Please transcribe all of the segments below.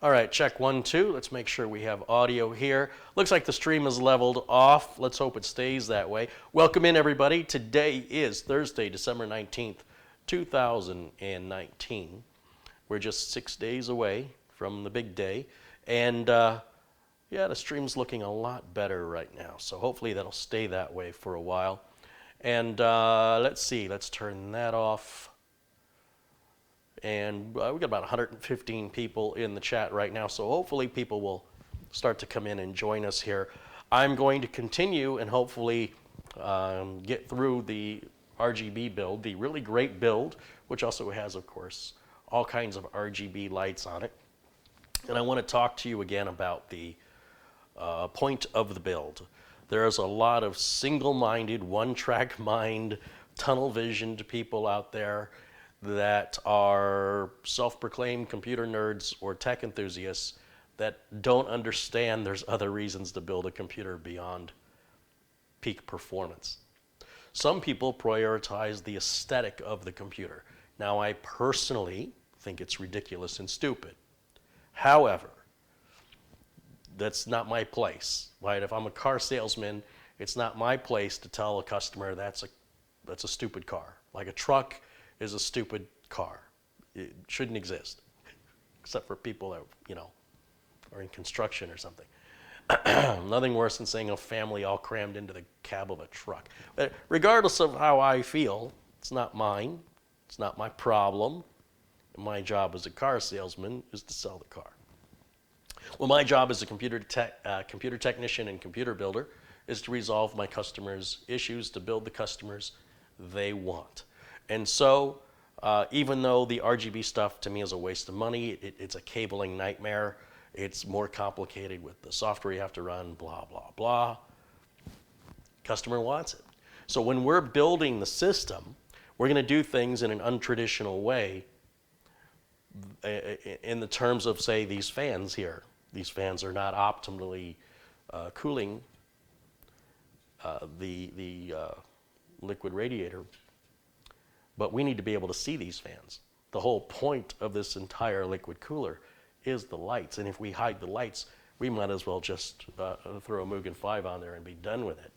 All right, check 1, 2. Let's make sure we have audio here. Looks like the stream is leveled off. Let's hope it stays that way. Welcome in, everybody. Today is Thursday, December 19th, 2019. We're just 6 days away from the big day. And yeah, the stream's looking a lot better right now. So hopefully that'll stay that way for a while. And let's see, let's turn that off. And we've got about 115 people in the chat right now, so hopefully people will start to come in and join us here. I'm going to continue and hopefully get through the RGB build, the really great build, which also has, of course, all kinds of RGB lights on it. And I want to talk to you again about the point of the build. There's a lot of single-minded, one-track mind, tunnel-visioned people out there that are self-proclaimed computer nerds or tech enthusiasts that don't understand there's other reasons to build a computer beyond peak performance. Some people prioritize the aesthetic of the computer. Now, I personally think it's ridiculous and stupid. However, that's not my place, right? If I'm a car salesman, it's not my place to tell a customer that's a stupid car. Like a truck is a stupid car. It shouldn't exist, except for people that, you know, are in construction or something. Nothing worse than seeing a family all crammed into the cab of a truck. But regardless of how I feel, it's not mine. It's not my problem. My job as a car salesman is to sell the car. Well, my job as a computer technician and computer builder is to resolve my customers' issues, to build the customers they want. And so, even though the RGB stuff to me is a waste of money, it's a cabling nightmare, it's more complicated with the software you have to run, blah, blah, blah. Customer wants it. So when we're building the system, we're going to do things in an untraditional way in the terms of, say, these fans here. These fans are not optimally cooling the liquid radiator. But we need to be able to see these fans. The whole point of this entire liquid cooler is the lights. And if we hide the lights, we might as well just throw a Mugen 5 on there and be done with it.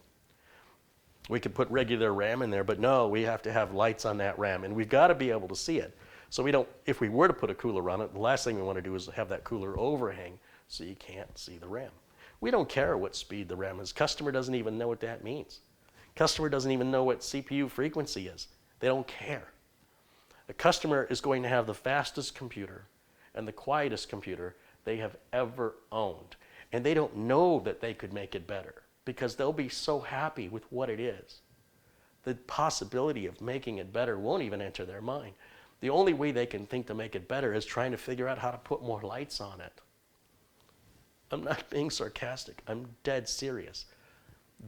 We could put regular RAM in there, but no, we have to have lights on that RAM. And we've got to be able to see it. So we don't, if we were to put a cooler on it, the last thing we want to do is have that cooler overhang so you can't see the RAM. We don't care what speed the RAM is. Customer doesn't even know what that means. Customer doesn't even know what CPU frequency is. They don't care. A customer is going to have the fastest computer and the quietest computer they have ever owned. And they don't know that they could make it better because they'll be so happy with what it is. The possibility of making it better won't even enter their mind. The only way they can think to make it better is trying to figure out how to put more lights on it. I'm not being sarcastic. I'm dead serious.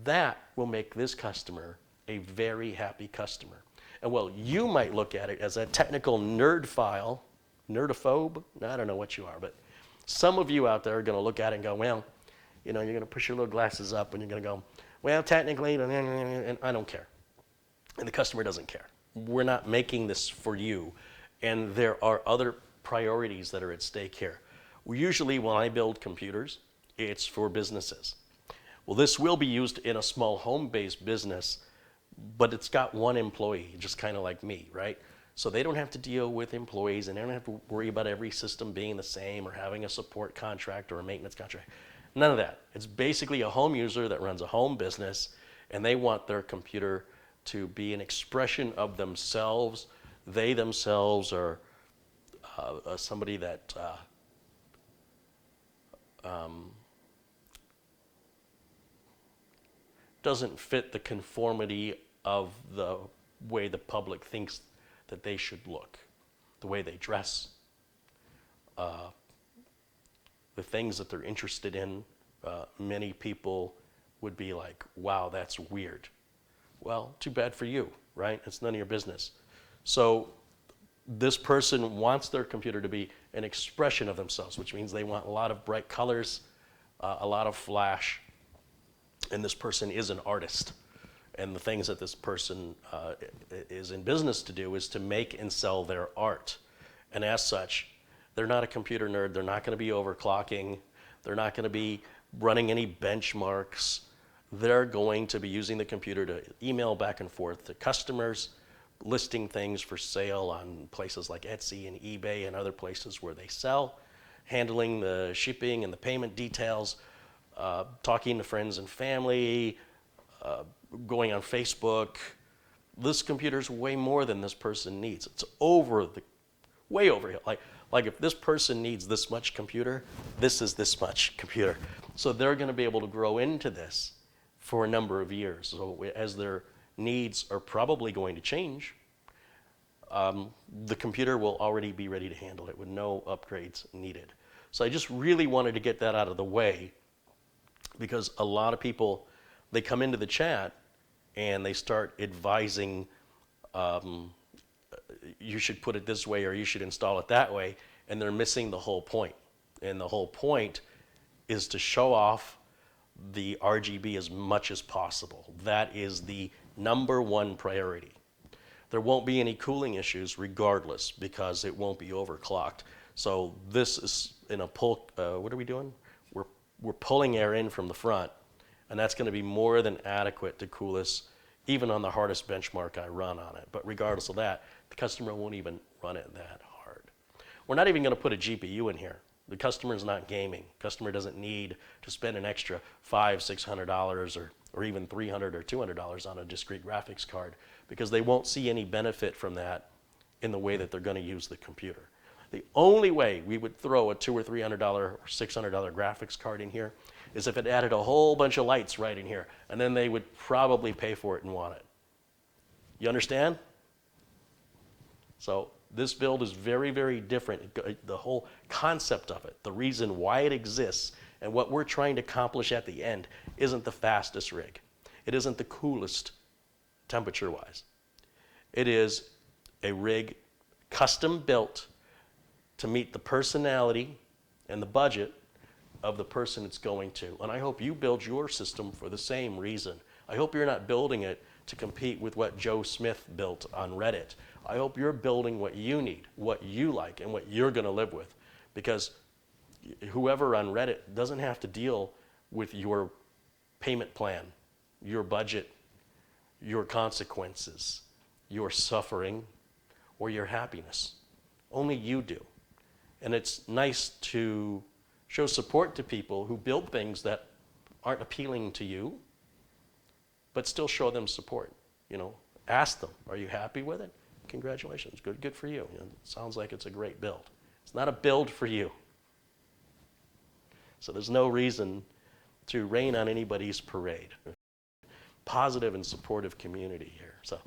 That will make this customer a very happy customer. And well, you might look at it as a technical nerdphile, nerdophobe, I don't know what you are, but some of you out there are going to look at it and go, well, you know, you're going to push your little glasses up and you're going to go, well, technically, and I don't care. And the customer doesn't care. We're not making this for you. And there are other priorities that are at stake here. Usually when I build computers, it's for businesses. Well, this will be used in a small home-based business, but it's got one employee, just kind of like me, right? So they don't have to deal with employees and they don't have to worry about every system being the same or having a support contract or a maintenance contract. None of that. It's basically a home user that runs a home business and they want their computer to be an expression of themselves. They themselves are somebody that doesn't fit the conformity of the way the public thinks that they should look, the way they dress, the things that they're interested in. Many people would be like, wow, that's weird. Well, too bad for you, right? It's none of your business. So this person wants their computer to be an expression of themselves, which means they want a lot of bright colors, a lot of flash, and this person is an artist. And the things that this person is in business to do is to make and sell their art. And as such, They're not a computer nerd. They're not going to be overclocking. They're not going to be running any benchmarks. They're going to be using the computer to email back and forth to customers, listing things for sale on places like Etsy and eBay and other places where they sell, handling the shipping and the payment details, talking to friends and family, going on Facebook. This computer's way more than this person needs. It's way over here. Like if this person needs this much computer, this is this much computer. So they're going to be able to grow into this for a number of years. So as their needs are probably going to change, the computer will already be ready to handle it with no upgrades needed. So I just really wanted to get that out of the way, because a lot of people, they come into the chat and they start advising, you should put it this way or you should install it that way, and they're missing the whole point. And the whole point is to show off the RGB as much as possible. That is the #1 priority. There won't be any cooling issues regardless, because it won't be overclocked. So this is in a pull, what are we doing? We're pulling air in from the front, and that's going to be more than adequate to cool us, even on the hardest benchmark I run on it. But regardless of that, the customer won't even run it that hard. We're not even going to put a GPU in here. The customer's not gaming. Customer doesn't need to spend an extra $500-600 or even $300 or $200 on a discrete graphics card, because they won't see any benefit from that in the way that they're going to use the computer. The only way we would throw a $200 or $300 or $600 graphics card in here is if it added a whole bunch of lights right in here, and then they would probably pay for it and want it. You understand? So this build is very, very different. The whole concept of it, the reason why it exists, and what we're trying to accomplish at the end isn't the fastest rig. It isn't the coolest temperature-wise. It is a rig custom built to meet the personality and the budget of the person it's going to. And I hope you build your system for the same reason. I hope you're not building it to compete with what Joe Smith built on Reddit. I hope you're building what you need, what you like, and what you're going to live with. Because whoever on Reddit doesn't have to deal with your payment plan, your budget, your consequences, your suffering, or your happiness. Only you do. And it's nice to show support to people who build things that aren't appealing to you, but still show them support. You know, ask them, are you happy with it? Congratulations, good for you. You know, it sounds like it's a great build. It's not a build for you. So there's no reason to rain on anybody's parade. Positive and supportive community here. So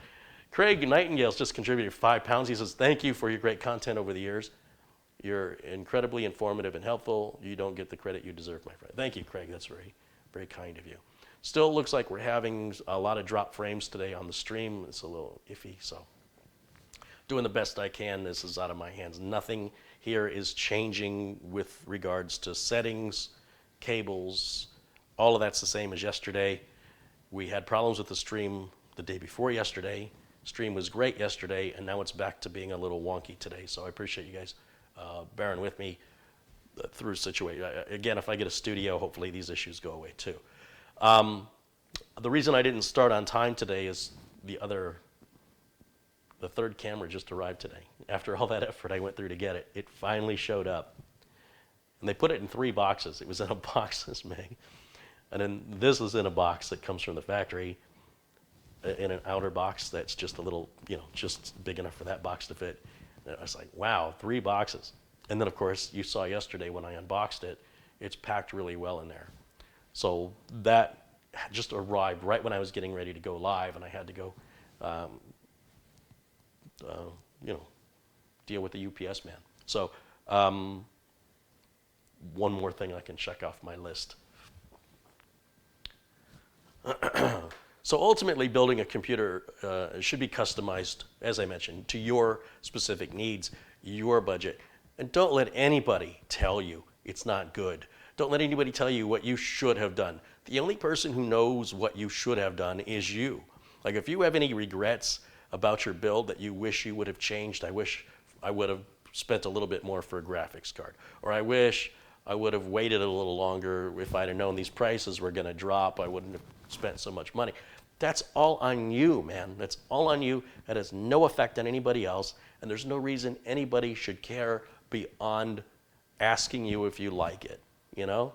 Craig Nightingale's just contributed 5 pounds. He says, thank you for your great content over the years. You're incredibly informative and helpful. You don't get the credit you deserve, my friend. Thank you, Craig. That's very, very kind of you. Still looks like we're having a lot of drop frames today on the stream. It's a little iffy, so doing the best I can. This is out of my hands. Nothing here is changing with regards to settings, cables. All of that's the same as yesterday. We had problems with the stream the day before yesterday. Stream was great yesterday, and now it's back to being a little wonky today. So I appreciate you guys bearing with me through the situation. Again, if I get a studio, hopefully these issues go away too. The reason I didn't start on time today is the third camera just arrived today. After all that effort I went through to get it, it finally showed up. And they put it in 3 boxes. It was in a box this big. And then this is in a box that comes from the factory, in an outer box that's just a little, just big enough for that box to fit. And I was like, wow, 3 boxes. And then, of course, you saw yesterday when I unboxed it, it's packed really well in there. So that just arrived right when I was getting ready to go live, and I had to go, deal with the UPS man. So one more thing I can check off my list. So ultimately, building a computer should be customized, as I mentioned, to your specific needs, your budget. And don't let anybody tell you it's not good. Don't let anybody tell you what you should have done. The only person who knows what you should have done is you. Like, if you have any regrets about your build that you wish you would have changed, I wish I would have spent a little bit more for a graphics card. Or I wish I would have waited a little longer. If I'd have known these prices were going to drop, I wouldn't have spent so much money. That's all on you, man. That's all on you. That has no effect on anybody else, and there's no reason anybody should care beyond asking you if you like it, you know?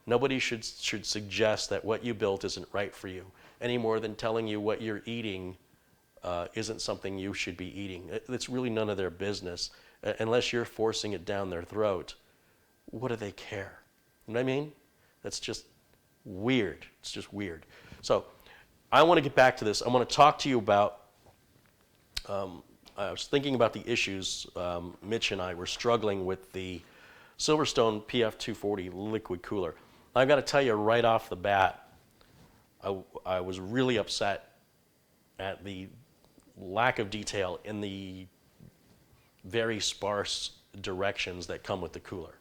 Nobody should suggest that what you built isn't right for you, any more than telling you what you're eating isn't something you should be eating. It's really none of their business. Unless you're forcing it down their throat, what do they care? You know what I mean? That's just weird. It's just weird. So I want to get back to this. I want to talk to you about, I was thinking about the issues. Mitch and I were struggling with the Silverstone PF240 liquid cooler. I've got to tell you right off the bat, I was really upset at the lack of detail in the very sparse directions that come with the cooler.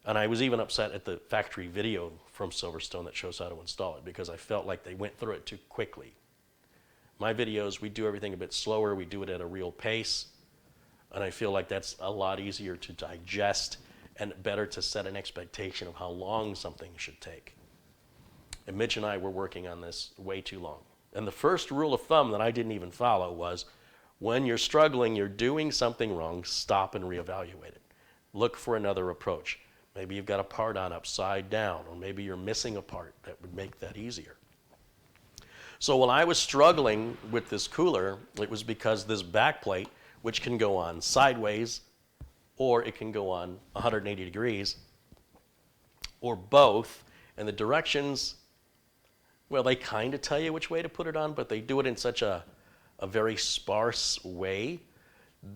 And I was even upset at the factory video from Silverstone that shows how to install it, because I felt like they went through it too quickly. My videos, we do everything a bit slower, we do it at a real pace, and I feel like that's a lot easier to digest and better to set an expectation of how long something should take. And Mitch and I were working on this way too long. And the first rule of thumb that I didn't even follow was, when you're struggling, you're doing something wrong, stop and reevaluate it. Look for another approach. Maybe you've got a part on upside down, or maybe you're missing a part that would make that easier. So when I was struggling with this cooler, it was because this backplate, which can go on sideways, or it can go on 180 degrees, or both, and the directions, well, they kind of tell you which way to put it on, but they do it in such a very sparse way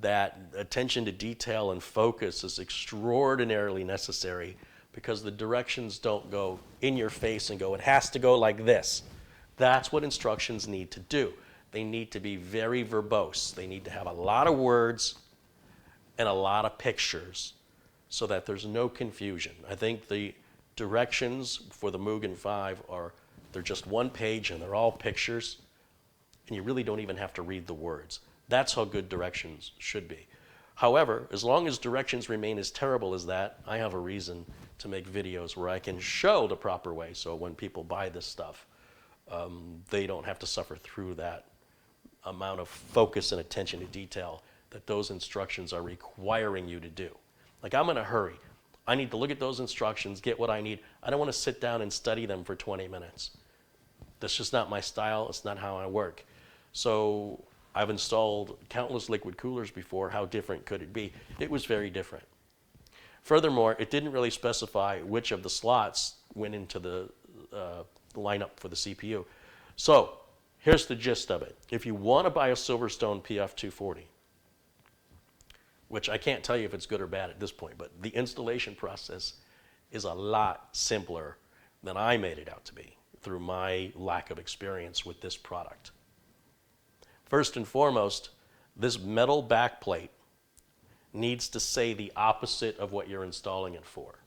that attention to detail and focus is extraordinarily necessary, because the directions don't go in your face and go, it has to go like this. That's what instructions need to do. They need to be very verbose. They need to have a lot of words and a lot of pictures so that there's no confusion. I think the directions for the Mugen 5 they're just one page and they're all pictures, and you really don't even have to read the words. That's how good directions should be. However, as long as directions remain as terrible as that, I have a reason to make videos where I can show the proper way, so when people buy this stuff, they don't have to suffer through that amount of focus and attention to detail that those instructions are requiring you to do. Like, I'm in a hurry. I need to look at those instructions, get what I need. I don't want to sit down and study them for 20 minutes. That's just not my style. It's not how I work. So I've installed countless liquid coolers before. How different could it be? It was very different. Furthermore, it didn't really specify which of the slots went into the lineup for the CPU. So here's the gist of it. If you want to buy a Silverstone PF240, which I can't tell you if it's good or bad at this point, but the installation process is a lot simpler than I made it out to be through my lack of experience with this product. First and foremost, this metal backplate needs to say the opposite of what you're installing it for.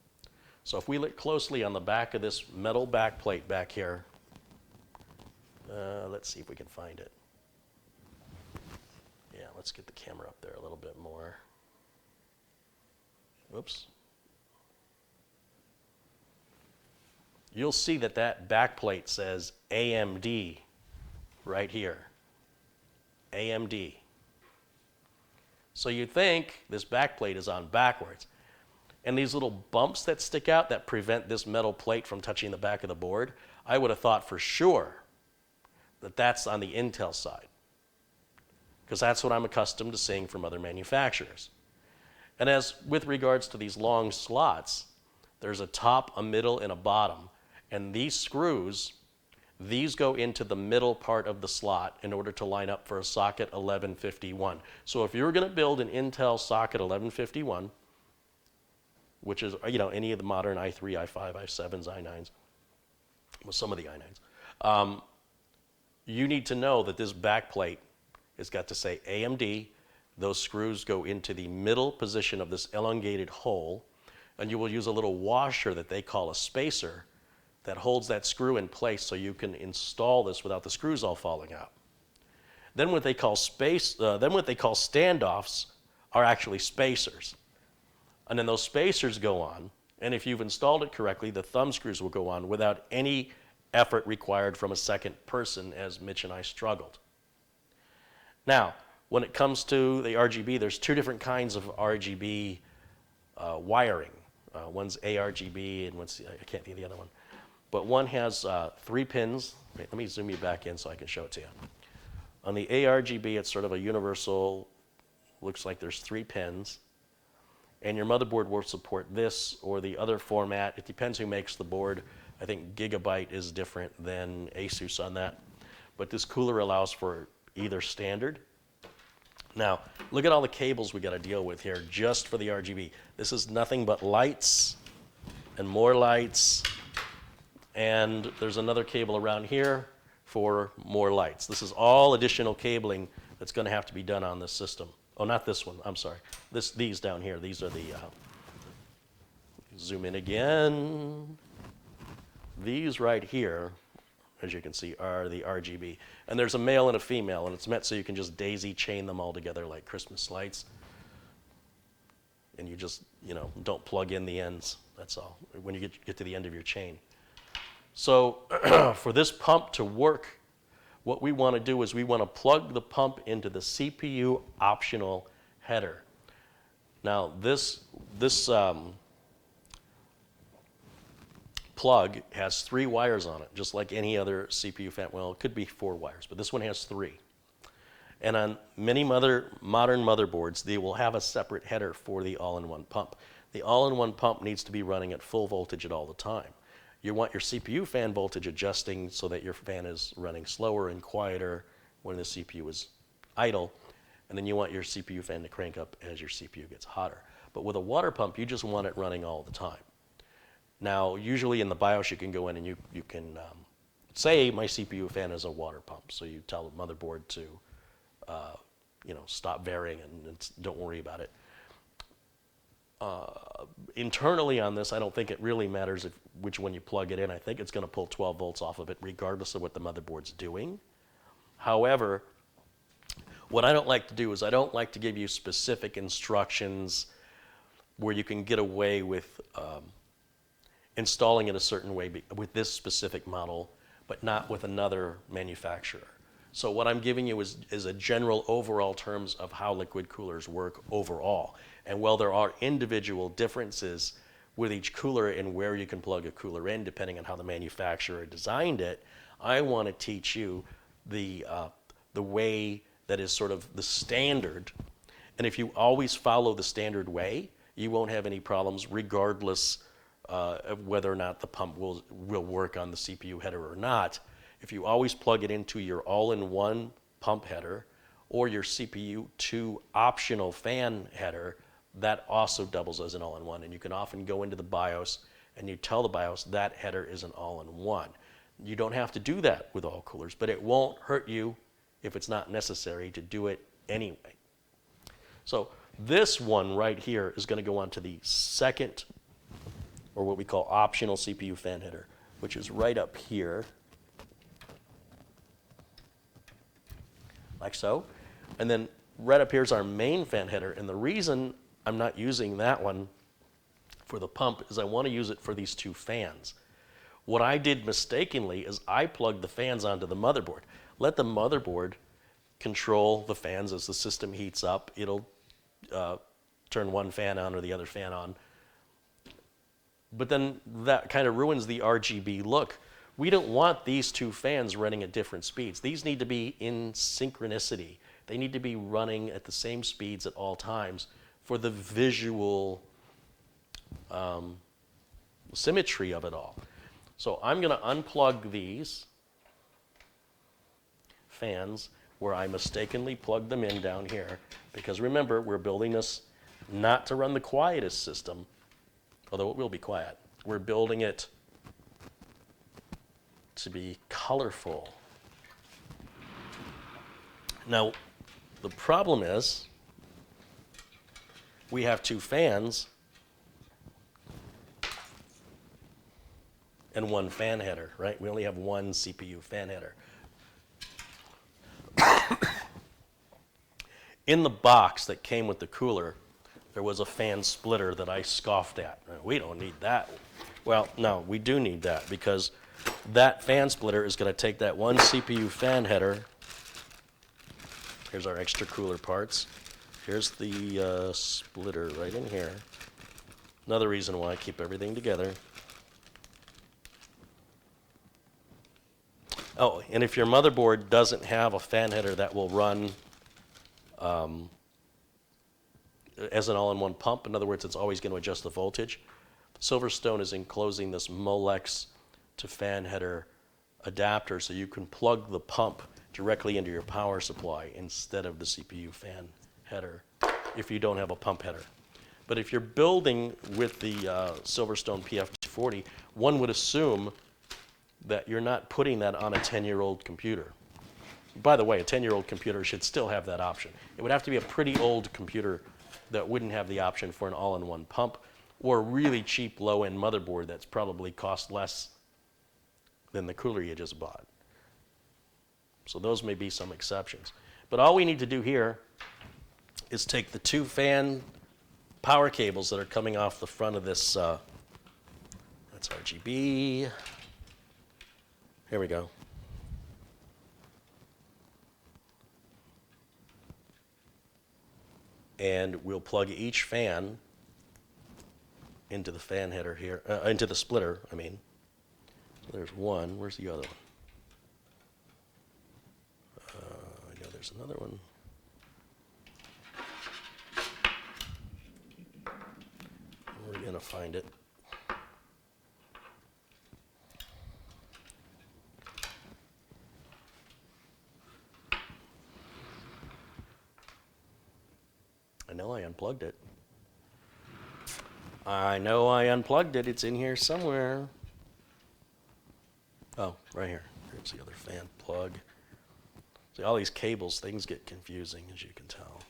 So if we look closely on the back of this metal backplate back here, let's see if we can find it. Yeah, let's get the camera up there a little bit more. Whoops. You'll see that that backplate says AMD right here. AMD. So you think this backplate is on backwards. And these little bumps that stick out that prevent this metal plate from touching the back of the board, I would have thought for sure that that's on the Intel side, because that's what I'm accustomed to seeing from other manufacturers. And as with regards to these long slots, there's a top, a middle, and a bottom. And these screws, these go into the middle part of the slot in order to line up for a socket 1151. So if you're going to build an Intel socket 1151, which is, you know, any of the modern i3, i5, i7s, i9s, well, some of the i9s, you need to know that this backplate has got to say AMD. Those screws go into the middle position of this elongated hole, and you will use a little washer that they call a spacer that holds that screw in place so you can install this without the screws all falling out. Then what they call standoffs are actually spacers. And then those spacers go on, and if you've installed it correctly, the thumb screws will go on without any effort required from a second person, as Mitch and I struggled. Now, when it comes to the RGB, there's two different kinds of RGB wiring. One's ARGB and one's, I can't think of the other one. But one has 3 pins. Wait, let me zoom you back in so I can show it to you. On the ARGB, it's sort of a universal, looks like there's 3 pins. And your motherboard will support this or the other format. It depends who makes the board. I think Gigabyte is different than Asus on that. But this cooler allows for either standard. Now, look at all the cables we got to deal with here just for the RGB. This is nothing but lights and more lights. And there's another cable around here for more lights. This is all additional cabling that's going to have to be done on this system. Oh, not this one, I'm sorry. These down here, these are the, zoom in again. These right here, as you can see, are the RGB. And there's a male and a female, and it's meant so you can just daisy chain them all together like Christmas lights. And you just, don't plug in the ends, that's all, when you get to the end of your chain. So for this pump to work, what we want to do is we want to plug the pump into the CPU optional header. Now this plug has 3 wires on it, just like any other CPU fan. Well, it could be 4 wires, but this one has 3. And on many modern motherboards, they will have a separate header for the all-in-one pump. The all-in-one pump needs to be running at full voltage at all the time. You want your CPU fan voltage adjusting so that your fan is running slower and quieter when the CPU is idle, and then you want your CPU fan to crank up as your CPU gets hotter. But with a water pump, you just want it running all the time. Now, usually in the BIOS, you can go in and you can say my CPU fan is a water pump, so you tell the motherboard to stop varying and don't worry about it. Internally on this, I don't think it really matters which one you plug it in. I think it's going to pull 12 volts off of it regardless of what the motherboard's doing. However, what I don't like to do is I don't like to give you specific instructions where you can get away with installing it a certain way with this specific model, but not with another manufacturer. So what I'm giving you is a general overall terms of how liquid coolers work overall. And while there are individual differences with each cooler and where you can plug a cooler in, depending on how the manufacturer designed it, I want to teach you the way that is sort of the standard. And if you always follow the standard way, you won't have any problems regardless of whether or not the pump will work on the CPU header or not. If you always plug it into your all-in-one pump header or your CPU 2 optional fan header, that also doubles as an all-in-one. And you can often go into the BIOS and you tell the BIOS that header is an all-in-one. You don't have to do that with all coolers, but it won't hurt you if it's not necessary to do it anyway. So this one right here is going to go on to the second, or what we call optional CPU fan header, which is right up here, like so. And then right up here is our main fan header. And the reason I'm not using that one for the pump is I want to use it for these 2 fans. What I did mistakenly is I plugged the fans onto the motherboard. Let the motherboard control the fans as the system heats up. It'll turn one fan on or the other fan on. But then that kind of ruins the RGB look. We don't want these 2 fans running at different speeds. These need to be in synchronicity. They need to be running at the same speeds at all times for the visual symmetry of it all. So I'm going to unplug these fans where I mistakenly plugged them in down here, because remember, we're building this not to run the quietest system, although it will be quiet. We're building it to be colorful. Now, the problem is we have 2 fans and 1 fan header, right? We only have 1 CPU fan header. In the box that came with the cooler, there was a fan splitter that I scoffed at. We don't need that. Well, no, we do need that, because that fan splitter is going to take that one CPU fan header. Here's our extra cooler parts. Here's the splitter right in here. Another reason why I keep everything together. Oh, and if your motherboard doesn't have a fan header that will run as an all-in-one pump, in other words, it's always going to adjust the voltage, Silverstone is enclosing this Molex to fan header adapter, so you can plug the pump directly into your power supply instead of the CPU fan header if you don't have a pump header. But if you're building with the Silverstone PF240, one would assume that you're not putting that on a 10-year-old computer. By the way, a 10-year-old computer should still have that option. It would have to be a pretty old computer that wouldn't have the option for an all-in-one pump, or a really cheap low-end motherboard that's probably cost less than the cooler you just bought. So those may be some exceptions. But all we need to do here is take the two fan power cables that are coming off the front of this, that's RGB. Here we go. And we'll plug each fan into the fan header here, into the splitter, I mean. So there's one. Where's the other one? I know there's another one. We're going to find it. I know I unplugged it. I know I unplugged it. It's in here somewhere. Oh, right here. Here's the other fan plug. See, all these cables, things get confusing, as you can tell.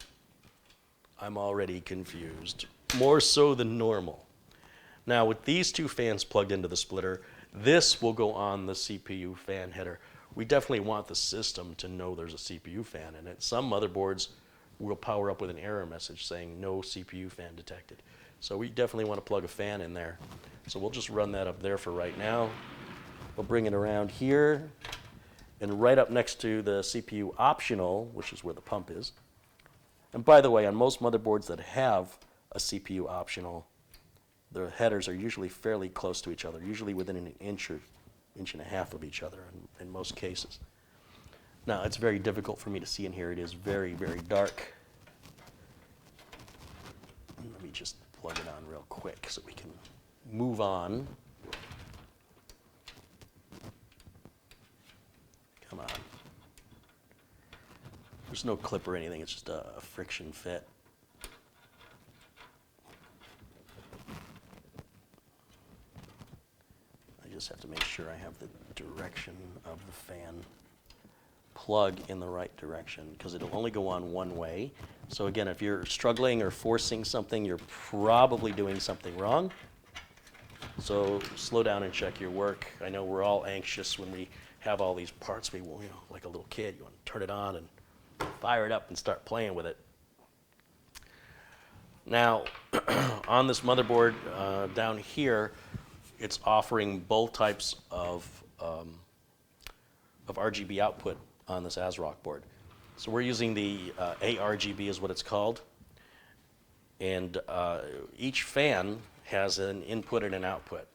I'm already confused, more so than normal. Now, with these two fans plugged into the splitter, this will go on the CPU fan header. We definitely want the system to know there's a CPU fan in it. Some motherboards will power up with an error message saying no CPU fan detected. So we definitely want to plug a fan in there. So we'll just run that up there for right now. We'll bring it around here, and right up next to the CPU optional, which is where the pump is. And by the way, on most motherboards that have a CPU optional, the headers are usually fairly close to each other, usually within an inch or inch and a half of each other in most cases. Now, it's very difficult for me to see in here. It is very, very dark. Let me just plug it on real quick so we can move on. Come on. There's no clip or anything. It's just a friction fit. I just have to make sure I have the direction of the fan plug in the right direction, because it'll only go on one way. So again, if you're struggling or forcing something, you're probably doing something wrong. So slow down and check your work. I know we're all anxious when we have all these parts. We, you know, like a little kid, you want to turn it on and fire it up and start playing with it. Now, on this motherboard down here, it's offering both types of RGB output on this Asrock board. So we're using the ARGB is what it's called. And each fan has an input and an output.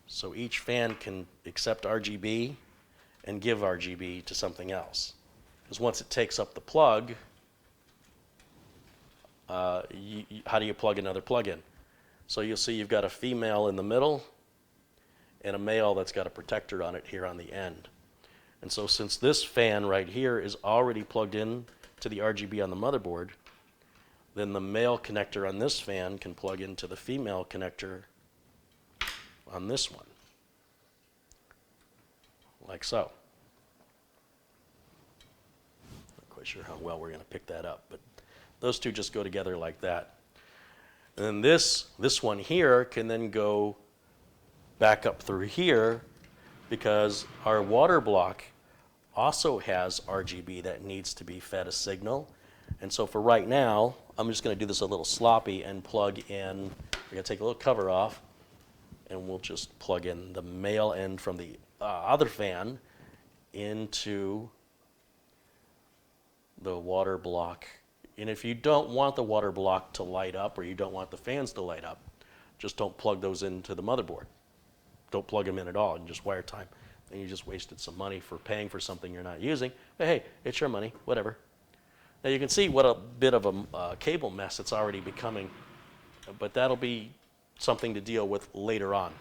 So each fan can accept RGB and give RGB to something else. Because once it takes up the plug, how do you plug another plug in? So you'll see you've got a female in the middle and a male that's got a protector on it here on the end. And so since this fan right here is already plugged in to the RGB on the motherboard, then the male connector on this fan can plug into the female connector on this one, like so. Not quite sure how well we're going to pick that up, but those two just go together like that. And then this one here can then go back up through here, because our water block also has RGB that needs to be fed a signal. And so for right now, I'm just going to do this a little sloppy and plug in, we're going to take a little cover off, and we'll just plug in the male end from the other fan into the water block. And if you don't want the water block to light up, or you don't want the fans to light up, just don't plug those into the motherboard. Don't plug them in at all and just wire time. And you just wasted some money for paying for something you're not using. But hey, it's your money, whatever. Now you can see what a bit of a cable mess it's already becoming, but that'll be something to deal with later on.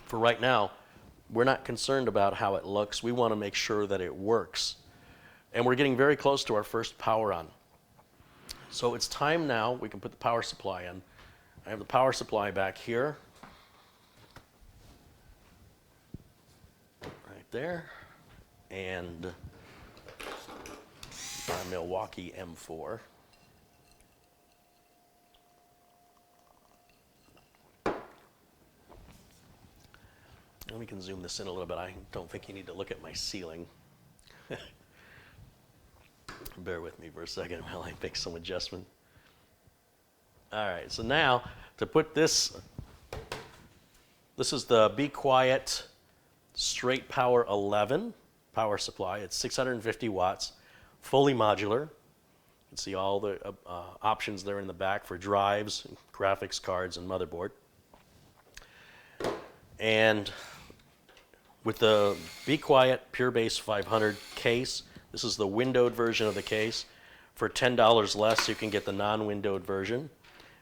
For right now, we're not concerned about how it looks. We want to make sure that it works. And we're getting very close to our first power on. So it's time now, we can put the power supply in. I have the power supply back here. Right there. And our Milwaukee M4. And we can zoom this in a little bit. I don't think you need to look at my ceiling. Bear with me for a second while I make some adjustment. All right, so now to put this is the BeQuiet StraightPower 11 power supply. It's 650 watts, fully modular. You can see all the options there in the back for drives, graphics cards, and motherboard. And with the BeQuiet Pure Base 500 case, this is the windowed version of the case. For $10 less, you can get the non-windowed version.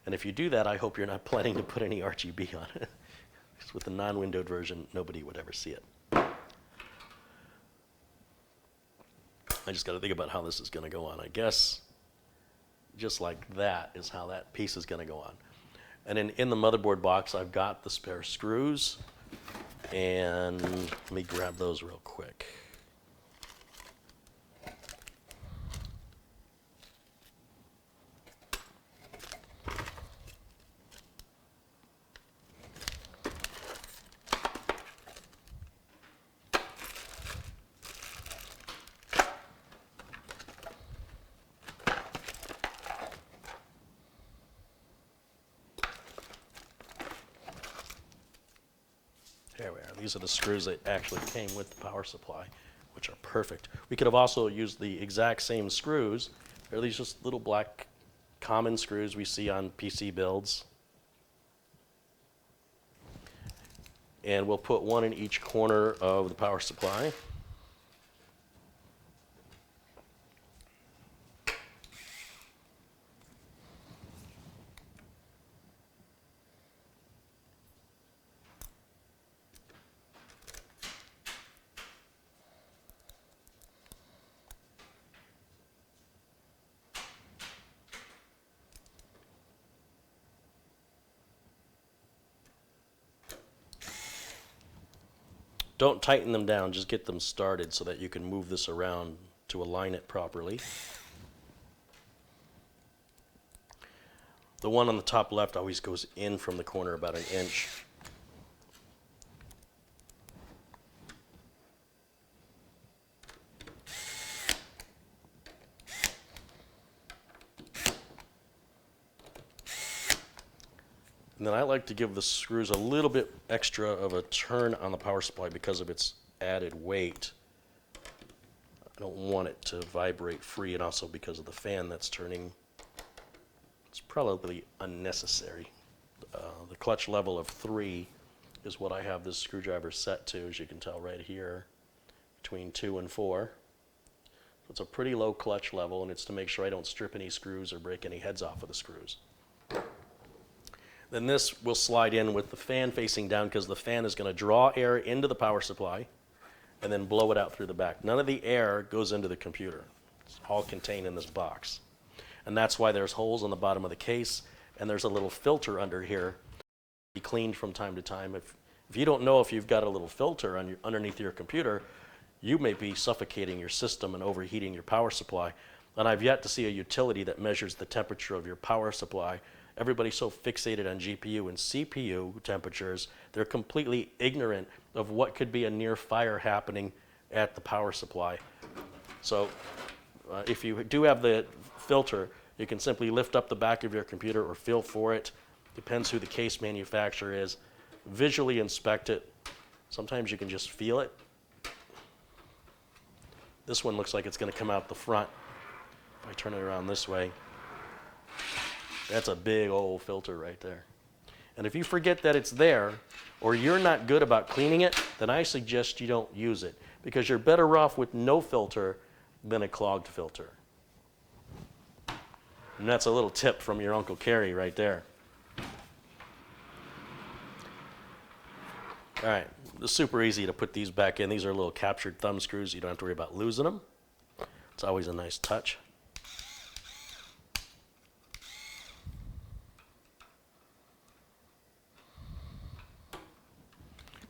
And if you do that, I hope you're not planning to put any RGB on it. Because with the non-windowed version, nobody would ever see it. I just got to think about how this is going to go on. I guess just like that is how that piece is going to go on. And in the motherboard box, I've got the spare screws. And let me grab those real quick. There we are. These are the screws that actually came with the power supply, which are perfect. We could have also used the exact same screws. They're these just little black common screws we see on PC builds. And we'll put one in each corner of the power supply. Don't tighten them down, just get them started so that you can move this around to align it properly. The one on the top left always goes in from the corner about an inch. And then I like to give the screws a little bit extra of a turn on the power supply because of its added weight. I don't want it to vibrate free, and also because of the fan that's turning. It's probably unnecessary. The clutch level of 3 is what I have this screwdriver set to, as you can tell right here, between 2 and 4. So it's a pretty low clutch level, and it's to make sure I don't strip any screws or break any heads off of the screws. Then this will slide in with the fan facing down because the fan is going to draw air into the power supply and then blow it out through the back. None of the air goes into the computer. It's all contained in this box. And that's why there's holes on the bottom of the case, and there's a little filter under here to be cleaned from time to time. If you don't know if you've got a little filter underneath your computer, you may be suffocating your system and overheating your power supply. And I've yet to see a utility that measures the temperature of your power supply. Everybody's so fixated on GPU and CPU temperatures, they're completely ignorant of what could be a near fire happening at the power supply. So if you do have the filter, you can simply lift up the back of your computer or feel for it. Depends who the case manufacturer is. Visually inspect it. Sometimes you can just feel it. This one looks like it's going to come out the front. If I turn it around this way, that's a big old filter right there. And if you forget that it's there, or you're not good about cleaning it, then I suggest you don't use it, because you're better off with no filter than a clogged filter. And that's a little tip from your Uncle Carey right there. All right, it's super easy to put these back in. These are little captured thumb screws. You don't have to worry about losing them. It's always a nice touch.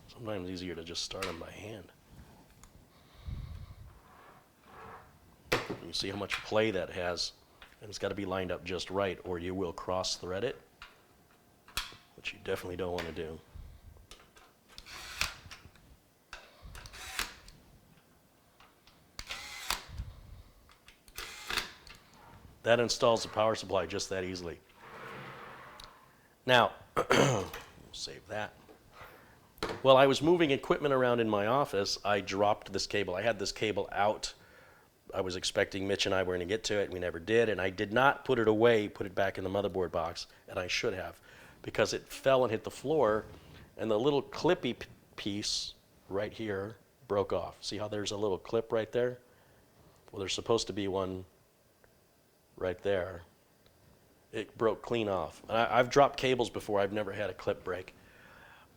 Sometimes easier to just start them by hand. You see how much play that has, and it's got to be lined up just right, or you will cross thread it, which you definitely don't want to do. That installs the power supply just that easily. Now, we'll save that. While I was moving equipment around in my office, I dropped this cable. I had this cable out. I was expecting Mitch and I were going to get to it. We never did, and I did not put it away, put it back in the motherboard box, and I should have, because it fell and hit the floor, and the little clippy piece right here broke off. See how there's a little clip right there? Well, there's supposed to be one right there. It broke clean off. And I've dropped cables before. I've never had a clip break.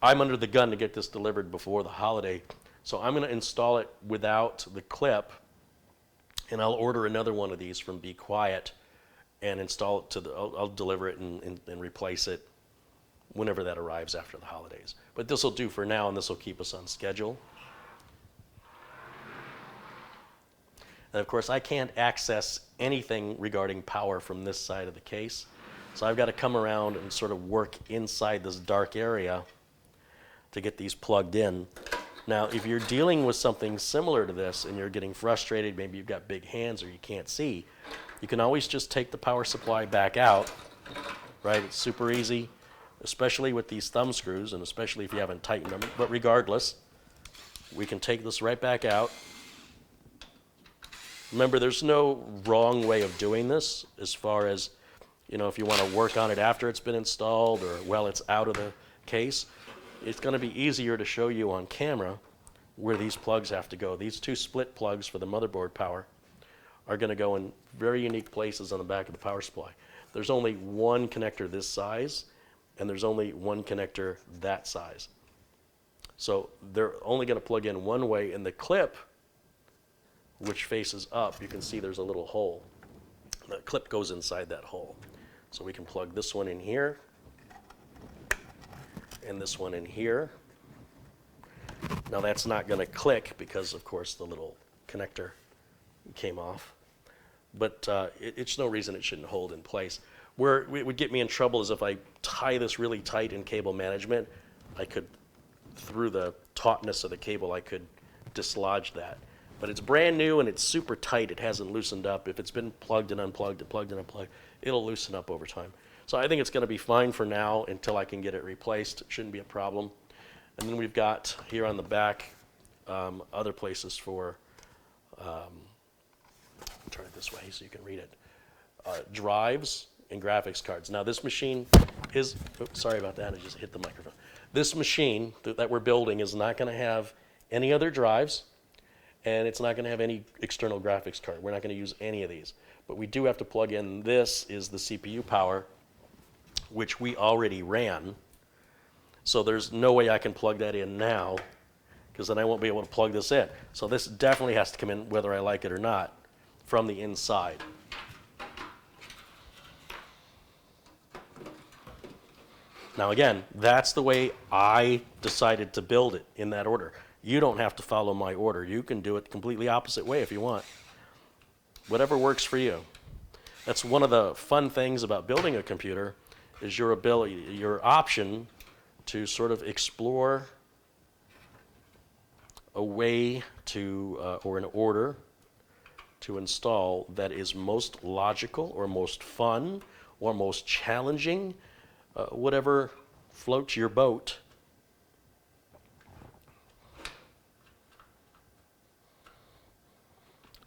I'm under the gun to get this delivered before the holiday, so I'm going to install it without the clip, and I'll order another one of these from BeQuiet and install it to the, I'll deliver it and replace it whenever that arrives after the holidays. But this will do for now, and this will keep us on schedule. And of course, I can't access anything regarding power from this side of the case, so I've got to come around and sort of work inside this dark area to get these plugged in. Now, if you're dealing with something similar to this and you're getting frustrated, maybe you've got big hands or you can't see, you can always just take the power supply back out, right? It's super easy, especially with these thumb screws, and especially if you haven't tightened them. But regardless, we can take this right back out. Remember, there's no wrong way of doing this as far as, you know, if you want to work on it after it's been installed or while it's out of the case. It's going to be easier to show you on camera where these plugs have to go. These two split plugs for the motherboard power are going to go in very unique places on the back of the power supply. There's only one connector this size, and there's only one connector that size. So they're only going to plug in one way, and the clip, which faces up, you can see there's a little hole. The clip goes inside that hole. So we can plug this one in here, and this one in here. Now that's not going to click because, of course, the little connector came off. But it's no reason it shouldn't hold in place. Where it would get me in trouble is if I tie this really tight in cable management, I could, through the tautness of the cable, I could dislodge that. But it's brand new and it's super tight. It hasn't loosened up. If it's been plugged and unplugged and plugged and unplugged, it'll loosen up over time. So I think it's going to be fine for now until I can get it replaced. It shouldn't be a problem. And then we've got here on the back other places for, turn it this way so you can read it, drives and graphics cards. Now this machine is, oops, sorry about that, I just hit the microphone. This machine that we're building is not going to have any other drives, and it's not going to have any external graphics card. We're not going to use any of these. But we do have to plug in, this is the CPU power, which we already ran. So there's no way I can plug that in now, because then I won't be able to plug this in. So this definitely has to come in, whether I like it or not, from the inside. Now again, that's the way I decided to build it, in that order. You don't have to follow my order. You can do it completely opposite way if you want. Whatever works for you. That's one of the fun things about building a computer, is your ability, your option to sort of explore a way to, or an order, to install that is most logical or most fun or most challenging, whatever floats your boat.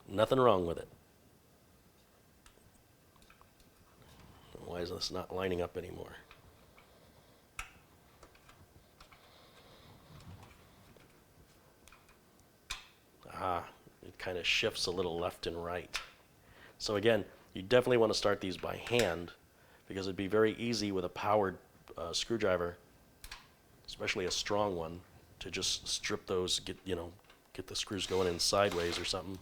Nothing wrong with it. Why is this not lining up anymore? It kind of shifts a little left and right. So again, you definitely want to start these by hand because it'd be very easy with a powered screwdriver, especially a strong one, to just strip those, get the screws going in sideways or something.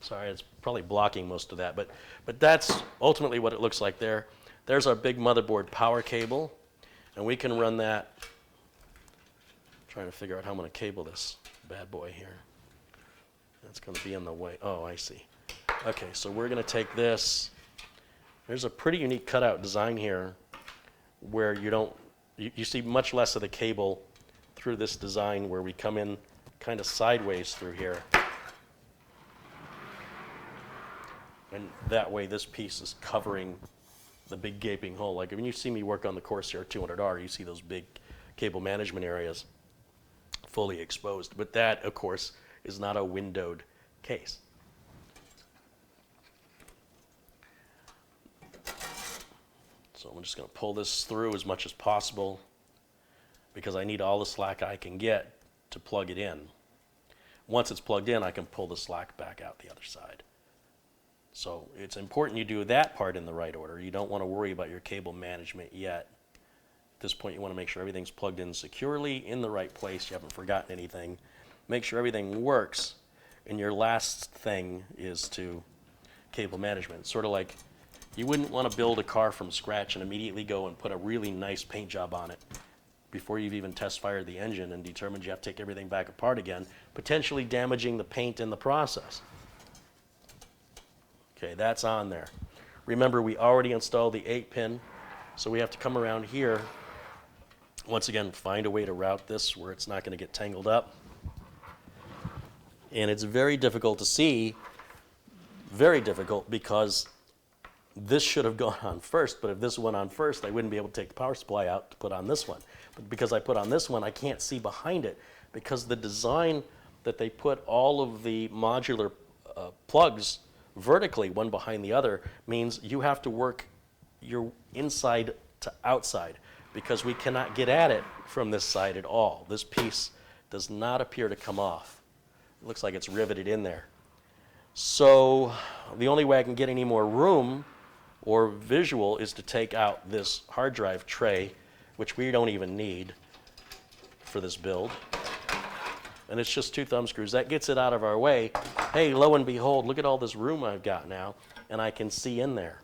Sorry, it's probably blocking most of that, but that's ultimately what it looks like there. There's our big motherboard power cable, and we can run that. Trying to figure out how I'm going to cable this bad boy here. That's going to be in the way. Oh, I see. Okay, so we're going to take this. There's a pretty unique cutout design here where you see much less of the cable through this design where we come in kind of sideways through here. And that way this piece is covering the big gaping hole. Like when you see me work on the Corsair 200R, you see those big cable management areas fully exposed. But that, of course, is not a windowed case. So I'm just going to pull this through as much as possible because I need all the slack I can get to plug it in. Once it's plugged in, I can pull the slack back out the other side. So it's important you do that part in the right order. You don't want to worry about your cable management yet. At this point, you want to make sure everything's plugged in securely in the right place. You haven't forgotten anything. Make sure everything works. And your last thing is to cable management. Sort of like you wouldn't want to build a car from scratch and immediately go and put a really nice paint job on it before you've even test fired the engine and determined you have to take everything back apart again, potentially damaging the paint in the process. Okay, that's on there. Remember, we already installed the 8-pin, so we have to come around here. Once again, find a way to route this where it's not going to get tangled up. And it's very difficult to see, very difficult, because this should have gone on first, but if this went on first, I wouldn't be able to take the power supply out to put on this one. But because I put on this one, I can't see behind it, because the design that they put all of the modular plugs vertically, one behind the other, means you have to work your inside to outside because we cannot get at it from this side at all. This piece does not appear to come off. It looks like it's riveted in there. So the only way I can get any more room or visual is to take out this hard drive tray, which we don't even need for this build. And it's just 2 thumb screws. That gets it out of our way. Hey, lo and behold, look at all this room I've got now, and I can see in there.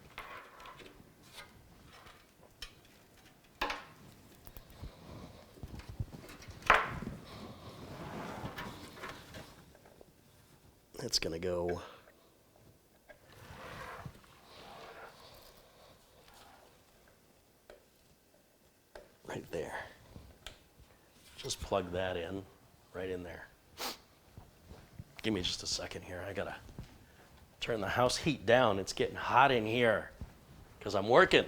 It's going to go right there. Just plug that in. Right in there. Give me just a second here. I gotta turn the house heat down. It's getting hot in here because I'm working.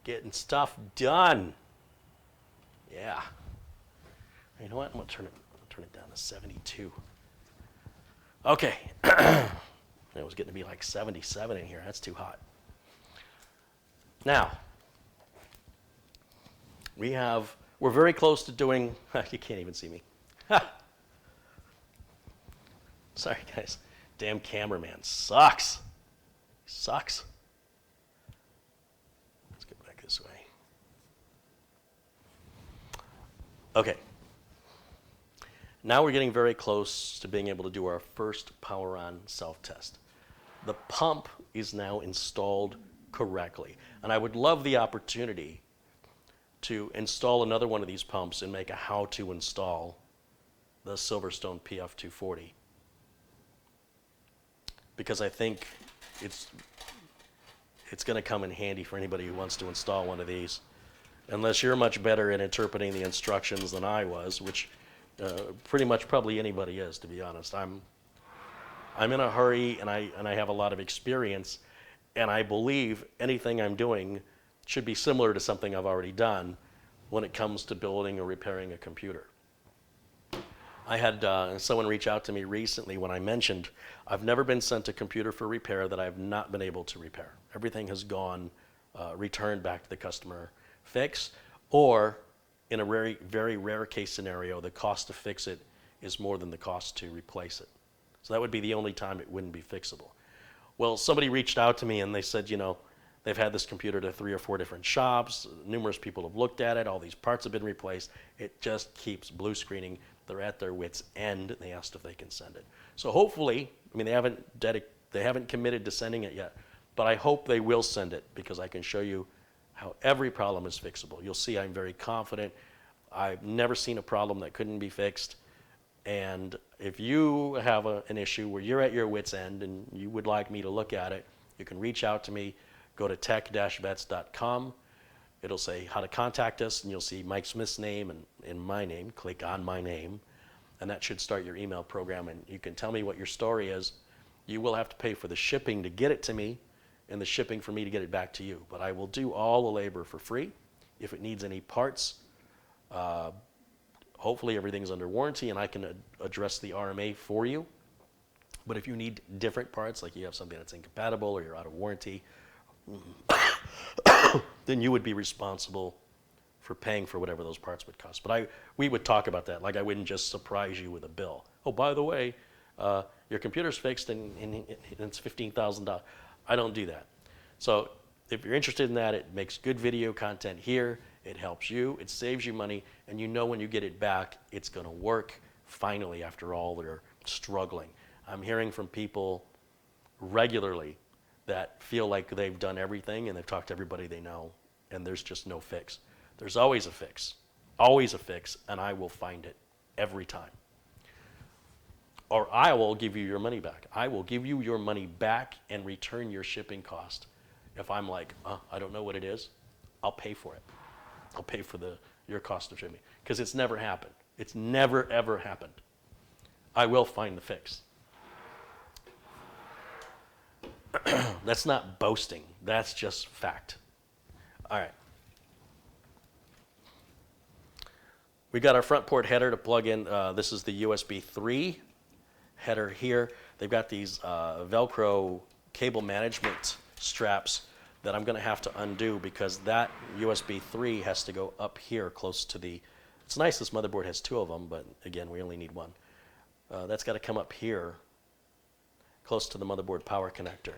Getting stuff done. Yeah. You know what? I'm gonna turn it down to 72. Okay. It was getting to be like 77 in here. That's too hot. Now, we're very close to doing, you can't even see me. Sorry, guys. Damn cameraman sucks. Sucks. Let's get back this way. Okay. Now we're getting very close to being able to do our first power on self-test. The pump is now installed correctly. And I would love the opportunity to install another one of these pumps and make a how to install the Silverstone Pf240. Because I think it's going to come in handy for anybody who wants to install one of these. unless you're much better at interpreting the instructions than I was, which pretty much probably anybody is, to be honest. I'm in a hurry, and I have a lot of experience, and I believe anything I'm doing should be similar to something I've already done when it comes to building or repairing a computer. I had someone reach out to me recently when I mentioned I've never been sent a computer for repair that I've not been able to repair. Everything has gone returned back to the customer fix, or in a very, very rare case scenario, the cost to fix it is more than the cost to replace it. So that would be the only time it wouldn't be fixable. Well, somebody reached out to me and they said, you know, they've had this computer to 3 or 4 different shops. Numerous people have looked at it. All these parts have been replaced. It just keeps blue screening. They're at their wits' end. They asked if they can send it. So hopefully, I mean, they haven't committed to sending it yet, but I hope they will send it, because I can show you how every problem is fixable. You'll see I'm very confident. I've never seen a problem that couldn't be fixed. And if you have an issue where you're at your wits' end and you would like me to look at it, you can reach out to me. Go to tech-vets.com. It'll say how to contact us, and you'll see Mike Smith's name and my name. Click on my name, and that should start your email program, and you can tell me what your story is. You will have to pay for the shipping to get it to me and the shipping for me to get it back to you, but I will do all the labor for free. If it needs any parts, hopefully everything's under warranty and I can address the RMA for you. But if you need different parts, like you have something that's incompatible or you're out of warranty, then you would be responsible for paying for whatever those parts would cost. But we would talk about that. Like, I wouldn't just surprise you with a bill. Oh, by the way, your computer's fixed and it's $15,000. I don't do that. So if you're interested in that, it makes good video content here. It helps you. It saves you money. And you know when you get it back, it's going to work finally after all their struggling. I'm hearing from people regularly that feel like they've done everything and they've talked to everybody they know, and there's just no fix. There's always a fix, and I will find it every time. Or I will give you your money back. I will give you your money back and return your shipping cost. If I'm like, I don't know what it is, I'll pay for it. I'll pay for your cost of shipping, because it's never happened. It's never, ever happened. I will find the fix. That's not boasting. That's just fact. All right. We got our front port header to plug in. This is the USB 3 header here. They've got these Velcro cable management straps that I'm going to have to undo, because that USB 3 has to go up here close to the... It's nice this motherboard has 2 of them, but again, we only need 1. That's got to come up here close to the motherboard power connector.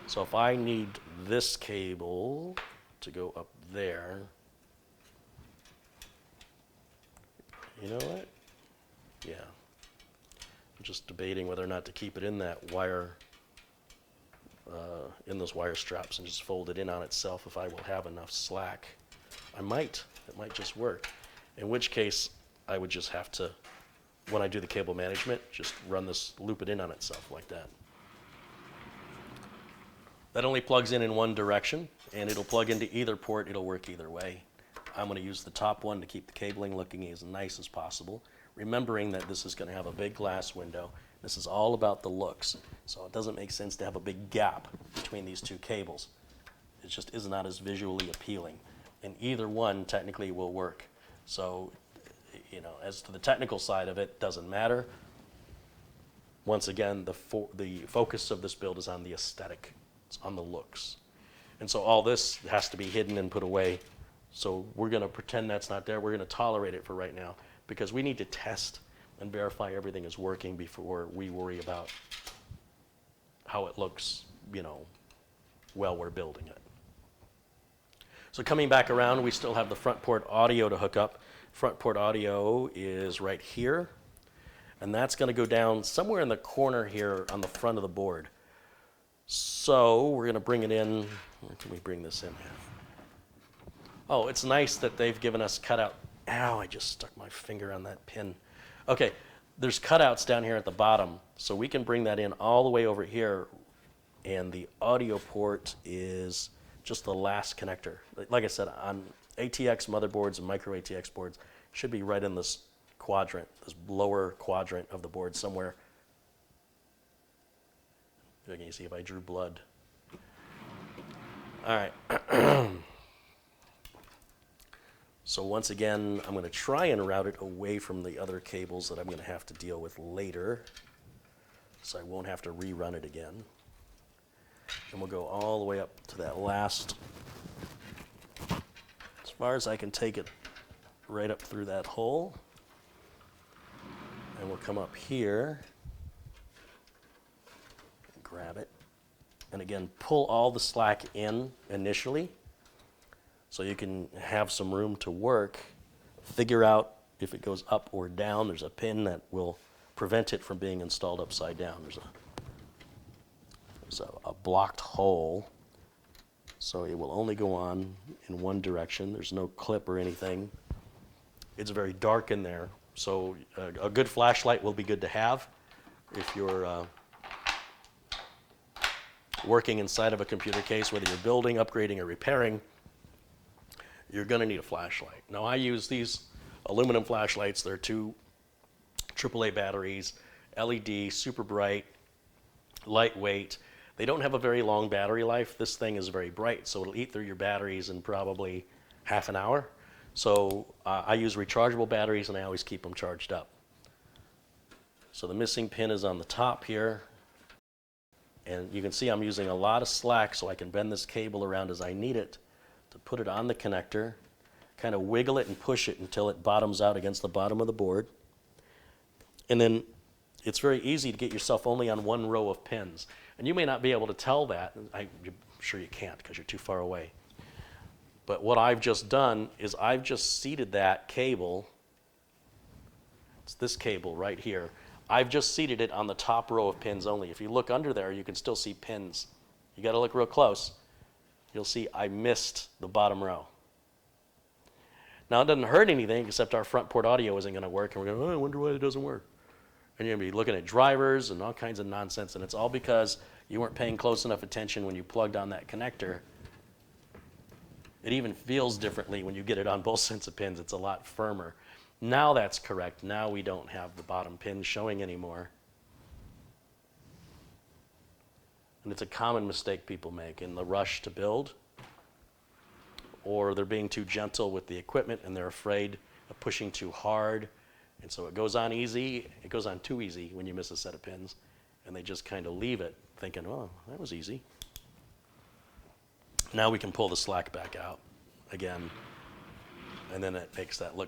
So if I need this cable to go up there, you know what? Yeah. I'm just debating whether or not to keep it in that wire, in those wire straps, and just fold it in on itself if I will have enough slack. I might. It might just work. In which case, I would just have to, when I do the cable management, just run this, loop it in on itself like that. That only plugs in one direction, and it'll plug into either port. It'll work either way. I'm going to use the top one to keep the cabling looking as nice as possible, remembering that this is going to have a big glass window. This is all about the looks, so it doesn't make sense to have a big gap between these 2 cables. It just is not as visually appealing, and either one technically will work. So, you know, as to the technical side of it, doesn't matter. Once again, the focus of this build is on the aesthetic. It's on the looks. And so all this has to be hidden and put away. So we're going to pretend that's not there. We're going to tolerate it for right now, because we need to test and verify everything is working before we worry about how it looks, you know, while we're building it. So coming back around, we still have the front port audio to hook up. Front port audio is right here, and that's going to go down somewhere in the corner here on the front of the board. So we're going to bring it in. Where can we bring this in? Oh, it's nice that they've given us cutout. Ow, I just stuck my finger on that pin. Okay, there's cutouts down here at the bottom, so we can bring that in all the way over here, and the audio port is just the last connector. Like I said, ATX motherboards and micro ATX boards should be right in this quadrant, this lower quadrant of the board somewhere. Can you see if I drew blood? All right. So once again, I'm going to try and route it away from the other cables that I'm going to have to deal with later, so I won't have to rerun it again. And we'll go all the way up to that last, as far as I can take it, right up through that hole. And we'll come up here, and grab it, and again, pull all the slack in initially, so you can have some room to work, figure out if it goes up or down. There's a pin that will prevent it from being installed upside down. There's a blocked hole, so it will only go on in one direction. There's no clip or anything. It's very dark in there, so a good flashlight will be good to have if you're working inside of a computer case, whether you're building, upgrading, or repairing. You're going to need a flashlight. Now, I use these aluminum flashlights. They're 2 AAA batteries, LED, super bright, lightweight. They don't have a very long battery life. This thing is very bright, so it'll eat through your batteries in probably half an hour. So I use rechargeable batteries, and I always keep them charged up. So the missing pin is on the top here. And you can see I'm using a lot of slack so I can bend this cable around as I need it to put it on the connector, kind of wiggle it and push it until it bottoms out against the bottom of the board. And then it's very easy to get yourself only on one row of pins. And you may not be able to tell that. I'm sure you can't because you're too far away. But what I've just done is I've just seated that cable. It's this cable right here. I've just seated it on the top row of pins only. If you look under there, you can still see pins. You got to look real close. You'll see I missed the bottom row. Now, it doesn't hurt anything except our front port audio isn't going to work, and we're going, oh, I wonder why it doesn't work. And you're going to be looking at drivers and all kinds of nonsense, and it's all because you weren't paying close enough attention when you plugged on that connector. It even feels differently when you get it on both sets of pins. It's a lot firmer. Now that's correct. Now we don't have the bottom pin showing anymore. And it's a common mistake people make in the rush to build, or they're being too gentle with the equipment and they're afraid of pushing too hard. And so it goes on easy, it goes on too easy when you miss a set of pins, and they just kind of leave it thinking, oh, that was easy. Now we can pull the slack back out again, and then it makes that look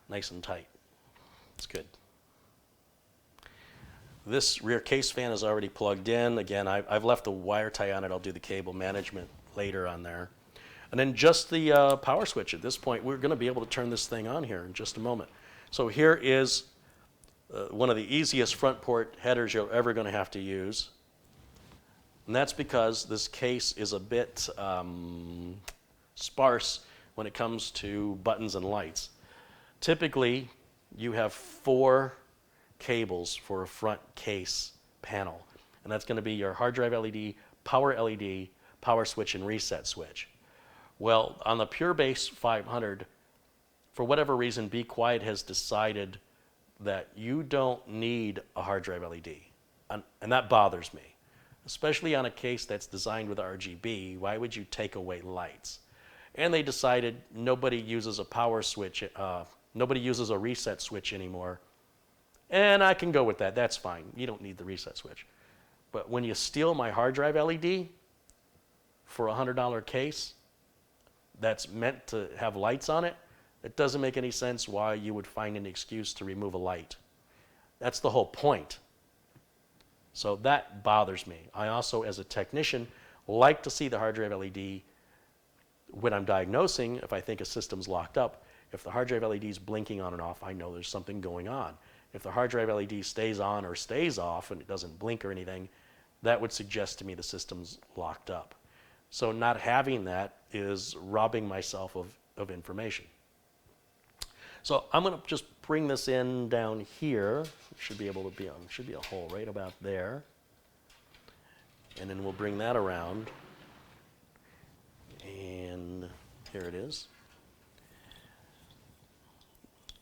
nice and tight. It's good. This rear case fan is already plugged in. Again, I've left the wire tie on it. I'll do the cable management later on there. And then just the power switch. At this point, we're going to be able to turn this thing on here in just a moment. So here is one of the easiest front port headers you're ever going to have to use. And that's because this case is a bit sparse when it comes to buttons and lights. Typically, you have 4 cables for a front case panel. And that's going to be your hard drive LED, power switch, and reset switch. Well, on the Pure Base 500, for whatever reason, BeQuiet has decided that you don't need a hard drive LED. And that bothers me. Especially on a case that's designed with RGB, why would you take away lights? And they decided nobody uses a power switch, nobody uses a reset switch anymore. And I can go with that. That's fine. You don't need the reset switch. But when you steal my hard drive LED for a $100 case that's meant to have lights on it, it doesn't make any sense why you would find an excuse to remove a light. That's the whole point. So that bothers me. I also, as a technician, like to see the hard drive LED when I'm diagnosing. If I think a system's locked up, if the hard drive LED is blinking on and off, I know there's something going on. If the hard drive LED stays on or stays off and it doesn't blink or anything, that would suggest to me the system's locked up. So not having that is robbing myself of information. So I'm going to just bring this in down here. It should be able to be on, should be a hole right about there. And then we'll bring that around. Here it is.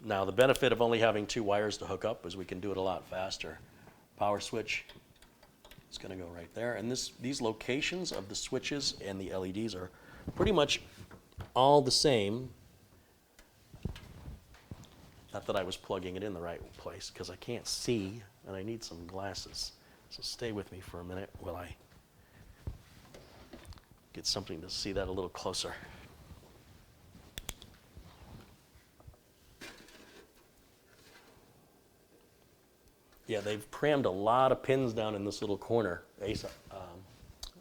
Now the benefit of only having 2 wires to hook up is we can do it a lot faster. Power switch is going to go right there. And these locations of the switches and the LEDs are pretty much all the same. Not that I was plugging it in the right place because I can't see and I need some glasses. So stay with me for a minute while I get something to see that a little closer. Yeah, they've crammed a lot of pins down in this little corner,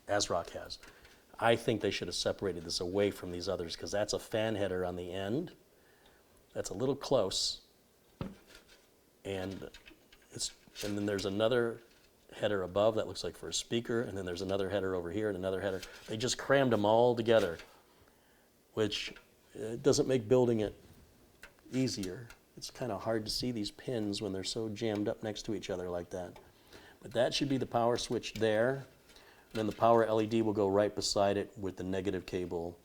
Asrock has. I think they should have separated this away from these others because that's a fan header on the end. That's a little close. And then there's another header above that looks like for a speaker, and then there's another header over here and another header. They just crammed them all together, which doesn't make building it easier. It's kind of hard to see these pins when they're so jammed up next to each other like that. But that should be the power switch there. And then the power LED will go right beside it with the negative cable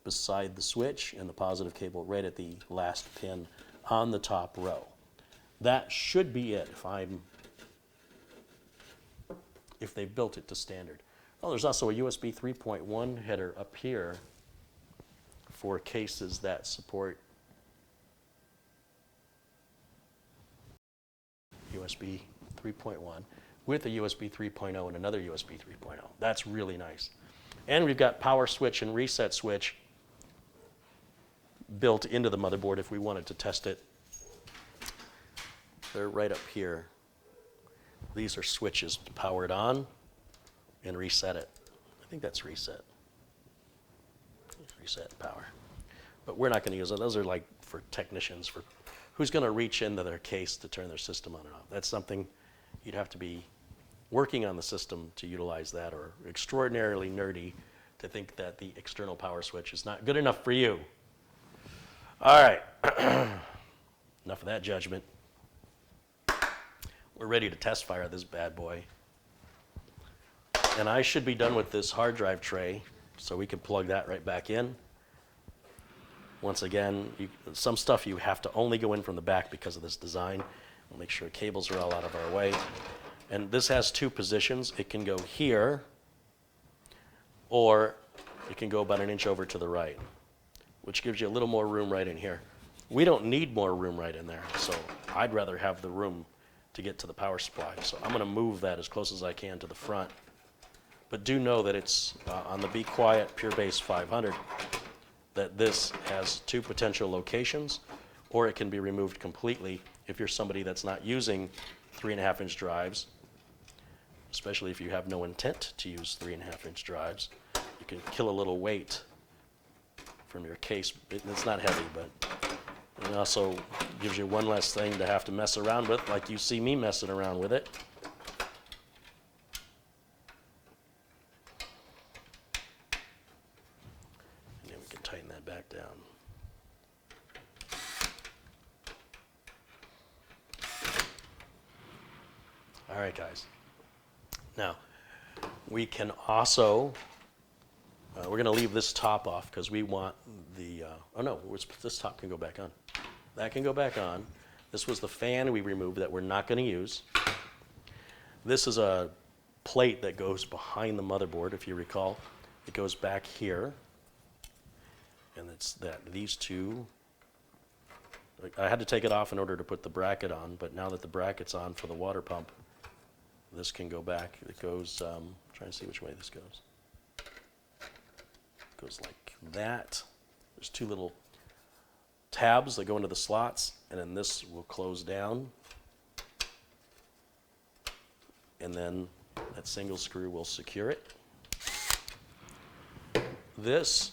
beside the switch and the positive cable right at the last pin on the top row. That should be it if they built it to standard. Oh, there's also a USB 3.1 header up here for cases that support USB 3.1 with a USB 3.0 and another USB 3.0. That's really nice. And we've got power switch and reset switch built into the motherboard if we wanted to test it. They're right up here. These are switches to power it on and reset it. I think that's reset. Reset power. But we're not going to use those. Those are like for technicians, for who's going to reach into their case to turn their system on and off. That's something you'd have to be working on the system to utilize that, or extraordinarily nerdy to think that the external power switch is not good enough for you. All right. Enough of that judgment. We're ready to test fire this bad boy. And I should be done with this hard drive tray, so we can plug that right back in. Once again, some stuff you have to only go in from the back because of this design. We'll make sure cables are all out of our way. And this has 2 positions. It can go here, or it can go about an inch over to the right, which gives you a little more room right in here. We don't need more room right in there, so I'd rather have the room to get to the power supply. So I'm going to move that as close as I can to the front. But do know that it's on the BeQuiet Pure Base 500, that this has 2 potential locations, or it can be removed completely if you're somebody that's not using 3.5-inch drives, especially if you have no intent to use 3.5-inch drives. You can kill a little weight from your case. It's not heavy, but it also gives you one less thing to have to mess around with, like you see me messing around with it. Tighten that back down. All right, guys. Now, we can also, we're going to leave this top off because we want the, oh no, this top can go back on. That can go back on. This was the fan we removed that we're not going to use. This is a plate that goes behind the motherboard, if you recall. It goes back here. And it's that these 2, I had to take it off in order to put the bracket on, but now that the bracket's on for the water pump, this can go back. It goes, trying to see which way this goes. It goes like that. There's 2 little tabs that go into the slots, and then this will close down. And then that single screw will secure it. This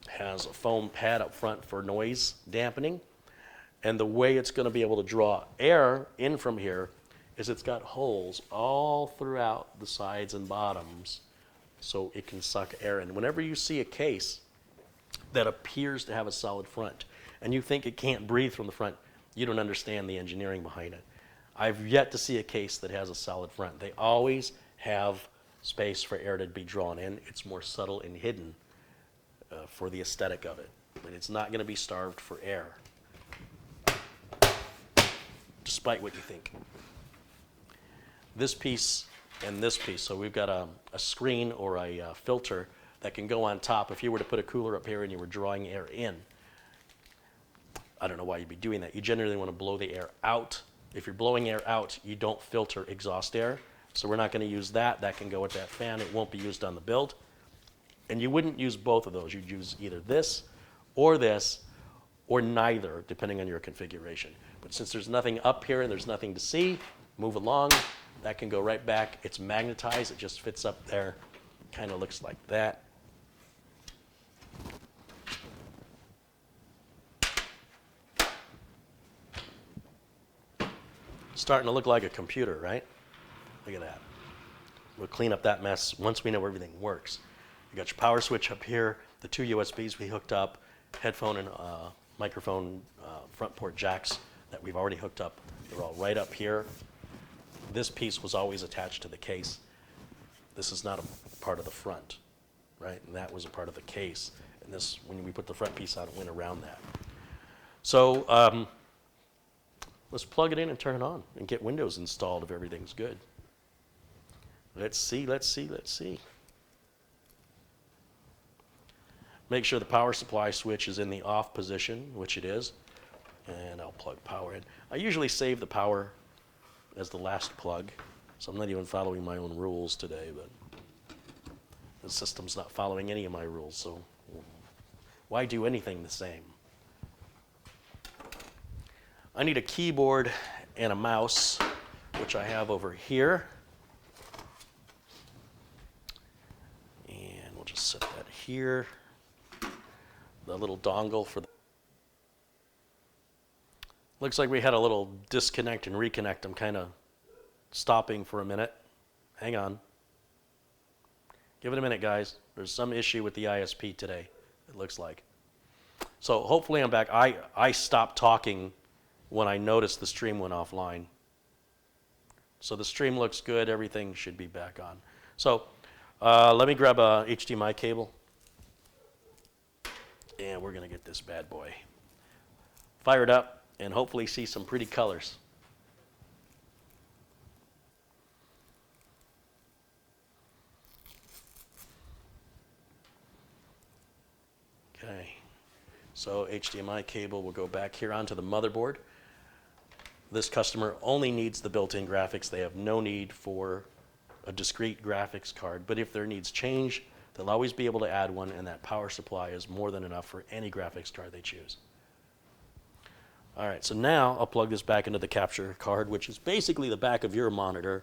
has a foam pad up front for noise dampening, and the way it's going to be able to draw air in from here is it's got holes all throughout the sides and bottoms so it can suck air in. Whenever you see a case that appears to have a solid front and you think it can't breathe from the front, you don't understand the engineering behind it. I've yet to see a case that has a solid front. They always have space for air to be drawn in. It's more subtle and hidden for the aesthetic of it. But it's not going to be starved for air, despite what you think. This piece and this piece, so we've got a screen or a filter that can go on top. If you were to put a cooler up here and you were drawing air in, I don't know why you'd be doing that. You generally want to blow the air out. If you're blowing air out, you don't filter exhaust air. So we're not going to use that. That can go with that fan. It won't be used on the build. And you wouldn't use both of those. You'd use either this, or neither, depending on your configuration. But since there's nothing up here and there's nothing to see, move along. That can go right back. It's magnetized. It just fits up there. Kind of looks like that. Starting to look like a computer, right? Look at that. We'll clean up that mess once we know everything works. You got your power switch up here, the two USBs we hooked up, headphone and microphone front port jacks that we've already hooked up. They're all right up here. This piece was always attached to the case. This is not a part of the front, right? And that was a part of the case. And this, when we put the front piece on, it went around that. So let's plug it in and turn it on and get Windows installed if everything's good. Let's see. Make sure the power supply switch is in the off position, which it is. And I'll plug power in. I usually save the power as the last plug, so I'm not even following my own rules today, but the system's not following any of my rules, so why do anything the same? I need a keyboard and a mouse, which I have over here. And we'll just set that here. The little dongle for the... Looks like we had a little disconnect and reconnect. I'm kind of stopping for a minute. Hang on. Give it a minute, guys. There's some issue with the ISP today, it looks like. So hopefully I'm back. I stopped talking when I noticed the stream went offline. So the stream looks good. Everything should be back on. So let me grab a HDMI cable. And we're going to get this bad boy fired up and hopefully see some pretty colors. Okay, so HDMI cable will go back here onto the motherboard. This customer only needs the built-in graphics. They have no need for a discrete graphics card, but if their needs change, they'll always be able to add one, and that power supply is more than enough for any graphics card they choose. All right, so now I'll plug this back into the capture card, which is basically the back of your monitor.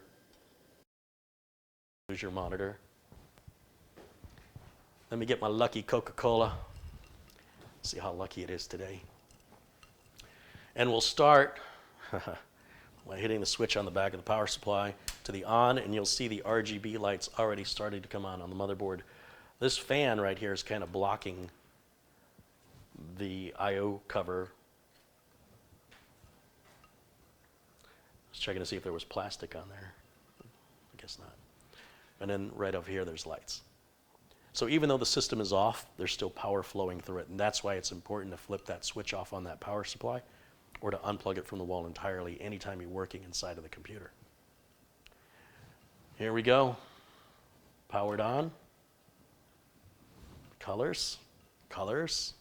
Here's your monitor. Let me get my lucky Coca-Cola. See how lucky it is today. And we'll start by hitting the switch on the back of the power supply to the on, and you'll see the RGB lights already starting to come on the motherboard. This fan right here is kind of blocking the I/O cover. Just checking to see if there was plastic on there. I guess not. And then right over here, there's lights. So even though the system is off, there's still power flowing through it, and that's why it's important to flip that switch off on that power supply or to unplug it from the wall entirely anytime you're working inside of the computer. Here we go. Powered on. Colors. Colors.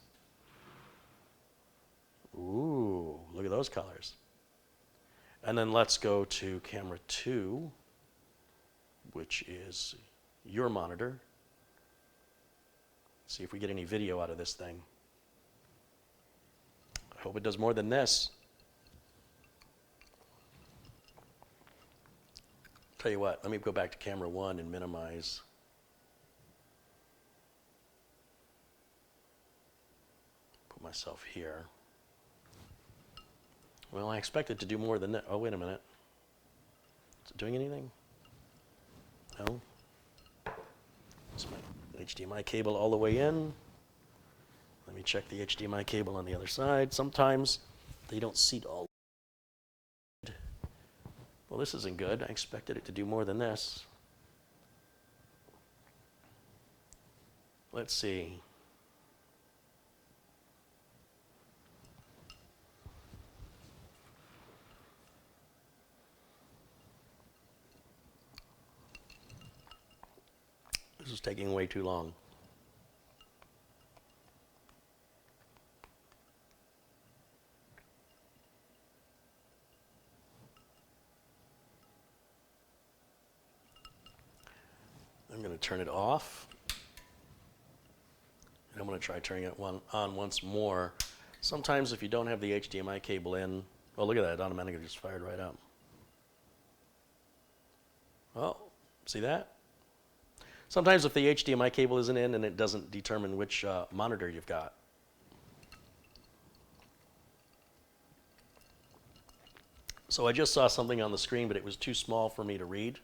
Ooh, look at those colors. And then let's go to camera 2, which is your monitor. See if we get any video out of this thing. I hope it does more than this. Tell you what, let me go back to camera 1 and minimize. Put myself here. Well, I expect it to do more than that. Oh, wait a minute. Is it doing anything? No. It's my HDMI cable all the way in. Let me check the HDMI cable on the other side. Sometimes they don't seat all. Well, this isn't good. I expected it to do more than this. Let's see. taking way too long. I'm going to turn it off. And I'm going to try turning it on once more. Sometimes if you don't have the HDMI cable in, oh, look at that, it automatically just fired right up. Oh, see that? Sometimes if the HDMI cable isn't in, and it doesn't determine which monitor you've got. So I just saw something on the screen, but it was too small for me to read.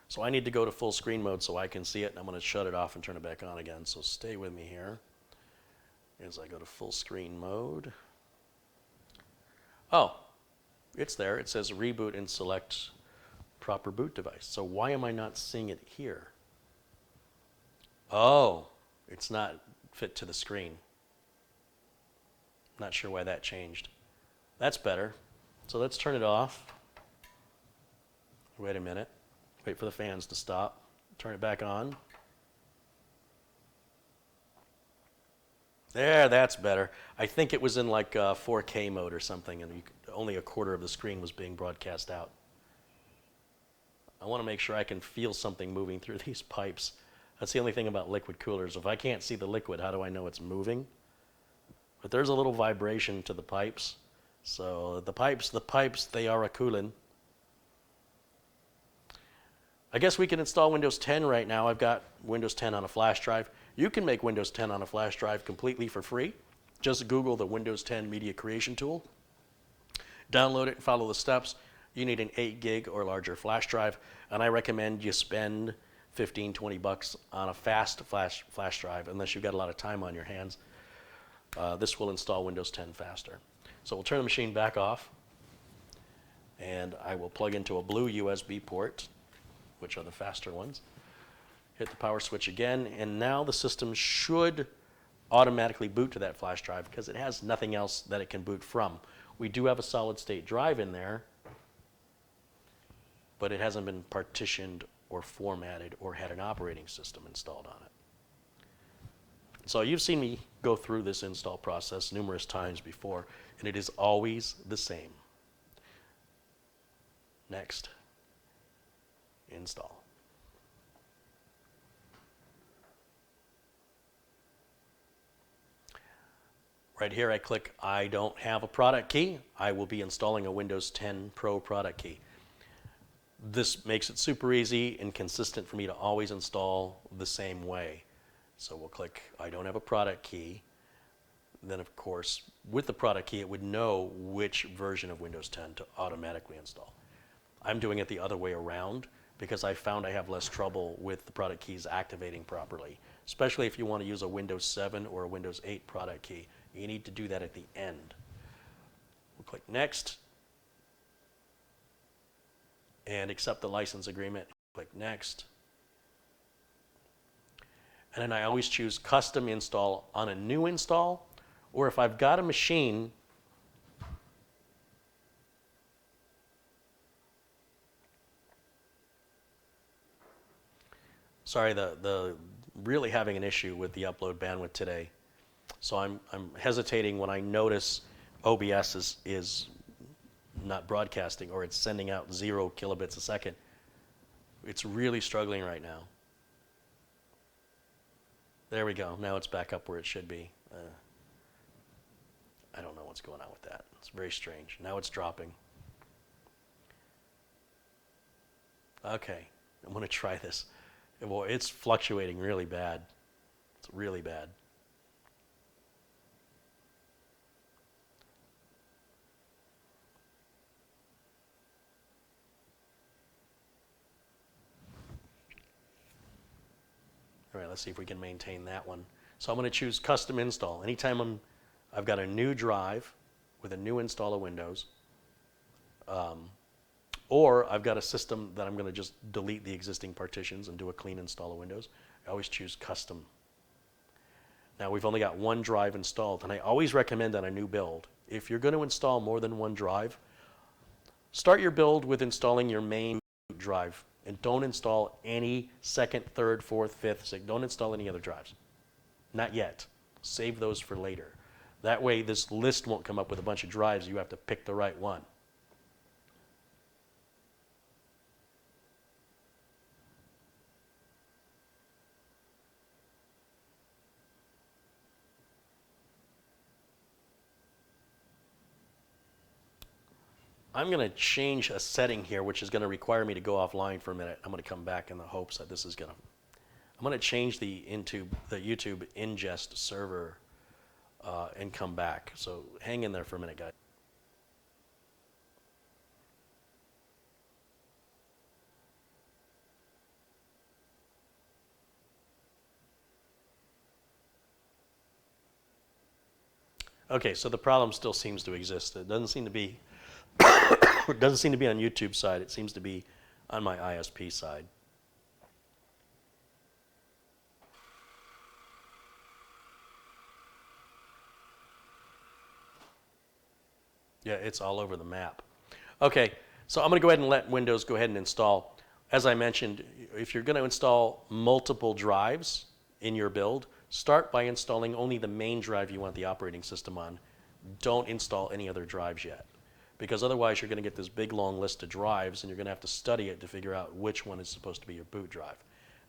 So I need to go to full screen mode so I can see it, and I'm going to shut it off and turn it back on again. So stay with me here as I go to full screen mode. Oh, it's there. It says reboot and select proper boot device. So why am I not seeing it here? Oh, it's not fit to the screen. Not sure why that changed. That's better. So let's turn it off. Wait a minute. Wait for the fans to stop. Turn it back on. There, that's better. I think it was in like 4K mode or something, and only a quarter of the screen was being broadcast out. I want to make sure I can feel something moving through these pipes. That's the only thing about liquid coolers. If I can't see the liquid, how do I know it's moving? But there's a little vibration to the pipes. So the pipes, they are a coolin'. I guess we can install Windows 10 right now. I've got Windows 10 on a flash drive. You can make Windows 10 on a flash drive completely for free. Just Google the Windows 10 Media Creation Tool. Download it and follow the steps. You need an 8 gig or larger flash drive, and I recommend you spend 15, 20 bucks on a fast flash drive unless you've got a lot of time on your hands. This will install Windows 10 faster. So we'll turn the machine back off, and I will plug into a blue USB port, which are the faster ones. Hit the power switch again, and now the system should automatically boot to that flash drive because it has nothing else that it can boot from. We do have a solid state drive in there, but it hasn't been partitioned or formatted or had an operating system installed on it. So you've seen me go through this install process numerous times before, and it is always the same. Next. Install. Right here I click I don't have a product key. I will be installing a Windows 10 Pro product key. This makes it super easy and consistent for me to always install the same way. So we'll click I don't have a product key. Then of course with the product key it would know which version of Windows 10 to automatically install. I'm doing it the other way around because I found I have less trouble with the product keys activating properly, especially if you want to use a Windows 7 or a Windows 8 product key. You need to do that at the end. We'll click Next and accept the license agreement. Click Next. And then I always choose Custom Install on a new install, or if I've got a machine sorry, the really having an issue with the upload bandwidth today. So I'm hesitating when I notice OBS is not broadcasting or it's sending out 0 kilobits a second. It's really struggling right now. There we go. Now it's back up where it should be. I don't know what's going on with that. It's very strange. Now it's dropping. Okay, I'm going to try this. Well, it's fluctuating really bad. It's really bad. All right, let's see if we can maintain that one. So I'm going to choose Custom Install. Anytime I've got a new drive with a new install of Windows, or I've got a system that I'm going to just delete the existing partitions and do a clean install of Windows, I always choose Custom. Now we've only got one drive installed, and I always recommend on a new build, if you're going to install more than one drive, start your build with installing your main drive And don't install any second, third, fourth, fifth, sixth. Don't install any other drives. Not yet. Save those for later. That way this list won't come up with a bunch of drives. You have to pick the right one. I'm going to change a setting here, which is going to require me to go offline for a minute. I'm going to come back in the hopes that this is going to... I'm going to change the YouTube ingest server and come back. So hang in there for a minute, guys. Okay, so the problem still seems to exist. It doesn't seem to be... It doesn't seem to be on YouTube side. It seems to be on my ISP side. Yeah, it's all over the map. Okay, so I'm going to go ahead and let Windows go ahead and install. As I mentioned, if you're going to install multiple drives in your build, start by installing only the main drive you want the operating system on. Don't install any other drives yet, because otherwise you're going to get this big long list of drives and you're going to have to study it to figure out which one is supposed to be your boot drive.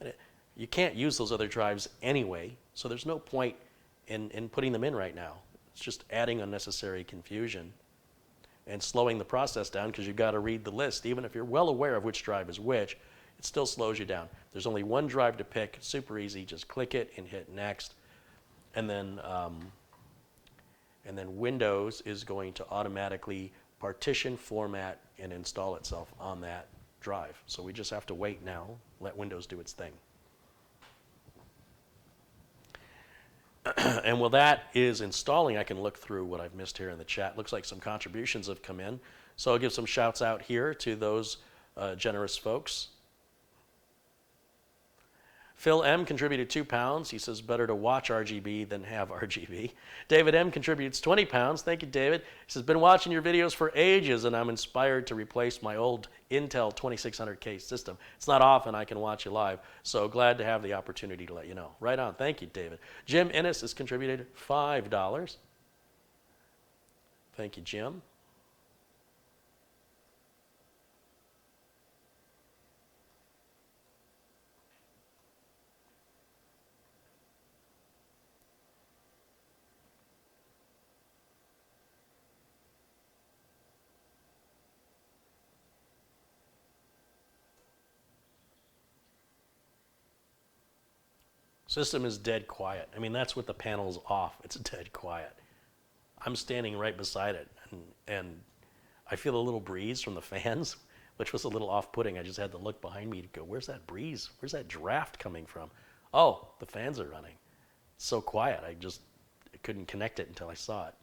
And you can't use those other drives anyway, so there's no point in putting them in right now. It's just adding unnecessary confusion and slowing the process down, because you've got to read the list. Even if you're well aware of which drive is which, it still slows you down. There's only one drive to pick, super easy, just click it and hit next. And then Windows is going to automatically partition, format, and install itself on that drive. So we just have to wait now, let Windows do its thing. And while that is installing, I can look through what I've missed here in the chat. Looks like some contributions have come in. So I'll give some shouts out here to those generous folks. Phil M. contributed £2. He says, better to watch RGB than have RGB. David M. contributes £20. Thank you, David. He says, been watching your videos for ages, and I'm inspired to replace my old Intel 2600K system. It's not often I can watch you live, so glad to have the opportunity to let you know. Right on. Thank you, David. Jim Ennis has contributed $5. Thank you, Jim. System is dead quiet. I mean, that's with the panels off. It's dead quiet. I'm standing right beside it, and I feel a little breeze from the fans, which was a little off-putting. I just had to look behind me to go, where's that breeze? Where's that draft coming from? Oh, the fans are running. It's so quiet. I couldn't connect it until I saw it.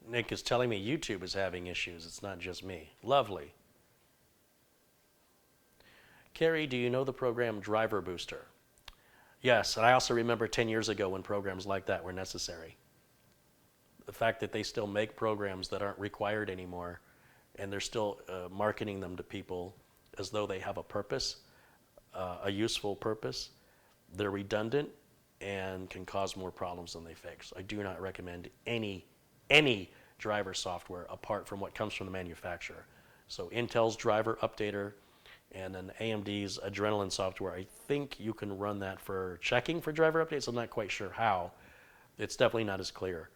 Nick is telling me YouTube is having issues. It's not just me. Lovely. Carey, do you know the program Driver Booster? Yes, and I also remember 10 years ago when programs like that were necessary. The fact that they still make programs that aren't required anymore, and they're still marketing them to people as though they have a purpose, a useful purpose. They're redundant and can cause more problems than they fix. I do not recommend any driver software apart from what comes from the manufacturer. So Intel's driver updater and then AMD's Adrenaline software, I think you can run that for checking for driver updates. I'm not quite sure how. It's definitely not as clear.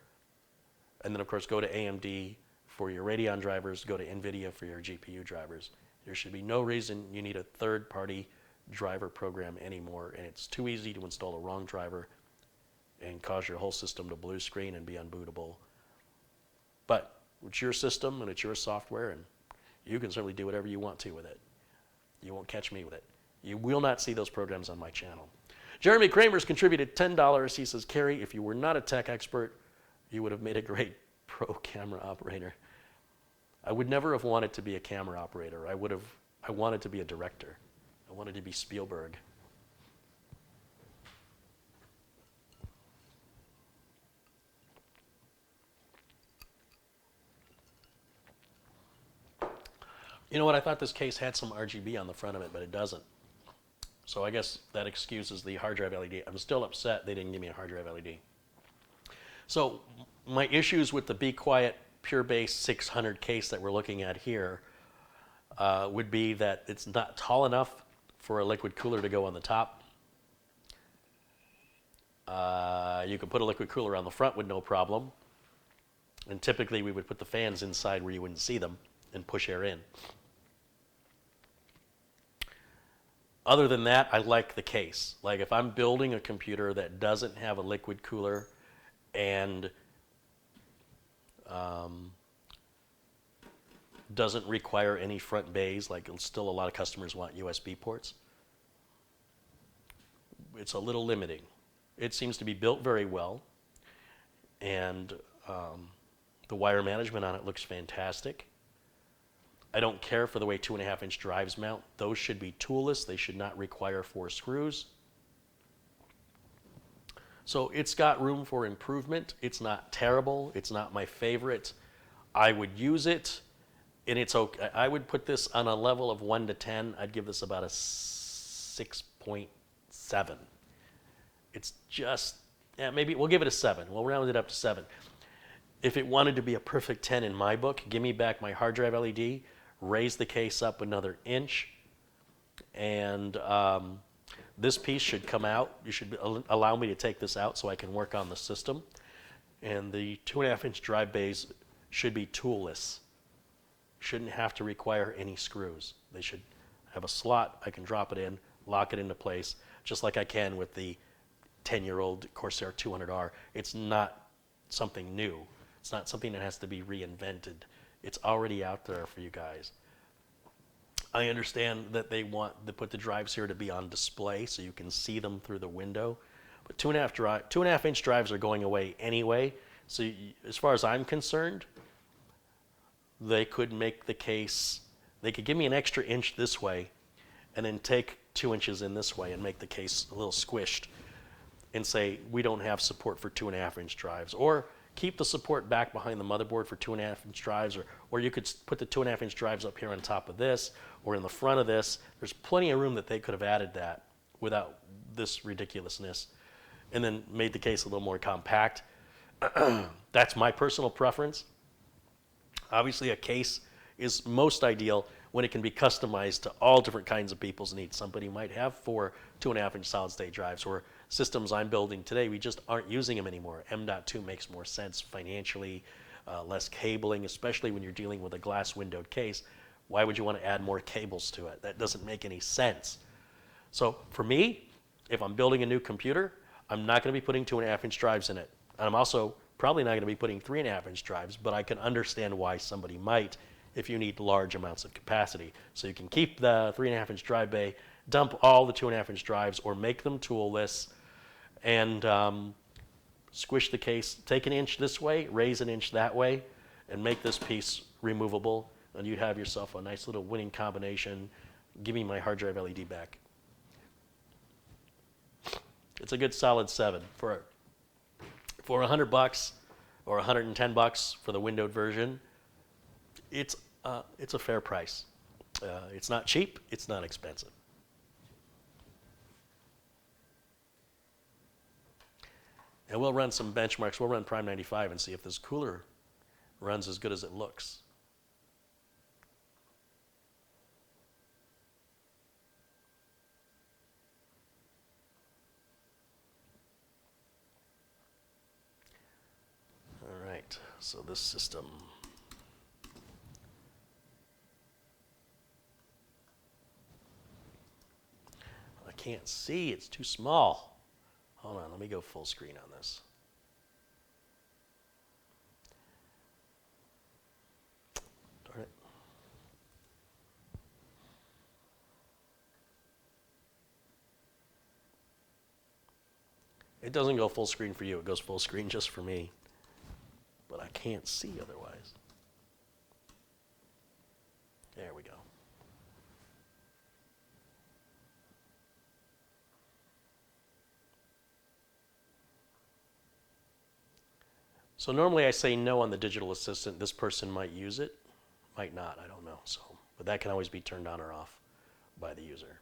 And then of course go to AMD for your Radeon drivers, go to NVIDIA for your GPU drivers. There should be no reason you need a third-party driver program anymore, and it's too easy to install a wrong driver and cause your whole system to blue screen and be unbootable. But it's your system and it's your software, and you can certainly do whatever you want to with it. You won't catch me with it. You will not see those programs on my channel. Jeremy Kramer's contributed $10. He says, Carey, if you were not a tech expert, you would have made a great pro camera operator. I would never have wanted to be a camera operator. I wanted to be a director. I wanted to be Spielberg. You know what? I thought this case had some RGB on the front of it, but it doesn't. So I guess that excuses the hard drive LED. I'm still upset they didn't give me a hard drive LED. So my issues with the BeQuiet Pure Base 600 case that we're looking at here would be that it's not tall enough for a liquid cooler to go on the top. You could put a liquid cooler on the front with no problem. And typically we would put the fans inside where you wouldn't see them and push air in. Other than that, I like the case. Like if I'm building a computer that doesn't have a liquid cooler and doesn't require any front bays, like still a lot of customers want USB ports, it's a little limiting. It seems to be built very well, and the wire management on it looks fantastic. I don't care for the way 2.5-inch drives mount. Those should be toolless. They should not require 4 screws. So it's got room for improvement. It's not terrible. It's not my favorite. I would use it, and it's okay. I would put this on a level of 1 to 10. I'd give this about a 6.7. It's just, yeah, maybe we'll give it a 7. We'll round it up to 7. If it wanted to be a perfect 10 in my book, give me back my hard drive LED, raise the case up another inch, and this piece should come out. You should allow me to take this out so I can work on the system. And the 2.5-inch drive bays should be toolless. Shouldn't have to require any screws. They should have a slot. I can drop it in, lock it into place, just like I can with the 10-year-old Corsair 200R. It's not something new. It's not something that has to be reinvented. It's already out there for you guys. I understand that they want to put the drives here to be on display so you can see them through the window. But 2.5-inch drives are going away anyway. So as far as I'm concerned, they could make the case, they could give me an extra inch this way and then take 2 inches in this way and make the case a little squished and say, we don't have support for 2.5-inch drives. Or keep the support back behind the motherboard for 2.5-inch drives, or you could put the 2.5-inch drives up here on top of this, or in the front of this. There's plenty of room that they could have added that without this ridiculousness, and then made the case a little more compact. That's my personal preference. Obviously, a case is most ideal when it can be customized to all different kinds of people's needs. Somebody might have 4 2.5-inch solid-state drives, or systems I'm building today, we just aren't using them anymore. M.2 makes more sense financially, less cabling, especially when you're dealing with a glass windowed case. Why would you want to add more cables to it? That doesn't make any sense. So for me, if I'm building a new computer, I'm not going to be putting 2.5-inch drives in it. And I'm also probably not going to be putting 3.5-inch drives, but I can understand why somebody might if you need large amounts of capacity. So you can keep the 3.5-inch drive bay, dump all the 2.5-inch drives, or make them toolless, and squish the case, take an inch this way, raise an inch that way, and make this piece removable, and you'd have yourself a nice little winning combination. Give me my hard drive LED back. It's a good solid 7 for $100 or $110 for the windowed version. It's a fair price. It's not cheap. It's not expensive. And we'll run some benchmarks. We'll run Prime 95 and see if this cooler runs as good as it looks. All right, so this system. I can't see, it's too small. Hold on, let me go full screen on this. Darn it. It doesn't go full screen for you, it goes full screen just for me. But I can't see otherwise. There we go. So normally I say no on the digital assistant. This person might use it, might not, I don't know. So, but that can always be turned on or off by the user.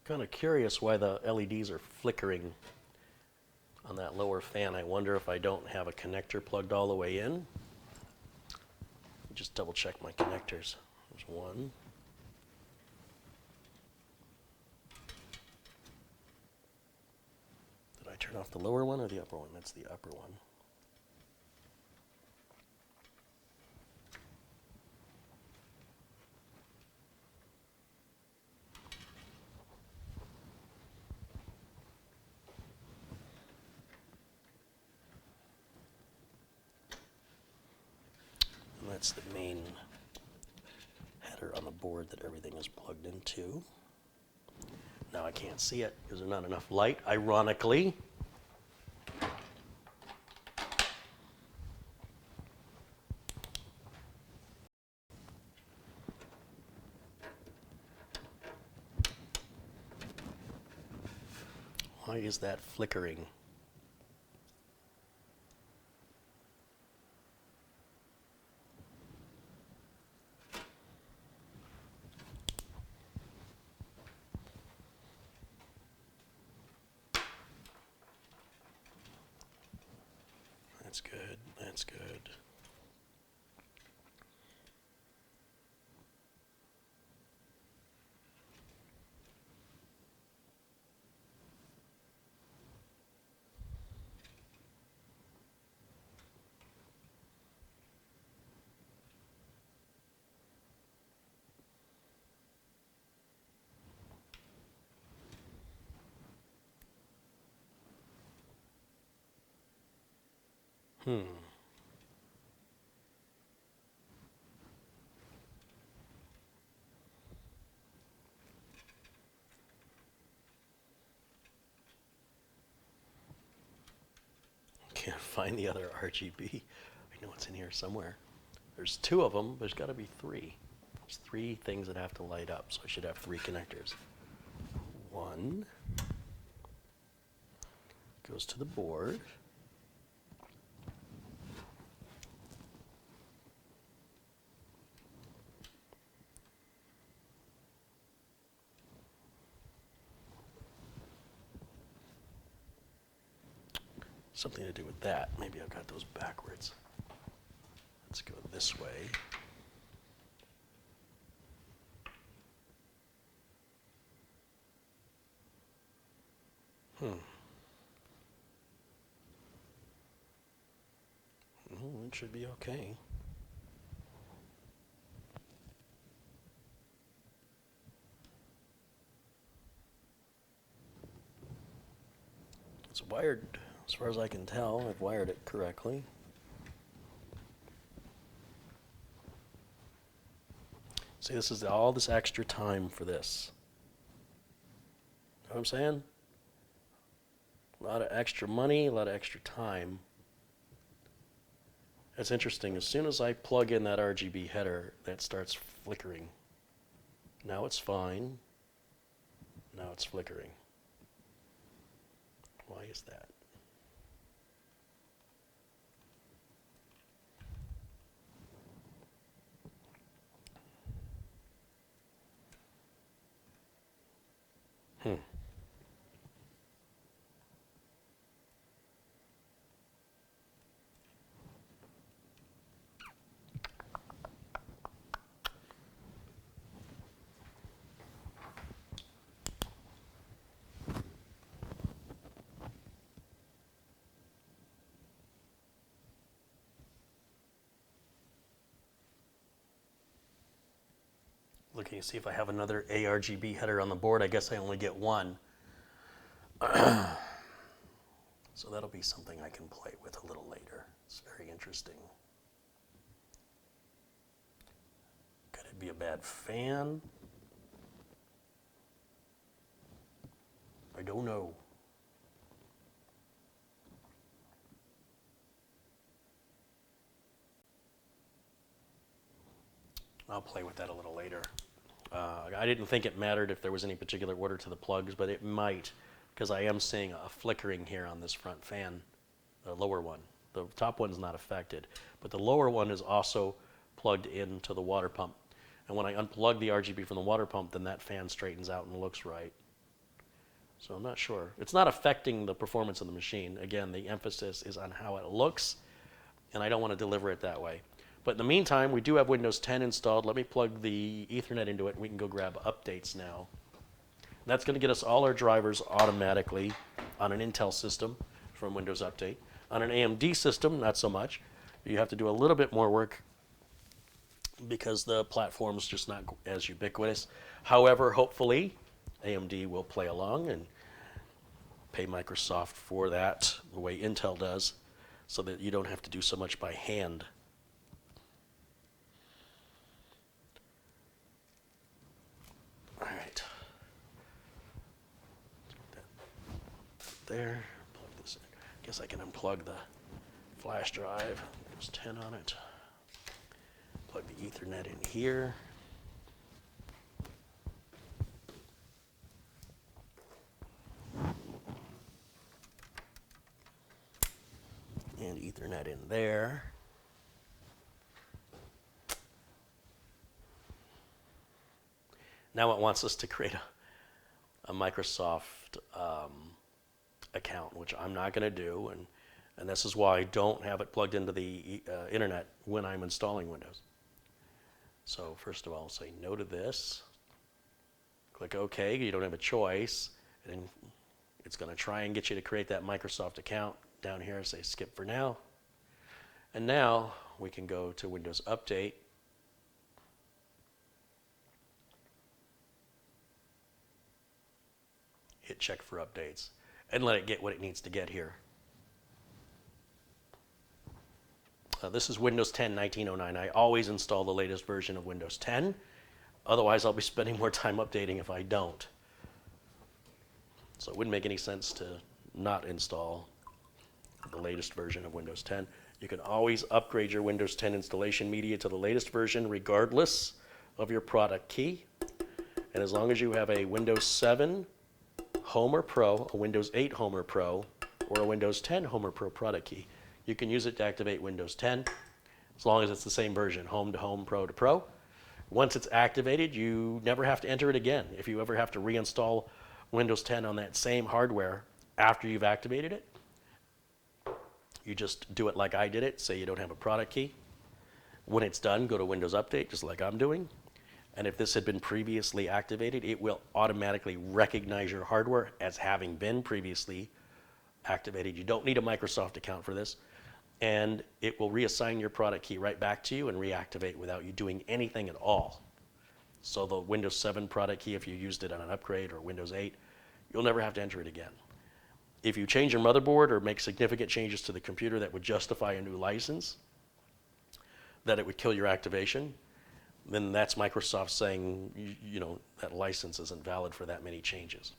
Kind of curious why the LEDs are flickering on that lower fan. I wonder if I don't have a connector plugged all the way in. Just double check my connectors. There's one. Did I turn off the lower one or the upper one? That's the upper one. That's the main header on the board that everything is plugged into. Now I can't see it because there's not enough light, ironically. Why is that flickering? That's good, that's good. Can't find the other RGB. I know it's in here somewhere. There's two of them, but there's got to be three. There's three things that have to light up, so I should have three connectors. One goes to the board. Something to do with that. Maybe I've got those backwards. Let's go this way. Oh, it should be okay. It's wired, as far as I can tell. I've wired it correctly. See, this is all this extra time for this. Know what I'm saying? A lot of extra money, a lot of extra time. It's interesting. As soon as I plug in that RGB header, that starts flickering. Now it's fine. Now it's flickering. Why is that? looking to see if I have another ARGB header on the board. I guess I only get one. So that'll be something I can play with a little later. It's very interesting. Could it be a bad fan? I don't know. I'll play with that a little later. I didn't think it mattered if there was any particular order to the plugs, but it might, because I am seeing a flickering here on this front fan, the lower one. The top one's not affected, but the lower one is also plugged into the water pump. And when I unplug the RGB from the water pump, then that fan straightens out and looks right. So I'm not sure. It's not affecting the performance of the machine. Again, the emphasis is on how it looks, and I don't want to deliver it that way. But in the meantime, we do have Windows 10 installed. Let me plug the Ethernet into it, and we can go grab updates now. That's going to get us all our drivers automatically on an Intel system from Windows Update. On an AMD system, not so much. You have to do a little bit more work because the platform's just not as ubiquitous. However, hopefully, AMD will play along and pay Microsoft for that the way Intel does, so that you don't have to do so much by hand. All right. There. Plug this in. Guess I can unplug the flash drive. There's 10 on it. Plug the Ethernet in here. And Ethernet in there. Now it wants us to create a Microsoft account, which I'm not going to do, and this is why I don't have it plugged into the internet when I'm installing Windows. So first of all, say no to this. Click OK. You don't have a choice, and it's going to try and get you to create that Microsoft account. Down here, say skip for now. And now we can go to Windows Update. Hit check for updates and let it get what it needs to get here. This is Windows 10 1909. I always install the latest version of Windows 10. Otherwise, I'll be spending more time updating if I don't. So it wouldn't make any sense to not install the latest version of Windows 10. You can always upgrade your Windows 10 installation media to the latest version regardless of your product key. And as long as you have a Windows 7 Home or Pro, a Windows 8 Home or Pro, or a Windows 10 Home or Pro product key, you can use it to activate Windows 10 as long as it's the same version, Home to Home, Pro to Pro. Once it's activated, you never have to enter it again. If you ever have to reinstall Windows 10 on that same hardware after you've activated it, you just do it like I did it. Say you don't have a product key. When it's done, go to Windows Update, just like I'm doing. And if this had been previously activated, it will automatically recognize your hardware as having been previously activated. You don't need a Microsoft account for this. And it will reassign your product key right back to you and reactivate without you doing anything at all. So the Windows 7 product key, if you used it on an upgrade, or Windows 8, you'll never have to enter it again. If you change your motherboard or make significant changes to the computer that would justify a new license, that it would kill your activation, then that's Microsoft saying, you know, that license isn't valid for that many changes.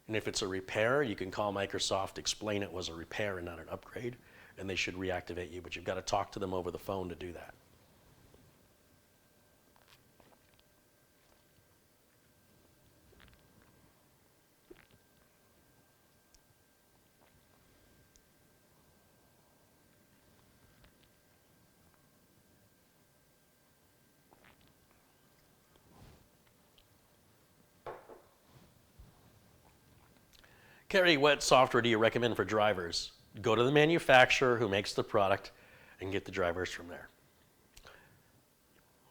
And if it's a repair, you can call Microsoft, explain it was a repair and not an upgrade, and they should reactivate you, but you've got to talk to them over the phone to do that. Carey, what software do you recommend for drivers? Go to the manufacturer who makes the product and get the drivers from there.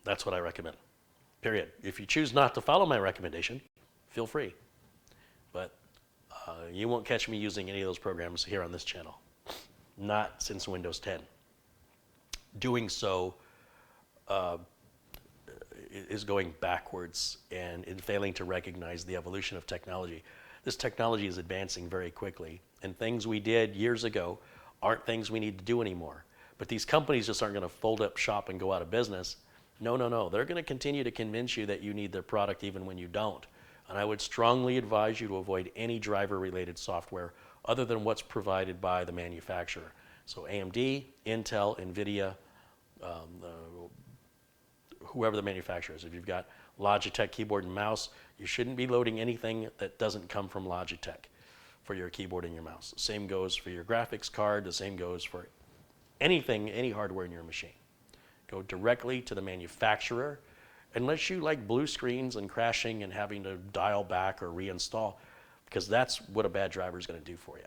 That's what I recommend, period. If you choose not to follow my recommendation, feel free. But you won't catch me using any of those programs here on this channel. Not since Windows 10. Doing so is going backwards and in failing to recognize the evolution of technology. This technology is advancing very quickly, and things we did years ago aren't things we need to do anymore. But these companies just aren't going to fold up shop and go out of business. No, no, no. They're going to continue to convince you that you need their product even when you don't. And I would strongly advise you to avoid any driver-related software other than what's provided by the manufacturer. So AMD, Intel, NVIDIA, whoever the manufacturer is. If you've got Logitech keyboard and mouse, you shouldn't be loading anything that doesn't come from Logitech for your keyboard and your mouse. The same goes for your graphics card. The same goes for anything, any hardware in your machine. Go directly to the manufacturer, unless you like blue screens and crashing and having to dial back or reinstall, because that's what a bad driver is going to do for you.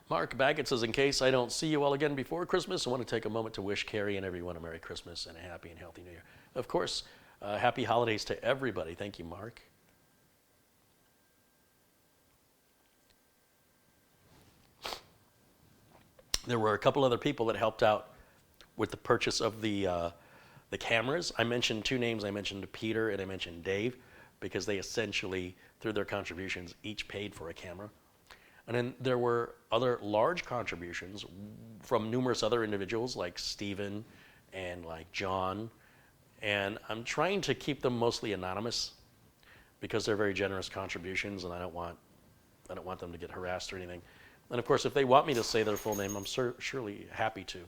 Mark Baggett says, in case I don't see you all again before Christmas, I want to take a moment to wish Carey and everyone a Merry Christmas and a happy and healthy New Year. Of course, happy holidays to everybody. Thank you, Mark. There were a couple other people that helped out with the purchase of the cameras. I mentioned two names. I mentioned Peter and I mentioned Dave, because they essentially, through their contributions, each paid for a camera. And then there were other large contributions from numerous other individuals like Stephen and like John. And I'm trying to keep them mostly anonymous because they're very generous contributions, and I don't want them to get harassed or anything. And of course, if they want me to say their full name, I'm surely happy to.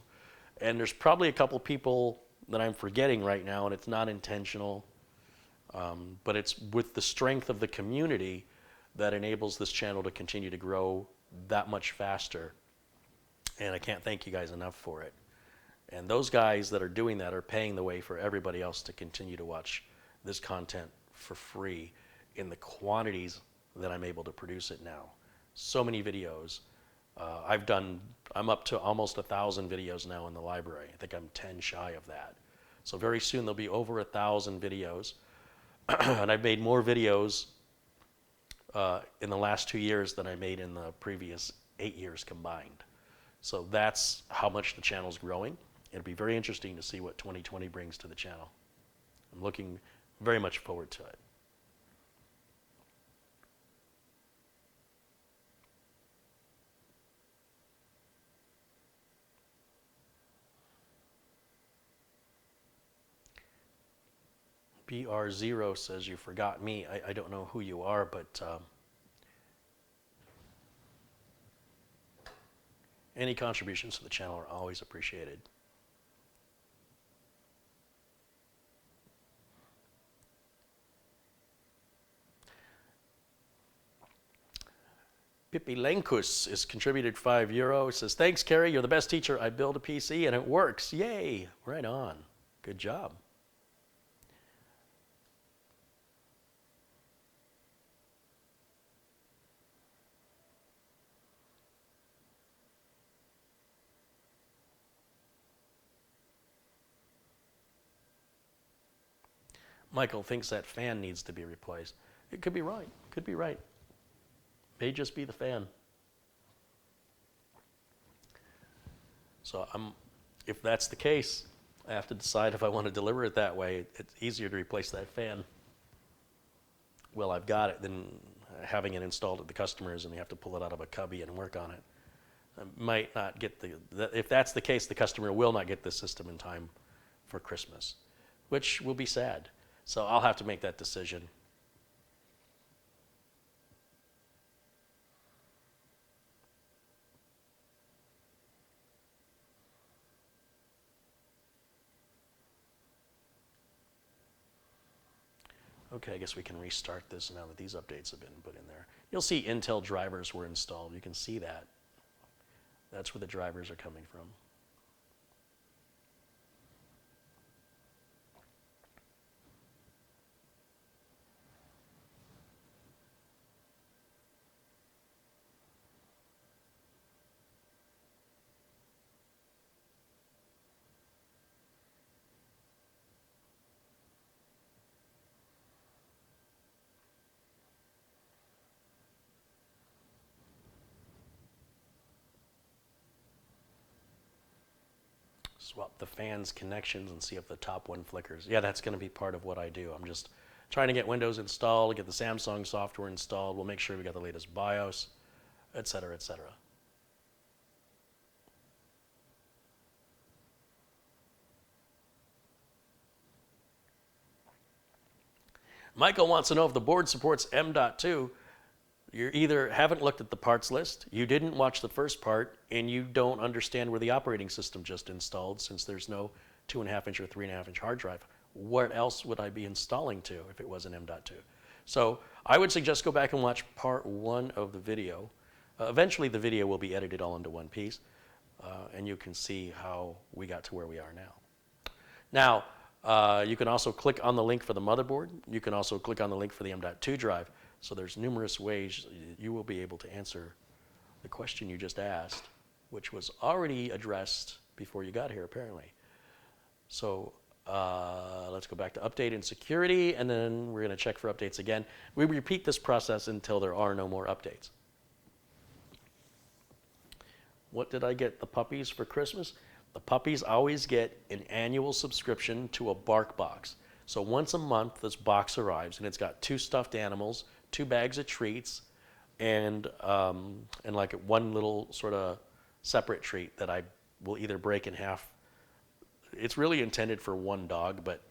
And there's probably a couple people that I'm forgetting right now, and it's not intentional, but it's with the strength of the community that enables this channel to continue to grow that much faster. And I can't thank you guys enough for it. And those guys that are doing that are paying the way for everybody else to continue to watch this content for free in the quantities that I'm able to produce it now. So many videos. I'm up to almost 1,000 videos now in the library. I think I'm 10 shy of that. So very soon there'll be over 1,000 videos. And I've made more videos in the last 2 years than I made in the previous 8 years combined. So that's how much the channel's growing. It'll be very interesting to see what 2020 brings to the channel. I'm looking very much forward to it. BR0 says, you forgot me. I don't know who you are, but any contributions to the channel are always appreciated. Pippi Lenkus has contributed €5. It says, thanks, Carey. You're the best teacher. I build a PC and it works. Yay. Right on. Good job. Michael thinks that fan needs to be replaced. It could be right. Could be right. May just be the fan. So if that's the case, I have to decide if I want to deliver it that way. It's easier to replace that fan. Well, I've got it than having it installed at the customer's and they have to pull it out of a cubby and work on it. I might not get if that's the case, the customer will not get the system in time for Christmas, which will be sad. So I'll have to make that decision. Okay, I guess we can restart this now that these updates have been put in there. You'll see Intel drivers were installed. You can see that. That's where the drivers are coming from. swap the fans connections and see if the top one flickers. Yeah, that's going to be part of what I do. I'm just trying to get Windows installed, get the Samsung software installed. We'll make sure we got the latest BIOS, et cetera, et cetera. Michael wants to know if the board supports M.2. You either haven't looked at the parts list, you didn't watch the first part, and you don't understand where the operating system just installed since there's no 2.5-inch or 3.5-inch hard drive. What else would I be installing to if it wasn't M.2? So I would suggest go back and watch part 1 of the video. Eventually the video will be edited all into one piece, and you can see how we got to where we are now. Now, you can also click on the link for the motherboard. You can also click on the link for the M.2 drive. So there's numerous ways you will be able to answer the question you just asked, which was already addressed before you got here, apparently. So let's go back to update and security, and then we're going to check for updates again. We repeat this process until there are no more updates. What did I get the puppies for Christmas? The puppies always get an annual subscription to a bark box. So once a month, this box arrives, and it's got 2 stuffed animals, 2 bags of treats, and like one little sort of separate treat that I will either break in half. It's really intended for 1 dog, but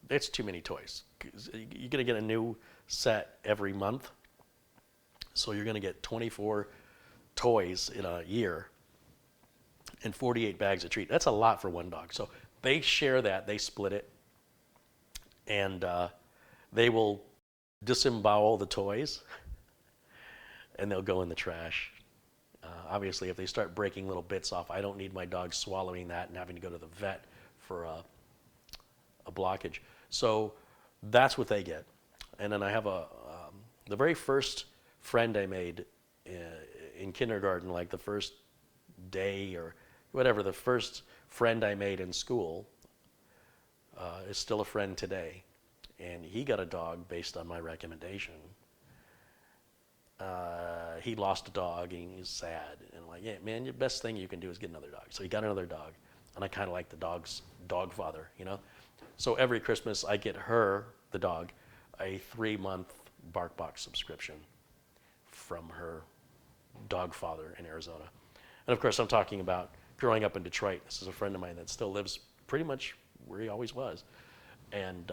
it's too many toys. You're going to get a new set every month, so you're going to get 24 toys in a year and 48 bags of treat. That's a lot for 1 dog. So they share that, they split it, and they will disembowel the toys, and they'll go in the trash. Obviously, if they start breaking little bits off, I don't need my dog swallowing that and having to go to the vet for a blockage. So that's what they get. And then I have the very first friend I made in kindergarten, like the first day or whatever, the first friend I made in school is still a friend today. And he got a dog based on my recommendation. He lost a dog and he's sad. And I'm like, yeah, man, the best thing you can do is get another dog. So he got another dog. And I kind of like the dog's dog father, you know? So every Christmas I get her, the dog, a 3-month bark box subscription from her dog father in Arizona. And of course, I'm talking about growing up in Detroit. This is a friend of mine that still lives pretty much where he always was. And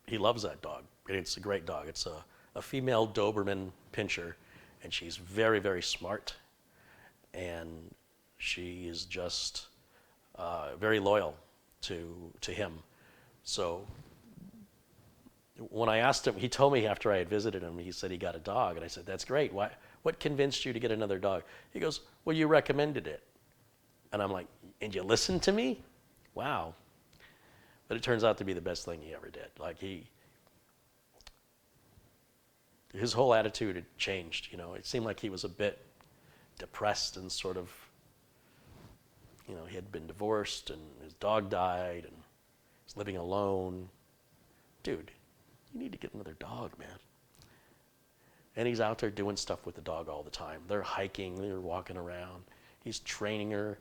he loves that dog. It's a great dog. It's a female Doberman Pinscher, and she's very, very smart. And she is just very loyal to him. So when I asked him, he told me after I had visited him, he said he got a dog. And I said, that's great. What convinced you to get another dog? He goes, well, you recommended it. And I'm like, and you listened to me? Wow. But it turns out to be the best thing he ever did. Like his whole attitude had changed, you know. It seemed like he was a bit depressed and sort of, you know, he had been divorced and his dog died and he's living alone. Dude, you need to get another dog, man. And he's out there doing stuff with the dog all the time. They're hiking, they're walking around. He's training her,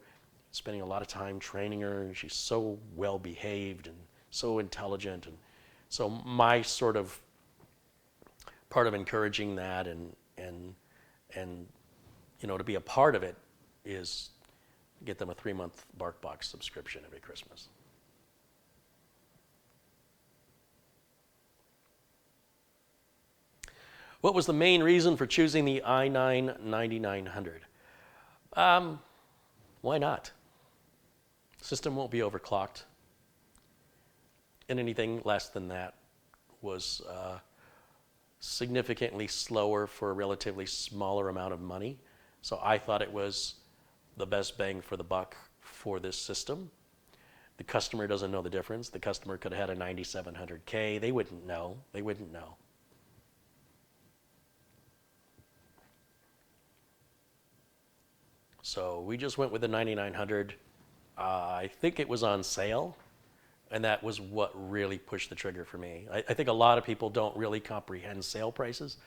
spending a lot of time training her, and she's so well behaved and so intelligent. And so my sort of part of encouraging that and you know, to be a part of it is get them a 3-month bark box subscription every Christmas. What was the main reason for choosing the i9-9900? Why not? System won't be overclocked. And anything less than that was significantly slower for a relatively smaller amount of money. So I thought it was the best bang for the buck for this system. The customer doesn't know the difference. The customer could have had a 9700K. They wouldn't know. They wouldn't know. So we just went with the 9900. I think it was on sale, and that was what really pushed the trigger for me. I think a lot of people don't really comprehend sale prices.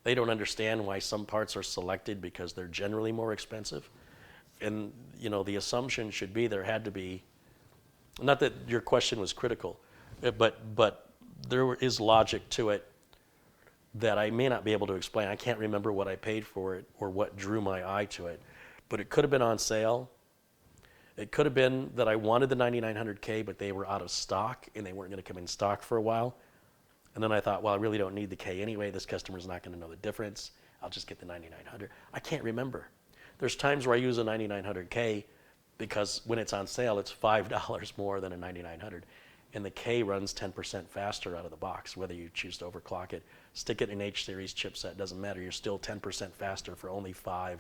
They don't understand why some parts are selected because they're generally more expensive. and you know, the assumption should be there had to be, not that your question was critical, but there is logic to it that I may not be able to explain. I can't remember what I paid for it or what drew my eye to it, but it could have been on sale. It could have been that I wanted the 9900K, but they were out of stock and they weren't going to come in stock for a while. And then I thought, well, I really don't need the K anyway. This customer's not going to know the difference. I'll just get the 9900. I can't remember. There's times where I use a 9900K because when it's on sale, it's $5 more than a 9900. And the K runs 10% faster out of the box, whether you choose to overclock it. Stick it in H-series chipset, doesn't matter. You're still 10% faster for only $5.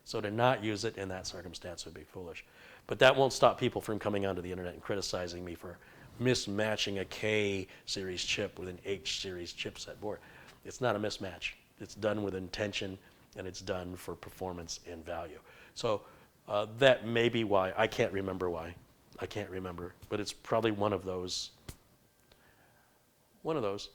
So to not use it in that circumstance would be foolish. But that won't stop people from coming onto the internet and criticizing me for mismatching a K-series chip with an H-series chipset board. It's not a mismatch. It's done with intention, and it's done for performance and value. So that may be why. I can't remember why. I can't remember, but it's probably one of those. One of those.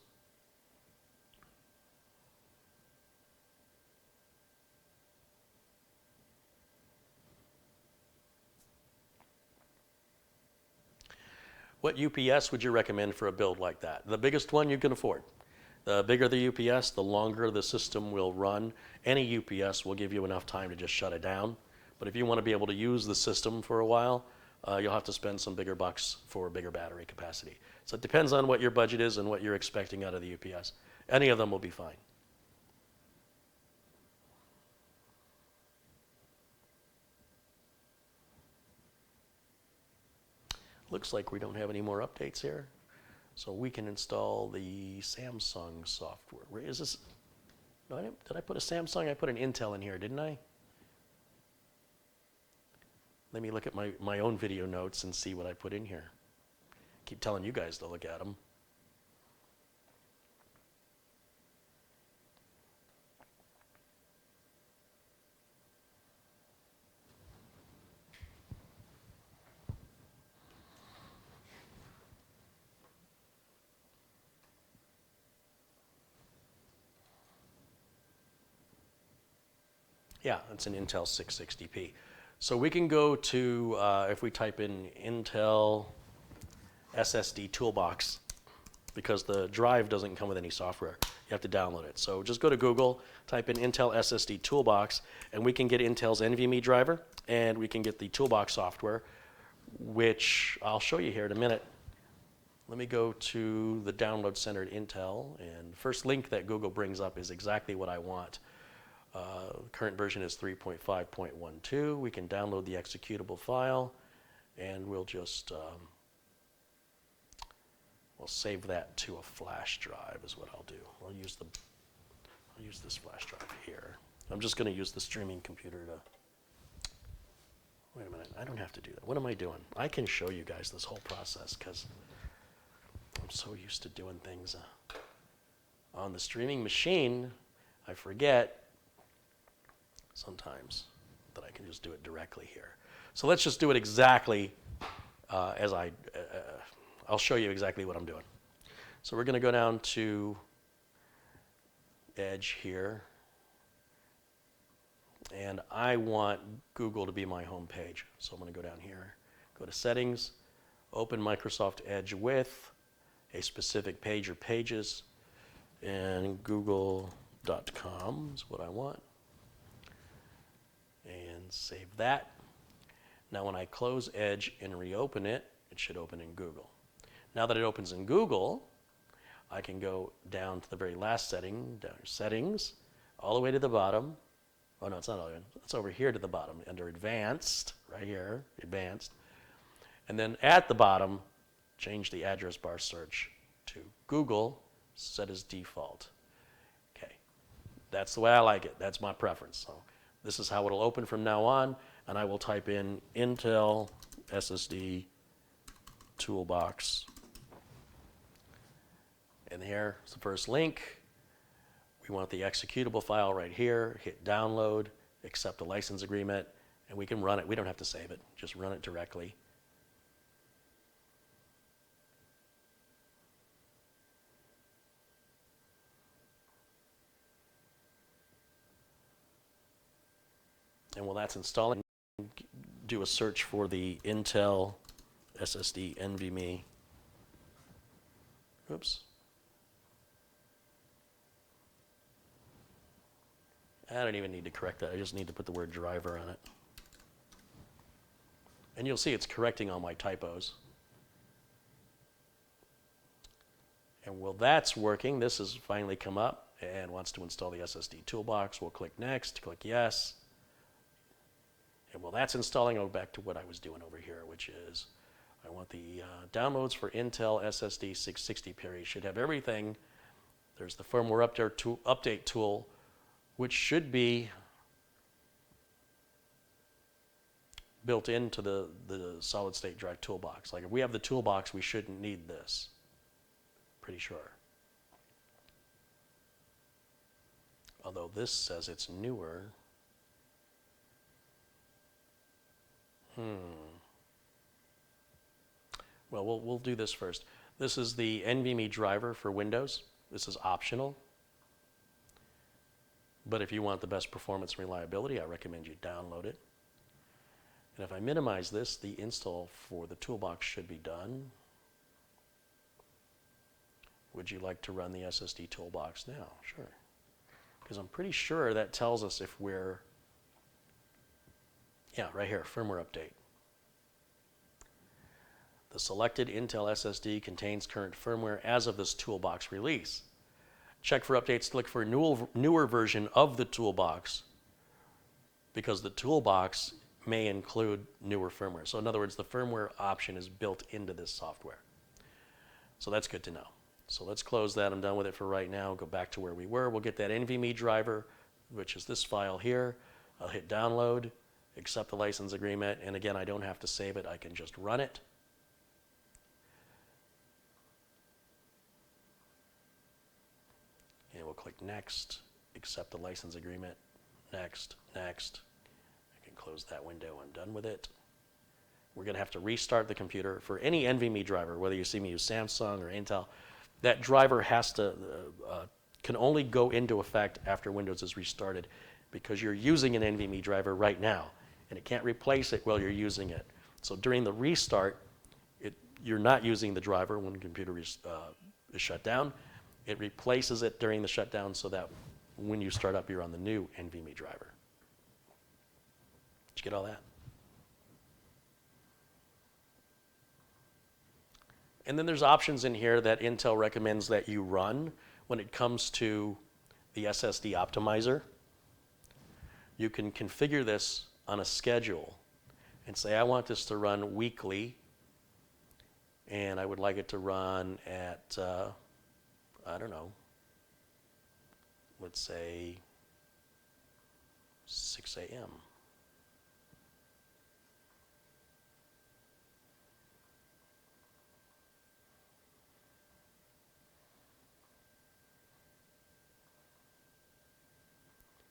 What UPS would you recommend for a build like that? The biggest one you can afford. The bigger the UPS, the longer the system will run. Any UPS will give you enough time to just shut it down. But if you want to be able to use the system for a while, you'll have to spend some bigger bucks for bigger battery capacity. So it depends on what your budget is and what you're expecting out of the UPS. Any of them will be fine. Looks like we don't have any more updates here. So we can install the Samsung software. Where is this? No, did I put a Samsung? I put an Intel in here, didn't I? Let me look at my own video notes and see what I put in here. Keep telling you guys to look at them. Yeah, it's an Intel 660p. So we can go to, if we type in Intel Ssd Toolbox, because the drive doesn't come with any software. You have to download it. So just go to Google, type in Intel Ssd Toolbox, and we can get Intel's NVMe driver, and we can get the Toolbox software, which I'll show you here in a minute. Let me go to the download center at Intel, and the first link that Google brings up is exactly what I want. Current version is 3.5.12. We can download the executable file, and we'll just we'll save that to a flash drive is what I'll do. I'll use this flash drive here. I'm just going to use the streaming computer to. Wait a minute, I don't have to do that. What am I doing? I can show you guys this whole process because I'm so used to doing things on the streaming machine. I forget sometimes that I can just do it directly here. So let's just do it exactly as I'll show you exactly what I'm doing. So we're going to go down to Edge here, and I want Google to be my home page. So I'm going to go down here, go to Settings, open Microsoft Edge with a specific page or pages, and google.com is what I want. And save that. Now when I close Edge and reopen it, it should open in Google. Now that it opens in Google, I can go down to the very last setting, down to Settings, all the way to the bottom. Oh no, it's not all the way. It's over here to the bottom, under Advanced, right here, Advanced. And then at the bottom, change the address bar search to Google, set as default. Okay, that's the way I like it. That's my preference. So this is how it'll open from now on, and I will type in Intel Ssd Toolbox. And here's the first link. We want the executable file right here. Hit download, accept the license agreement, and we can run it. We don't have to save it. Just run it directly. And while that's installing, do a search for the Intel SSD NVMe. Oops. I don't even need to correct that. I just need to put the word driver on it. And you'll see it's correcting all my typos. And while that's working, this has finally come up and wants to install the SSD Toolbox. We'll click Next, click Yes. And while that's installing, I'll go back to what I was doing over here, which is I want the downloads for Intel SSD 660 Perry. Should have everything. There's the firmware update tool, which should be built into the solid state drive toolbox. Like if we have the toolbox, we shouldn't need this. Pretty sure. Although this says it's newer. Well, we'll do this first. This is the NVMe driver for Windows. This is optional. But if you want the best performance and reliability, I recommend you download it. And if I minimize this, the install for the toolbox should be done. Would you like to run the SSD Toolbox now? Sure. Because I'm pretty sure that tells us if we're, yeah, right here, firmware update. The selected Intel SSD contains current firmware as of this toolbox release. Check for updates to look for a newer version of the toolbox because the toolbox may include newer firmware. So in other words, the firmware option is built into this software. So that's good to know. So let's close that. I'm done with it for right now. Go back to where we were. We'll get that NVMe driver, which is this file here. I'll hit download, accept the license agreement, and again, I don't have to save it. I can just run it. And we'll click next, accept the license agreement, next, next. I can close that window. I'm done with it. We're going to have to restart the computer. For any NVMe driver, whether you see me use Samsung or Intel, that driver has to can only go into effect after Windows is restarted because you're using an NVMe driver right now, and it can't replace it while you're using it. So during the restart, you're not using the driver when the computer is shut down. It replaces it during the shutdown so that when you start up, you're on the new NVMe driver. Did you get all that? And then there's options in here that Intel recommends that you run when it comes to the Ssd Optimizer. You can configure this on a schedule and say, I want this to run weekly, and I would like it to run at, I don't know, let's say 6 a.m.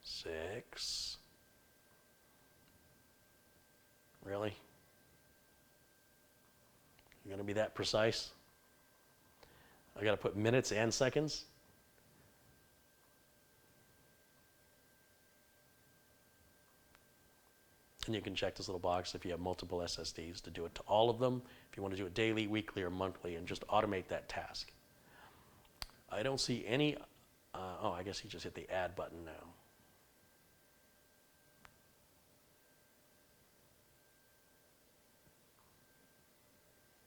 Six. Really? You're going to be that precise? I got to put minutes and seconds? And you can check this little box if you have multiple SSDs to do it to all of them, if you want to do it daily, weekly, or monthly, and just automate that task. I don't see any, oh, I guess you just hit the add button now.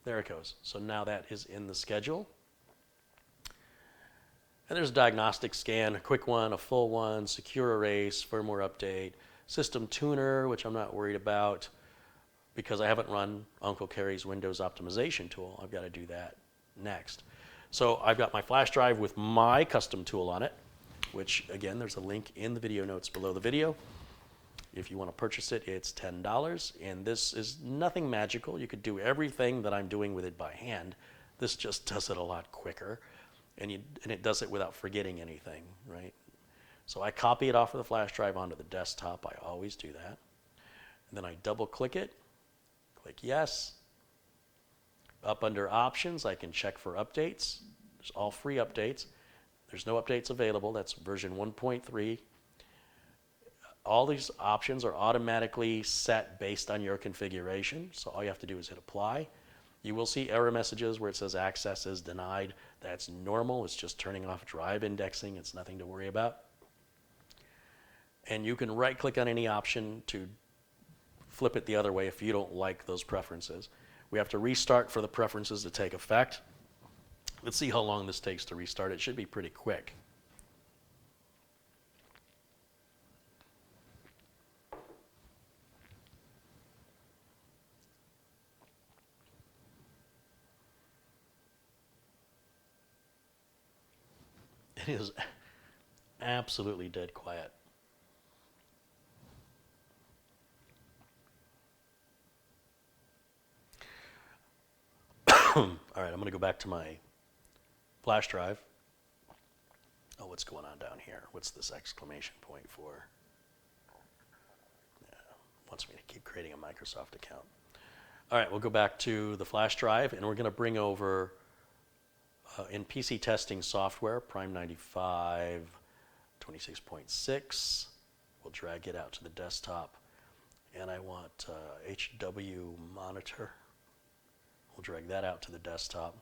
There it goes. So now that is in the schedule. And there's a diagnostic scan, a quick one, a full one, secure erase, firmware update, system tuner, which I'm not worried about because I haven't run Uncle Carey's Windows optimization tool. I've got to do that next. So I've got my flash drive with my custom tool on it, which again, there's a link in the video notes below the video. If you want to purchase it, it's $10, and this is nothing magical. You could do everything that I'm doing with it by hand. This just does it a lot quicker, and it does it without forgetting anything, right? So I copy it off of the flash drive onto the desktop. I always do that. And then I double-click it, click Yes. Up under Options, I can check for updates. There's all free updates. There's no updates available. That's version 1.3. all these options are automatically set based on your configuration. So all you have to do is hit apply. You will see error messages where it says access is denied. That's normal. It's just turning off drive indexing. It's nothing to worry about. And you can right click on any option to flip it the other way if you don't like those preferences. We have to restart for the preferences to take effect. Let's see how long this takes to restart. It should be pretty quick. It is absolutely dead quiet. All right, I'm going to go back to my flash drive. Oh, what's going on down here? What's this exclamation point for? Yeah, wants me to keep creating a Microsoft account. All right, we'll go back to the flash drive, and we're going to bring over, in PC testing software, Prime 95 26.6. We'll drag it out to the desktop. And I want HW monitor. We'll drag that out to the desktop.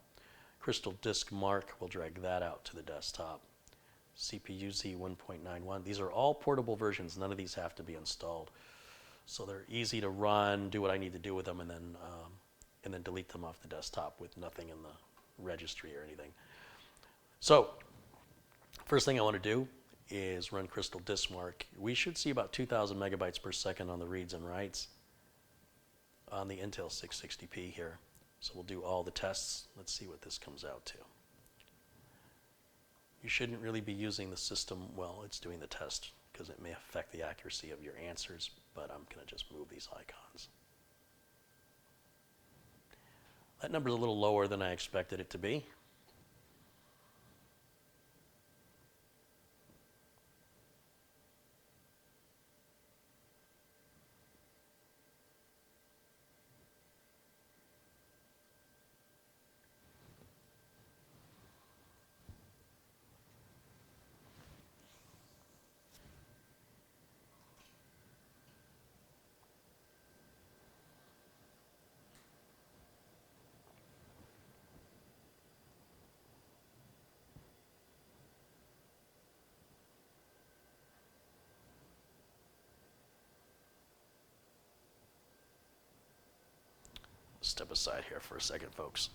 Crystal Disk Mark, we'll drag that out to the desktop. CPU Z 1.91. These are all portable versions. None of these have to be installed. So they're easy to run, do what I need to do with them, and then delete them off the desktop with nothing in the registry or anything. So first thing I want to do is run Crystal Disk Mark. We should see about 2,000 megabytes per second on the reads and writes on the Intel 660p here. So we'll do all the tests. Let's see what this comes out to. You shouldn't really be using the system. Well, it's doing the test because it may affect the accuracy of your answers, but I'm going to just move these icons. That number's a little lower than I expected it to be. Step aside here for a second, folks.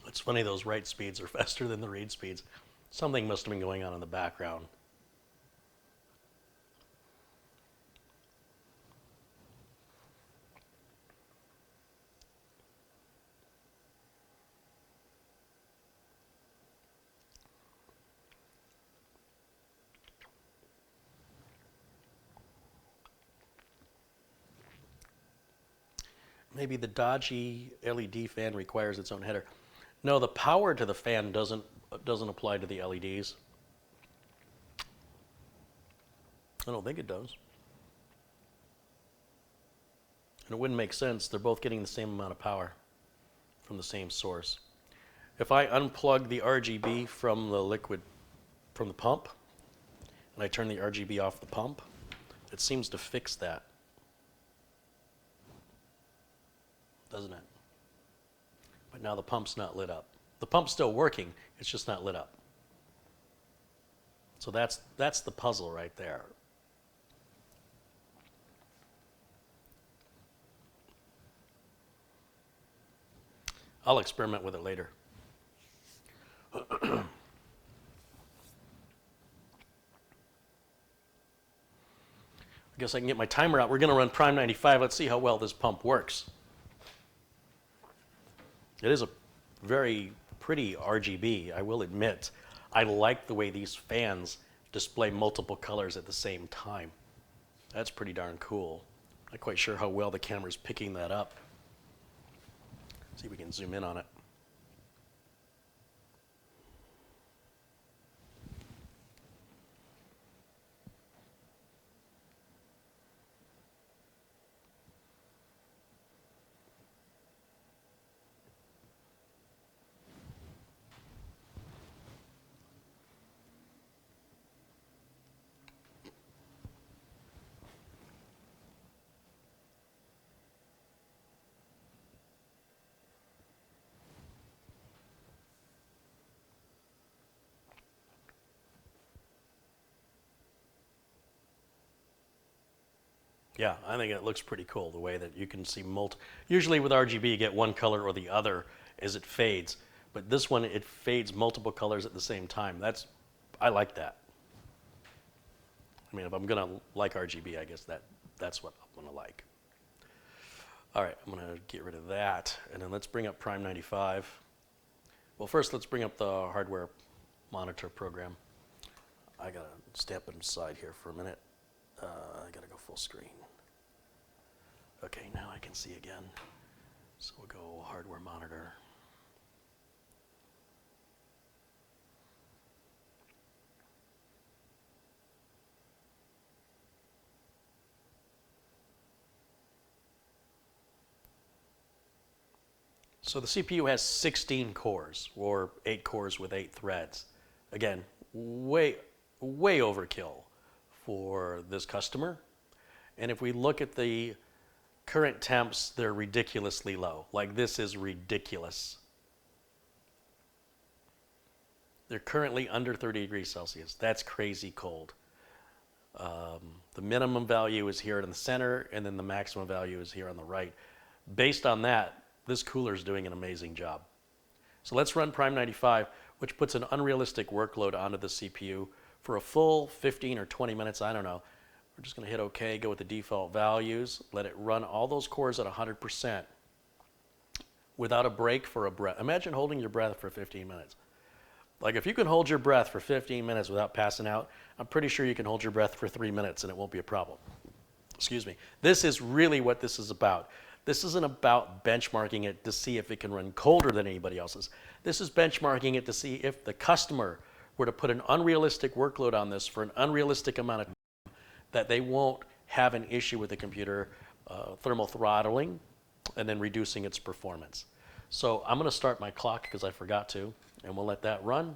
It's funny, those write speeds are faster than the read speeds. Something must have been going on in the background. Maybe the dodgy LED fan requires its own header. No, the power to the fan doesn't apply to the LEDs. I don't think it does. And it wouldn't make sense. They're both getting the same amount of power from the same source. If I unplug the RGB from the pump, and I turn the RGB off the pump, it seems to fix that. Doesn't it? But now the pump's not lit up. The pump's still working, it's just not lit up. So that's the puzzle right there. I'll experiment with it later. I guess I can get my timer out. We're going to run Prime 95. Let's see how well this pump works. It is a very pretty RGB, I will admit. I like the way these fans display multiple colors at the same time. That's pretty darn cool. Not quite sure how well the camera's picking that up. See if we can zoom in on it. Yeah, I think it looks pretty cool the way that you can see usually with RGB you get one color or the other as it fades, but this one it fades multiple colors at the same time. I like that. I mean, if I'm gonna like RGB, I guess that's what I'm gonna like. All right, I'm gonna get rid of that, and then let's bring up Prime 95. Well, first let's bring up the hardware monitor program. I gotta step inside here for a minute. I gotta go full screen. Okay, now I can see again. So we'll go hardware monitor. So the CPU has 16 cores, or 8 cores with 8 threads. Again, way overkill for this customer. And if we look at the current temps, they're ridiculously low. Like, this is ridiculous. They're currently under 30 degrees Celsius. That's crazy cold. The minimum value is here in the center, and then the maximum value is here on the right. Based on that, this cooler is doing an amazing job. So let's run Prime 95, which puts an unrealistic workload onto the CPU for a full 15 or 20 minutes, I don't know. We're just going to hit OK, go with the default values, let it run all those cores at 100% without a break for a breath. Imagine holding your breath for 15 minutes. Like, if you can hold your breath for 15 minutes without passing out, I'm pretty sure you can hold your breath for 3 minutes and it won't be a problem. Excuse me. This is really what this is about. This isn't about benchmarking it to see if it can run colder than anybody else's. This is benchmarking it to see if the customer were to put an unrealistic workload on this for an unrealistic amount of time, that they won't have an issue with the computer thermal throttling and then reducing its performance. So I'm going to start my clock because I forgot to, and we'll let that run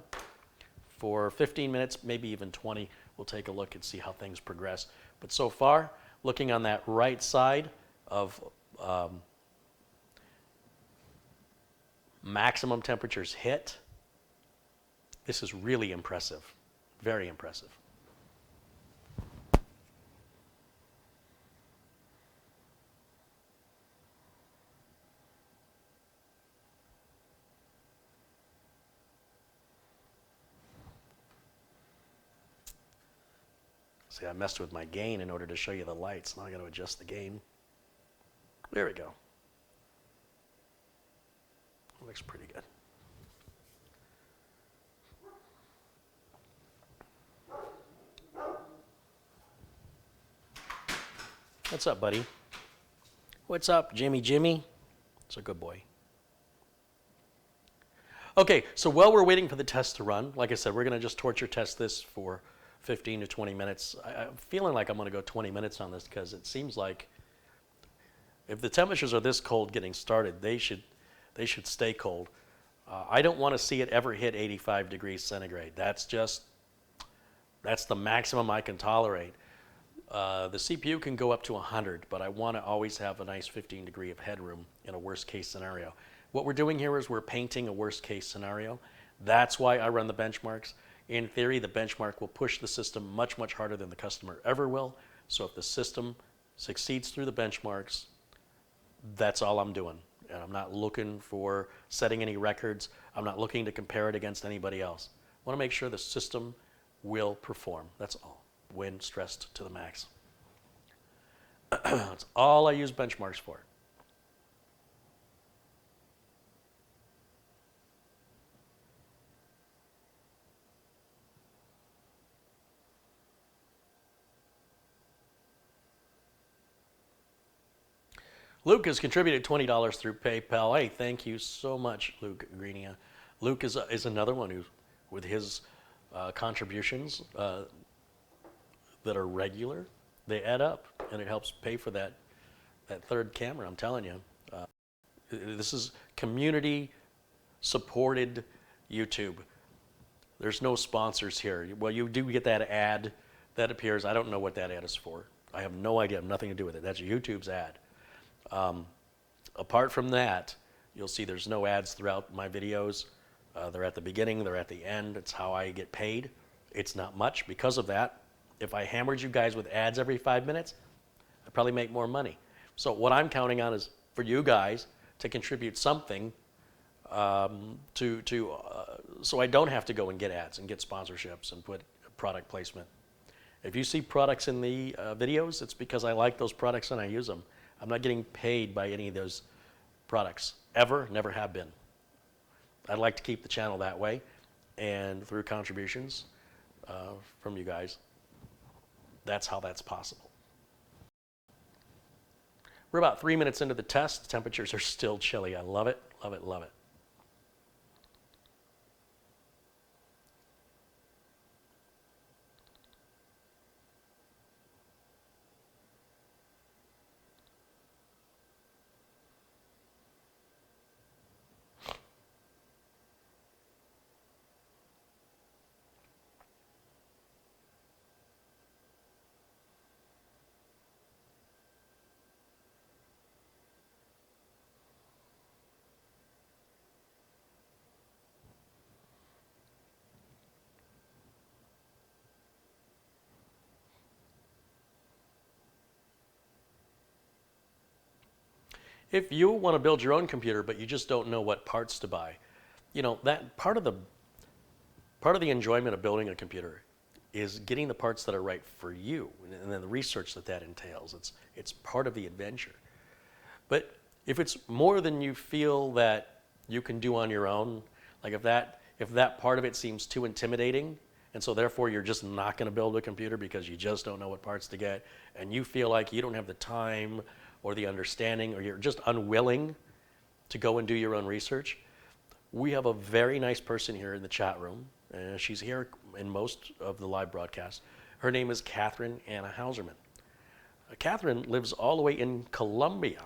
for 15 minutes, maybe even 20. We'll take a look and see how things progress. But so far, looking on that right side of maximum temperatures hit, this is really impressive, very impressive. See, I messed with my gain in order to show you the lights. Now I got to adjust the gain. There we go. Looks pretty good. What's up, buddy? What's up, Jimmy? It's a good boy. Okay, so while we're waiting for the test to run, like I said, we're going to just torture test this for 15 to 20 minutes. I'm feeling like I'm going to go 20 minutes on this because it seems like if the temperatures are this cold getting started, they should stay cold. I don't want to see it ever hit 85 degrees centigrade. That's the maximum I can tolerate. The CPU can go up to 100, but I want to always have a nice 15 degree of headroom in a worst case scenario. What we're doing here is we're painting a worst case scenario. That's why I run the benchmarks. In theory, the benchmark will push the system much, much harder than the customer ever will. So if the system succeeds through the benchmarks, that's all I'm doing. And I'm not looking for setting any records. I'm not looking to compare it against anybody else. I want to make sure the system will perform. That's all, when stressed to the max. That's all I use benchmarks for. Luke has contributed $20 through PayPal. Hey, thank you so much, Luke Greenia. Luke is another one who, with his contributions that are regular, they add up, and it helps pay for that third camera. I'm telling you, this is community-supported YouTube. There's no sponsors here. Well, you do get that ad that appears. I don't know what that ad is for. I have no idea. I have nothing to do with it. That's YouTube's ad. Apart from that, you'll see there's no ads throughout my videos. They're at the beginning, they're at the end. It's how I get paid. It's not much because of that. If I hammered you guys with ads every 5 minutes, I'd probably make more money. So what I'm counting on is for you guys to contribute something so I don't have to go and get ads and get sponsorships and put product placement. If you see products in the videos, it's because I like those products and I use them. I'm not getting paid by any of those products, ever, never have been. I'd like to keep the channel that way, and through contributions from you guys, that's how that's possible. We're about 3 minutes into the test. Temperatures are still chilly. I love it, love it, love it. If you want to build your own computer, but you just don't know what parts to buy, you know, that part of the enjoyment of building a computer is getting the parts that are right for you, and then the research that entails. It's part of the adventure. But if it's more than you feel that you can do on your own, like if that part of it seems too intimidating, and so therefore you're just not going to build a computer because you just don't know what parts to get, and you feel like you don't have the time or the understanding, or you're just unwilling to go and do your own research, we have a very nice person here in the chat room. She's here in most of the live broadcasts. Her name is Catherine Anna Hauserman. Catherine lives all the way in Colombia,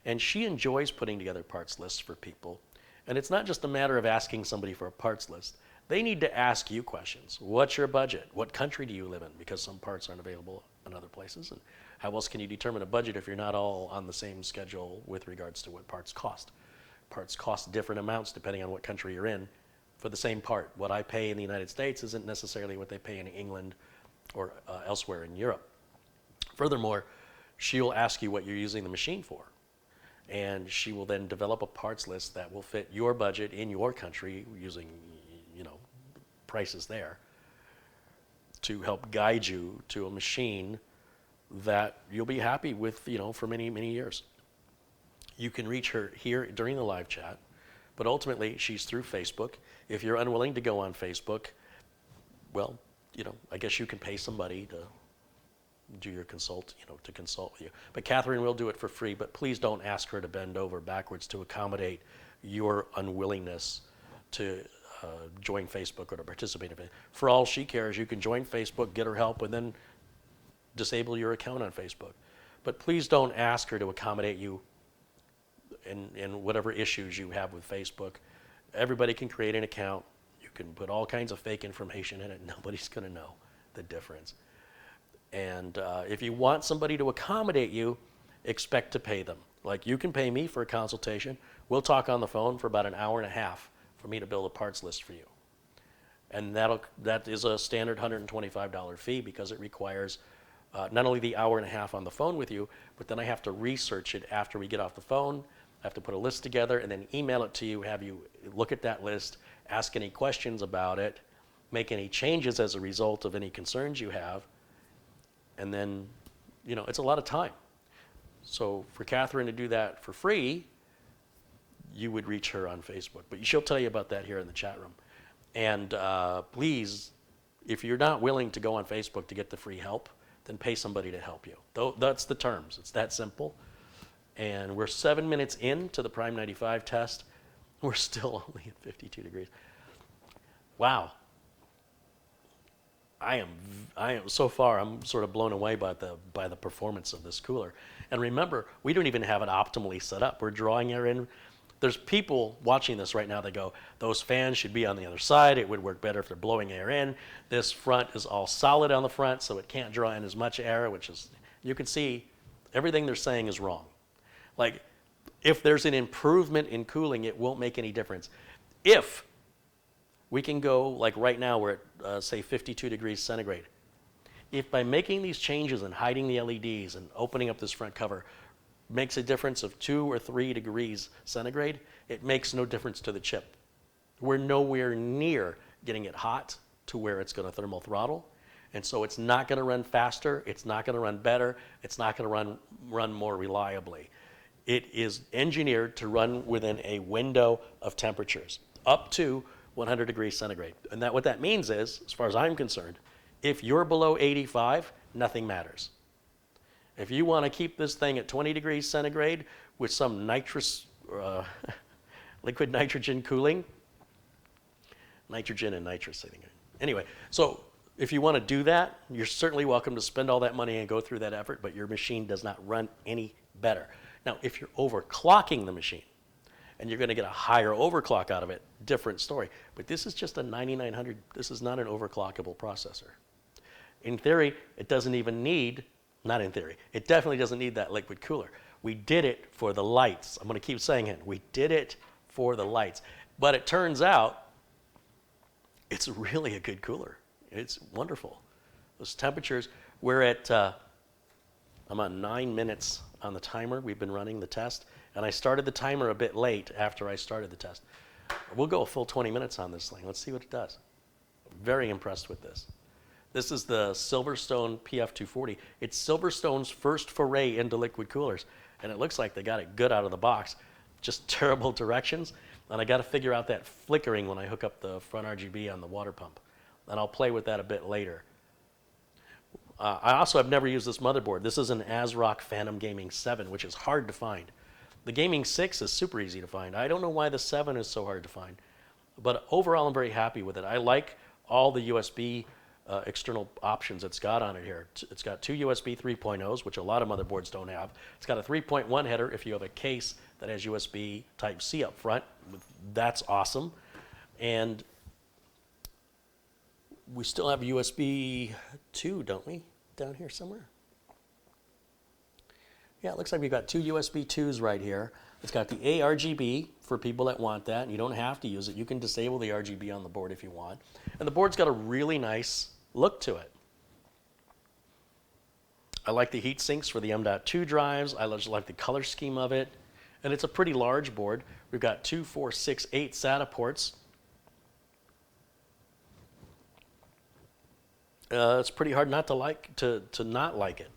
and she enjoys putting together parts lists for people. And it's not just a matter of asking somebody for a parts list. They need to ask you questions. What's your budget? What country do you live in? Because some parts aren't available in other places. And how else can you determine a budget if you're not all on the same schedule with regards to what parts cost? Parts cost different amounts depending on what country you're in for the same part. What I pay in the United States isn't necessarily what they pay in England or elsewhere in Europe. Furthermore, she'll ask you what you're using the machine for. And she will then develop a parts list that will fit your budget in your country using, you know, prices there to help guide you to a machine that you'll be happy with, you know, for many, many years. You can reach her here during the live chat, but ultimately she's through Facebook. If you're unwilling to go on Facebook, well, you know, I guess you can pay somebody do your consult, to consult with you. But Catherine will do it for free, but please don't ask her to bend over backwards to accommodate your unwillingness to join Facebook or to participate in it. For all she cares, you can join Facebook, get her help, and then disable your account on Facebook. But please don't ask her to accommodate you in whatever issues you have with Facebook. Everybody can create an account. You can put all kinds of fake information in it. Nobody's going to know the difference. And if you want somebody to accommodate you, expect to pay them. Like, you can pay me for a consultation. We'll talk on the phone for about an hour and a half for me to build a parts list for you. And that is a standard $125 fee, because it requires not only the hour and a half on the phone with you, but then I have to research it after we get off the phone. I have to put a list together and then email it to you, have you look at that list, ask any questions about it, make any changes as a result of any concerns you have, and then, it's a lot of time. So for Catherine to do that for free, you would reach her on Facebook. But she'll tell you about that here in the chat room. And please, if you're not willing to go on Facebook to get the free help, then pay somebody to help you. That's the terms. It's that simple. And we're 7 minutes into the Prime 95 test. We're still only at 52 degrees. Wow. I am so far, I'm sort of blown away by the performance of this cooler. And remember, we don't even have it optimally set up. We're drawing air in. There's people watching this right now that go, those fans should be on the other side. It would work better if they're blowing air in. This front is all solid on the front, so it can't draw in as much air, which is, you can see everything they're saying is wrong. Like, if there's an improvement in cooling, it won't make any difference. If we can go, like right now, we're at, say, 52 degrees centigrade. If by making these changes and hiding the LEDs and opening up this front cover makes a difference of 2 or 3 degrees centigrade, it makes no difference to the chip. We're nowhere near getting it hot to where it's going to thermal throttle. And so it's not going to run faster, it's not going to run better, it's not going to run more reliably. It is engineered to run within a window of temperatures, up to 100 degrees centigrade. And what that means is, as far as I'm concerned, if you're below 85, nothing matters. If you want to keep this thing at 20 degrees centigrade with some liquid nitrogen cooling, nitrogen and nitrous, I think. Anyway, so if you want to do that, you're certainly welcome to spend all that money and go through that effort, but your machine does not run any better. Now, if you're overclocking the machine and you're going to get a higher overclock out of it, different story. But this is just a 9900. This is not an overclockable processor. In theory, it doesn't even need, not in theory, it definitely doesn't need that liquid cooler. We did it for the lights. I'm going to keep saying it. We did it for the lights. But it turns out it's really a good cooler. It's wonderful. Those temperatures, we're at, I'm on 9 minutes on the timer. We've been running the test. And I started the timer a bit late after I started the test. We'll go a full 20 minutes on this thing. Let's see what it does. Very impressed with this. This is the Silverstone PF240. It's Silverstone's first foray into liquid coolers. And it looks like they got it good out of the box. Just terrible directions. And I got to figure out that flickering when I hook up the front RGB on the water pump. And I'll play with that a bit later. I also have never used this motherboard. This is an Asrock Phantom Gaming 7, which is hard to find. The Gaming 6 is super easy to find. I don't know why the 7 is so hard to find. But overall, I'm very happy with it. I like all the USB external options it's got on it here. It's got 2 USB 3.0s, which a lot of motherboards don't have. It's got a 3.1 header if you have a case that has USB Type-C up front. That's awesome. And we still have USB 2, don't we? Down here somewhere. Yeah, it looks like we've got 2 USB 2s right here. It's got the ARGB for people that want that, and you don't have to use it. You can disable the RGB on the board if you want. And the board's got a really nice look to it. I like the heat sinks for the M.2 drives. I just like the color scheme of it. And it's a pretty large board. We've got 2, 4, 6, 8 SATA ports. It's pretty hard not to like to not like it.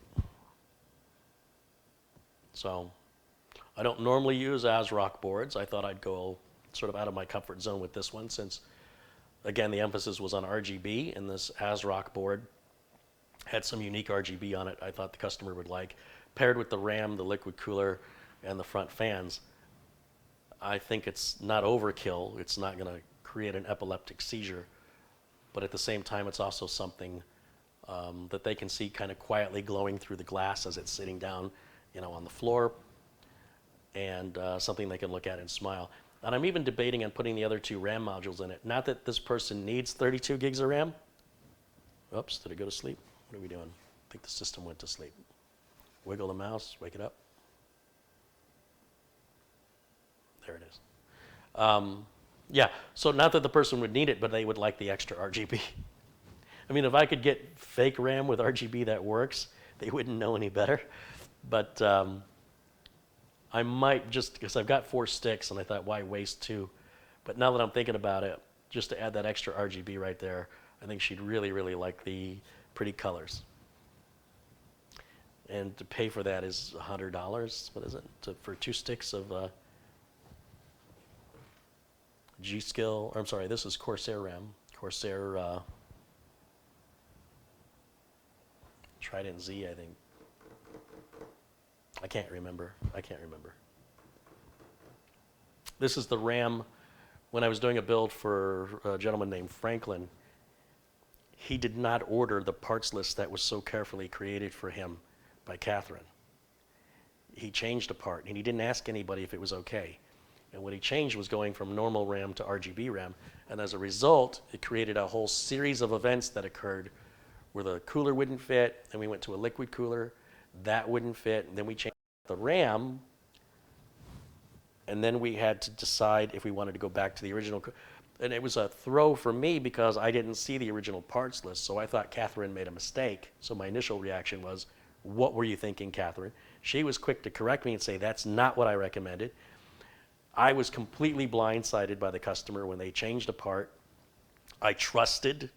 So I don't normally use Asrock boards. I thought I'd go sort of out of my comfort zone with this one since, again, the emphasis was on RGB, and this Asrock board Had some unique RGB on it I thought the customer would like. Paired with the RAM, the liquid cooler, and the front fans, I think it's not overkill. It's not going to create an epileptic seizure, but at the same time, it's also something that they can see kind of quietly glowing through the glass as it's sitting down, on the floor, and something they can look at and smile. And I'm even debating on putting the other 2 RAM modules in it. Not that this person needs 32 gigs of RAM. Oops, did it go to sleep? What are we doing? I think the system went to sleep. Wiggle the mouse, wake it up. There it is. Yeah, so not that the person would need it, but they would like the extra RGB. I mean, if I could get fake RAM with RGB that works, they wouldn't know any better. But I might just, because I've got 4 sticks, and I thought, why waste 2? But now that I'm thinking about it, just to add that extra RGB right there, I think she'd really, really like the pretty colors. And to pay for that is $100. What is it? For 2 sticks of G.Skill, or I'm sorry, this is Corsair RAM. Corsair TridentZ, I think. I can't remember. This is the RAM. When I was doing a build for a gentleman named Franklin, he did not order the parts list that was so carefully created for him by Catherine. He changed a part, and he didn't ask anybody if it was okay. And what he changed was going from normal RAM to RGB RAM, and as a result, it created a whole series of events that occurred where the cooler wouldn't fit, and we went to a liquid cooler, that wouldn't fit, and then we changed the RAM, and then we had to decide if we wanted to go back to the original. And it was a throw for me because I didn't see the original parts list, so I thought Catherine made a mistake. So my initial reaction was, what were you thinking, Catherine? She was quick to correct me and say, that's not what I recommended. I was completely blindsided by the customer when they changed a part. I trusted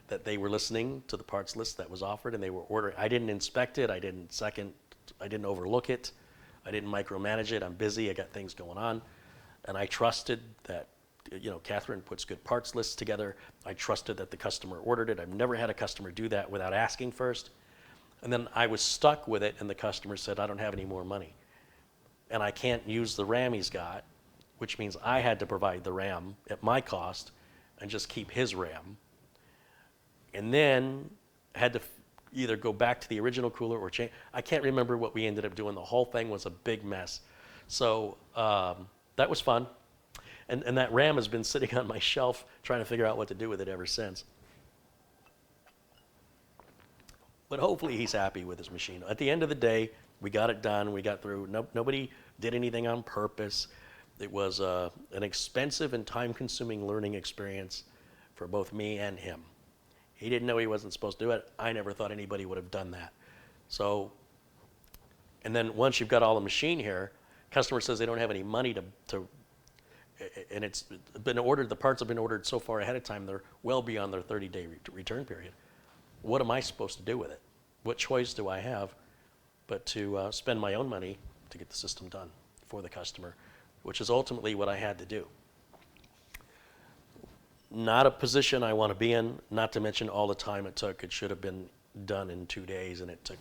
that they were listening to the parts list that was offered and they were ordering. I didn't inspect it, I didn't overlook it, I didn't micromanage it. I'm busy, I got things going on. And I trusted that, Catherine puts good parts lists together. I trusted that the customer ordered it. I've never had a customer do that without asking first. And then I was stuck with it, and the customer said, I don't have any more money. And I can't use the RAM he's got, which means I had to provide the RAM at my cost and just keep his RAM. And then had to either go back to the original cooler or change. I can't remember what we ended up doing. The whole thing was a big mess. So that was fun. And that RAM has been sitting on my shelf trying to figure out what to do with it ever since. But hopefully he's happy with his machine. At the end of the day, we got it done. We got through. Nobody did anything on purpose. It was an expensive and time-consuming learning experience for both me and him. He didn't know he wasn't supposed to do it. I never thought anybody would have done that. So, and then once you've got all the machine here, customer says they don't have any money to and it's been ordered, the parts have been ordered so far ahead of time, they're well beyond their 30-day return period. What am I supposed to do with it? What choice do I have but to spend my own money to get the system done for the customer, which is ultimately what I had to do. Not a position I want to be in, not to mention all the time it took. It should have been done in 2 days, and it took,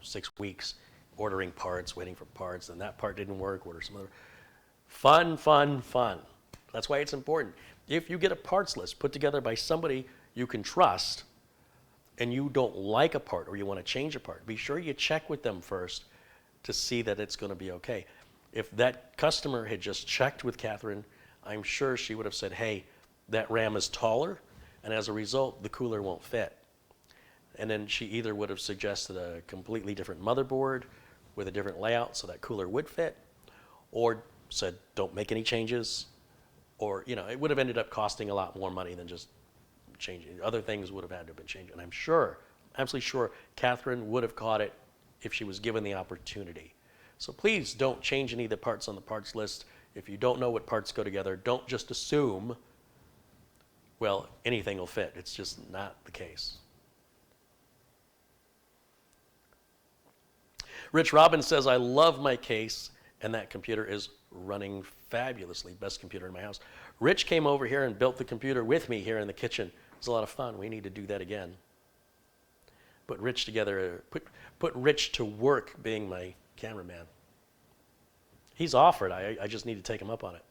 6 weeks ordering parts, waiting for parts, and that part didn't work, order some other. Fun, fun, fun. That's why it's important. If you get a parts list put together by somebody you can trust, and you don't like a part or you want to change a part, be sure you check with them first to see that it's going to be okay. If that customer had just checked with Catherine, I'm sure she would have said, hey, that RAM is taller, and as a result, the cooler won't fit. And then she either would have suggested a completely different motherboard with a different layout so that cooler would fit, or said, don't make any changes, or, it would have ended up costing a lot more money than just changing. Other things would have had to have been changed. And I'm sure, absolutely sure, Catherine would have caught it if she was given the opportunity. So please don't change any of the parts on the parts list. If you don't know what parts go together, don't just assume, well, anything will fit. It's just not the case. Rich Robbins says, I love my case, and that computer is running fabulously. Best computer in my house. Rich came over here and built the computer with me here in the kitchen. It was a lot of fun. We need to do that again. Put Rich together. Put Rich to work being my cameraman. He's offered. I just need to take him up on it.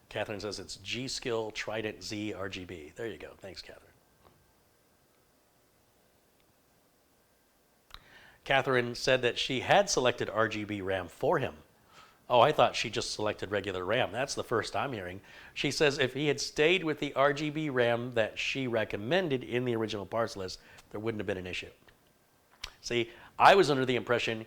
Catherine says it's G.Skill TridentZ RGB. There you go. Thanks, Catherine. Catherine said that she had selected RGB RAM for him. Oh, I thought she just selected regular RAM. That's the first I'm hearing. She says if he had stayed with the RGB RAM that she recommended in the original parts list, there wouldn't have been an issue. See, I was under the impression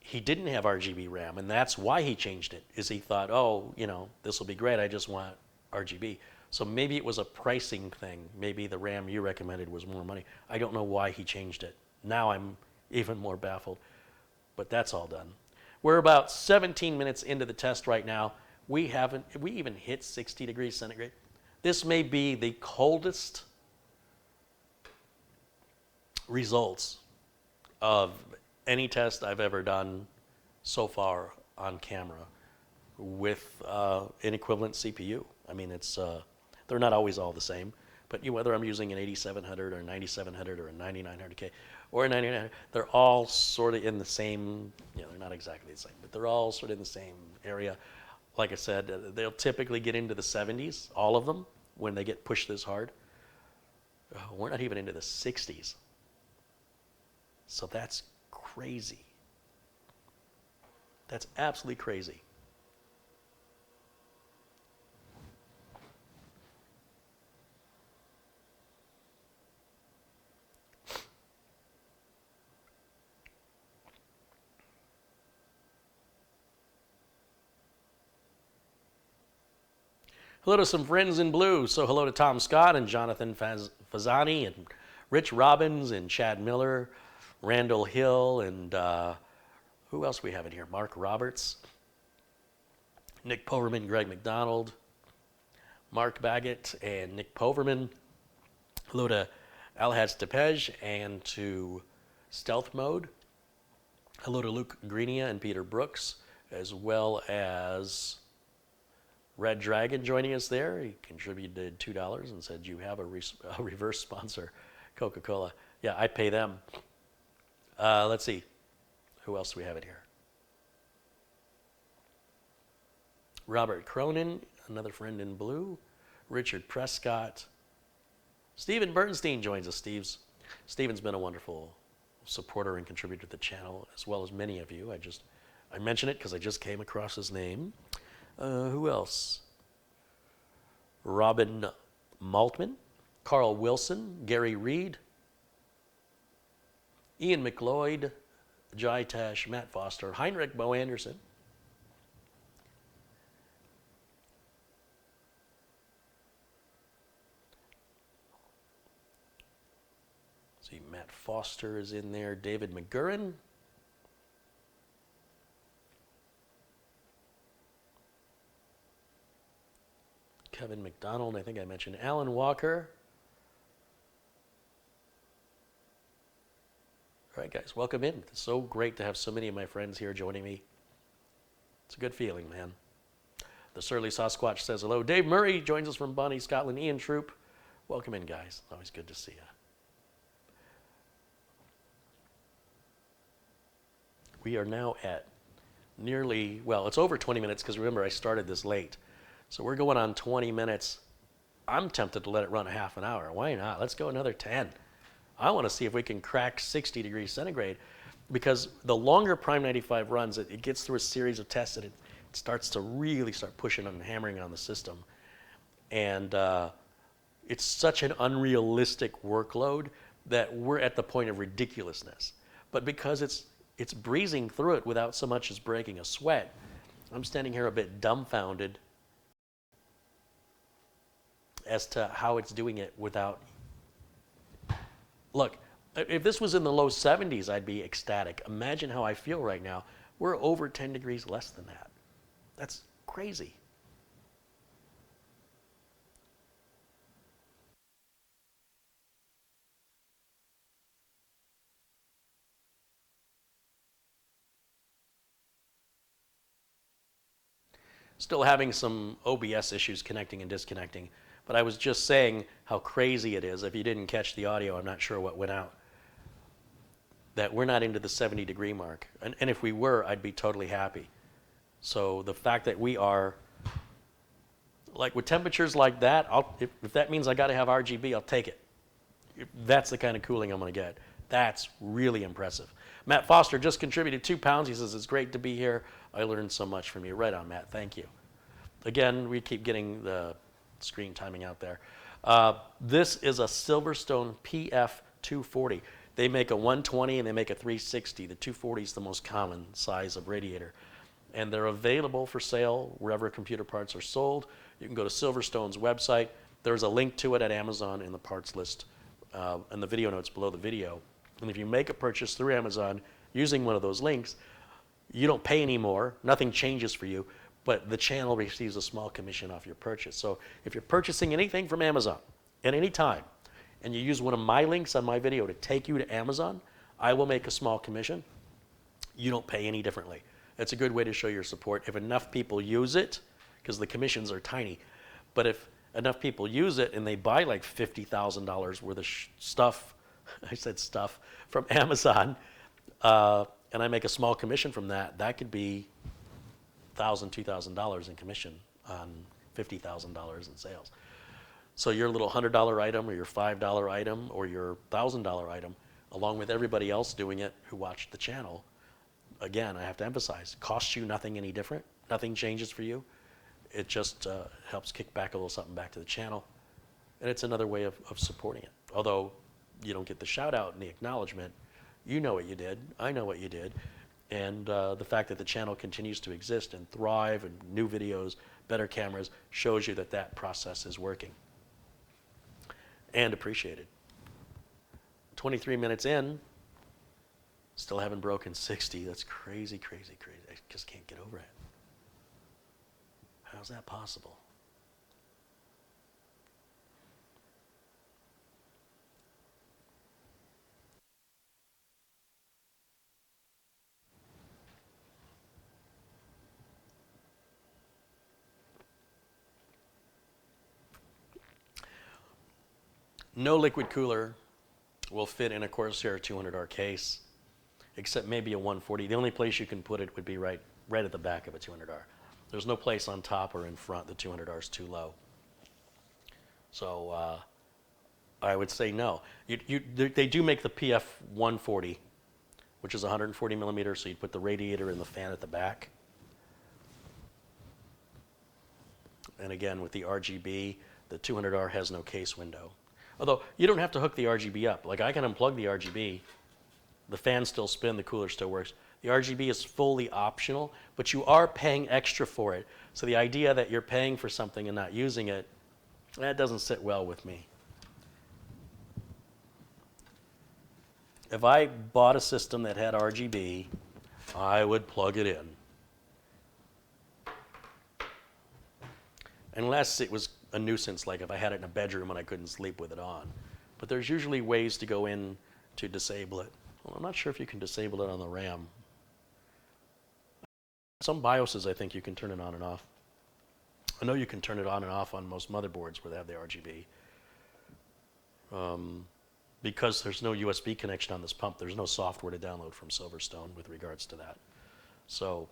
he didn't have RGB RAM, and that's why he changed it, is he thought, oh, you know, this will be great, I just want RGB. So maybe it was a pricing thing. Maybe the RAM you recommended was more money. I don't know why he changed it. Now I'm even more baffled, but that's all done. We're about 17 minutes into the test right now. We even hit 60 degrees centigrade. This may be the coldest results of any test I've ever done so far on camera with an equivalent CPU. I mean, they're not always all the same, but whether I'm using an 8700 or a 9700 or a 9900K or a 9900, they're all sort of in the same, they're not exactly the same, but they're all sort of in the same area. Like I said, they'll typically get into the 70s, all of them, when they get pushed this hard. We're not even into the 60s. So that's crazy. That's absolutely crazy. Hello to some friends in blue. So hello to Tom Scott and Jonathan Fazani and Rich Robbins and Chad Miller, Randall Hill, and who else we have in here? Mark Roberts, Nick Poverman, Greg McDonald, Mark Baggett, and Nick Poverman. Hello to Alhaz Tepej and to Stealth Mode. Hello to Luke Greenia and Peter Brooks, as well as Red Dragon joining us there. He contributed $2 and said, you have a reverse sponsor, Coca-Cola. Yeah, I pay them. Let's see. Who else do we have in here? Robert Cronin, another friend in blue. Richard Prescott. Stephen Bernstein joins us. Stephen's been a wonderful supporter and contributor to the channel, as well as many of you. I mention it because I just came across his name. Who else? Robin Maltman, Carl Wilson, Gary Reed, Ian McLeod, Jai Tash, Matt Foster, Heinrich Bo Anderson. See, Matt Foster is in there, David McGurran. Kevin McDonald, I think I mentioned Alan Walker. All right, guys, welcome in. It's so great to have so many of my friends here joining me. It's a good feeling, man. The Surly Sasquatch says hello. Dave Murray joins us from Bonnie, Scotland. Ian Troop, welcome in, guys. Always good to see you. We are now at nearly, well, it's over 20 minutes because remember I started this late. So we're going on 20 minutes. I'm tempted to let it run a half an hour. Why not? Let's go another 10. I want to see if we can crack 60 degrees centigrade because the longer Prime 95 runs, it gets through a series of tests and it starts to really start pushing and hammering on the system. And it's such an unrealistic workload that we're at the point of ridiculousness. But because it's breezing through it without so much as breaking a sweat, I'm standing here a bit dumbfounded as to how it's doing it without. Look, if this was in the low 70s, I'd be ecstatic. Imagine how I feel right now. We're over 10 degrees less than that. That's crazy. Still having some OBS issues connecting and disconnecting. But I was just saying how crazy it is. If you didn't catch the audio, I'm not sure what went out. That we're not into the 70-degree mark. And if we were, I'd be totally happy. So the fact that we are, like with temperatures like that, if that means I got to have RGB, I'll take it. That's the kind of cooling I'm going to get. That's really impressive. Matt Foster just contributed 2 pounds. He says, it's great to be here. I learned so much from you. Right on, Matt. Thank you. Again, we keep getting the screen timing out there. This is a Silverstone PF240. They make a 120 and they make a 360. The 240 is the most common size of radiator. And they're available for sale wherever computer parts are sold. You can go to Silverstone's website. There's a link to it at Amazon in the parts list and the video notes below the video. And if you make a purchase through Amazon using one of those links, you don't pay any more. Nothing changes for you, but the channel receives a small commission off your purchase. So if you're purchasing anything from Amazon at any time, and you use one of my links on my video to take you to Amazon, I will make a small commission. You don't pay any differently. It's a good way to show your support. If enough people use it, because the commissions are tiny, but if enough people use it and they buy like $50,000 worth of stuff, I said stuff, from Amazon, and I make a small commission from that, that could be $1,000, $2,000 in commission on $50,000 in sales. So your little $100 item or your $5 item or your $1,000 item, along with everybody else doing it who watched the channel, again, I have to emphasize, costs you nothing any different. Nothing changes for you. It just helps kick back a little something back to the channel. And it's another way of supporting it. Although you don't get the shout out and the acknowledgement, you know what you did, I know what you did. And the fact that the channel continues to exist and thrive and new videos, better cameras, shows you that that process is working. And appreciated. 23 minutes in, still haven't broken 60. That's crazy, crazy, crazy. I just can't get over it. How's that possible? No liquid cooler will fit in a Corsair 200R case, except maybe a 140. The only place you can put it would be right at the back of a 200R. There's no place on top or in front. The 200R is too low. So I would say no. They do make the PF140, which is 140 millimeters, so you'd put the radiator and the fan at the back. And again, with the RGB, the 200R has no case window. Although you don't have to hook the RGB up. Like I can unplug the RGB, the fan still spins, the cooler still works. The RGB is fully optional, but you are paying extra for it. So the idea that you're paying for something and not using it, that doesn't sit well with me. If I bought a system that had RGB, I would plug it in. Unless it was a nuisance, like if I had it in a bedroom and I couldn't sleep with it on. But there's usually ways to go in to disable it. Well, I'm not sure if you can disable it on the RAM. Some BIOSes, I think you can turn it on and off. I know you can turn it on and off on most motherboards where they have the RGB. Because there's no USB connection on this pump, there's no software to download from Silverstone with regards to that. So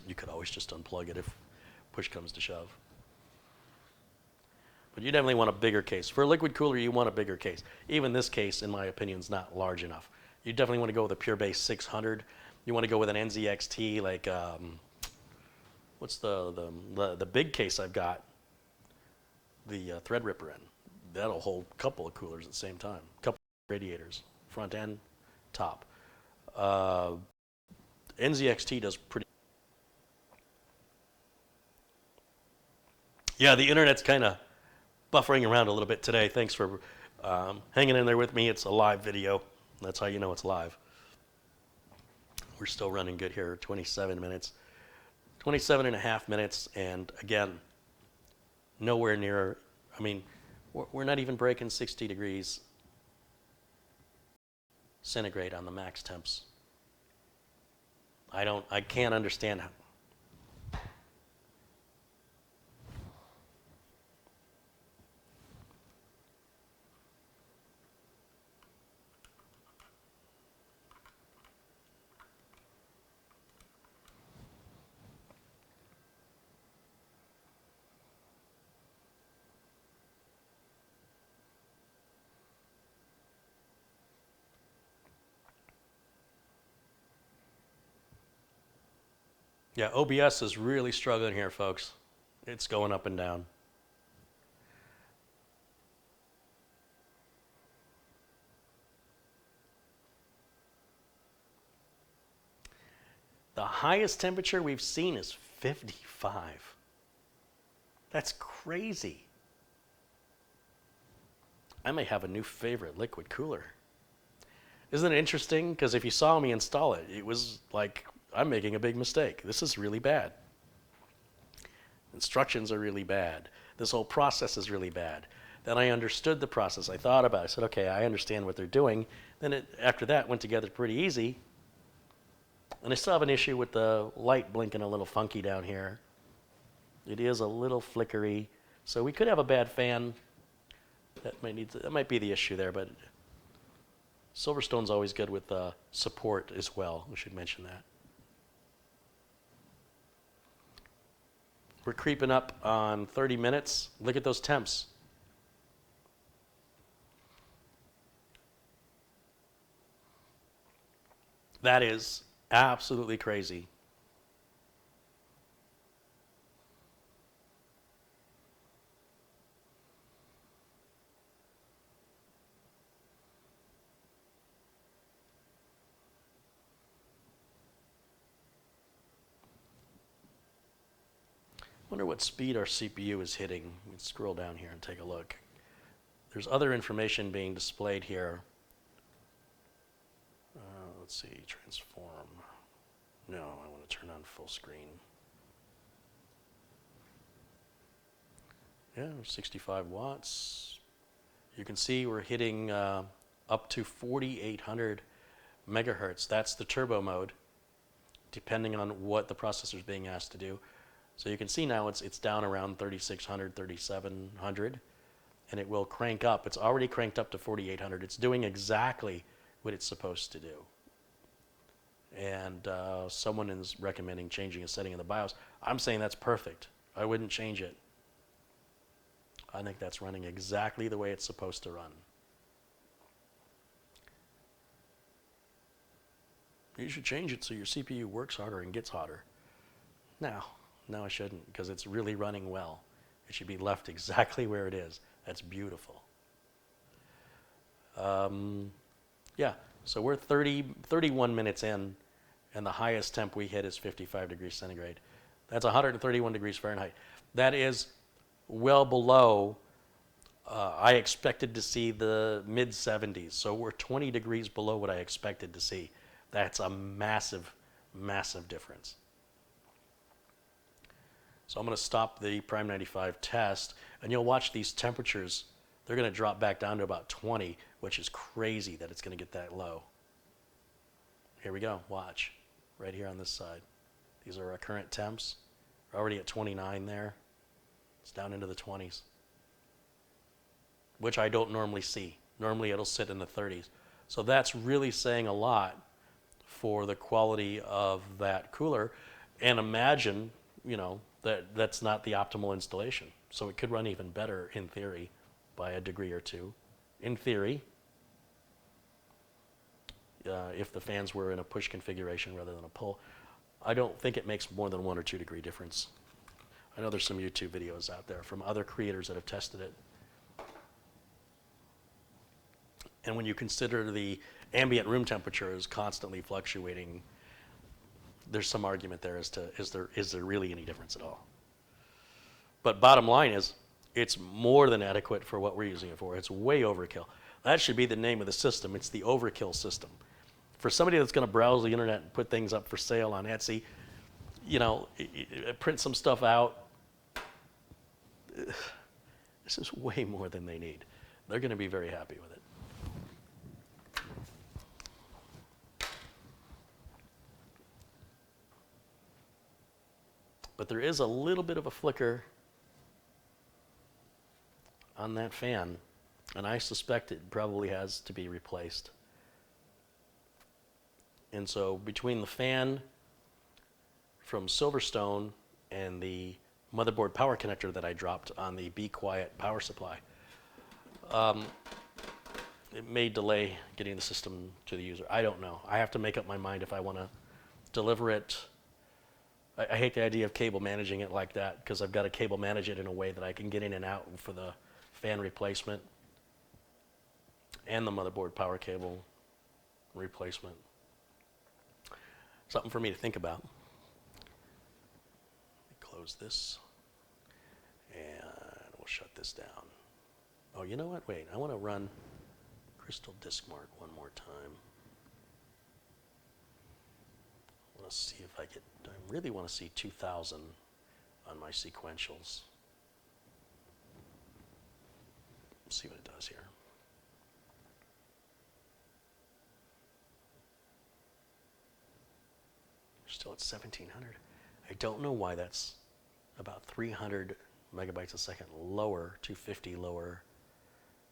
you could always just unplug it if push comes to shove. But you definitely want a bigger case. For a liquid cooler, you want a bigger case. Even this case, in my opinion, is not large enough. You definitely want to go with a Pure Base 600. You want to go with an NZXT, like, what's the big case I've got? The Threadripper in. That'll hold a couple of coolers at the same time. A couple of radiators, front and top. NZXT does pretty. Yeah, the internet's kind of buffering around a little bit today. Thanks for hanging in there with me. It's a live video. That's how you know it's live. We're still running good here, 27 minutes. 27 and a half minutes, and again, nowhere near, I mean, we're not even breaking 60 degrees centigrade on the max temps. I can't understand how. Yeah, OBS is really struggling here, folks. It's going up and down. The highest temperature we've seen is 55. That's crazy. I may have a new favorite liquid cooler. Isn't it interesting? Because if you saw me install it, it was like, I'm making a big mistake. This is really bad. Instructions are really bad. This whole process is really bad. Then I understood the process. I thought about it. I said, okay, I understand what they're doing. Then after that, went together pretty easy. And I still have an issue with the light blinking a little funky down here. It is a little flickery. So we could have a bad fan. That might be the issue there, but Silverstone's always good with support as well. We should mention that. We're creeping up on 30 minutes. Look at those temps. That is absolutely crazy. Wonder what speed our CPU is hitting. Let's scroll down here and take a look. There's other information being displayed here. Let's see, transform. No, I want to turn on full screen. Yeah, 65 watts. You can see we're hitting up to 4,800 megahertz. That's the turbo mode, depending on what the processor is being asked to do. So you can see now it's down around 3,600, 3,700, and it will crank up. It's already cranked up to 4,800. It's doing exactly what it's supposed to do. And someone is recommending changing a setting in the BIOS. I'm saying that's perfect. I wouldn't change it. I think that's running exactly the way it's supposed to run. You should change it so your CPU works harder and gets hotter. No, I shouldn't, because it's really running well. It should be left exactly where it is. That's beautiful. Yeah, so we're 31 minutes in, and the highest temp we hit is 55 degrees centigrade. That's 131 degrees Fahrenheit. That is well below, I expected to see the mid-70s, so we're 20 degrees below what I expected to see. That's a massive, massive difference. So I'm going to stop the Prime 95 test, and you'll watch these temperatures. They're going to drop back down to about 20, which is crazy that it's going to get that low. Here we go. Watch. Right here on this side. These are our current temps. We're already at 29 there. It's down into the 20s, which I don't normally see. Normally it'll sit in the 30s. So that's really saying a lot for the quality of that cooler. And imagine, that's not the optimal installation. So it could run even better in theory by a degree or two. In theory, if the fans were in a push configuration rather than a pull. I don't think it makes more than 1 or 2 degree difference. I know there's some YouTube videos out there from other creators that have tested it. And when you consider the ambient room temperature is constantly fluctuating, there's some argument there as to is there really any difference at all. But bottom line is, it's more than adequate for what we're using it for. It's way overkill. That should be the name of the system. It's the overkill system. For somebody that's going to browse the internet and put things up for sale on Etsy, print some stuff out, this is way more than they need. They're going to be very happy with it. But there is a little bit of a flicker on that fan, and I suspect it probably has to be replaced. And so between the fan from Silverstone and the motherboard power connector that I dropped on the BeQuiet power supply, it may delay getting the system to the user. I don't know. I have to make up my mind if I want to deliver it I hate the idea of cable managing it like that because I've got to cable manage it in a way that I can get in and out for the fan replacement and the motherboard power cable replacement. Something for me to think about. Close this and we'll shut this down. Oh, you know what? Wait, I want to run Crystal Disk Mark one more time. I want to see if I really want to see 2000 on my sequentials. Let's see what it does here. We're still at 1700. I don't know why that's about 300 megabytes a second lower, 250 lower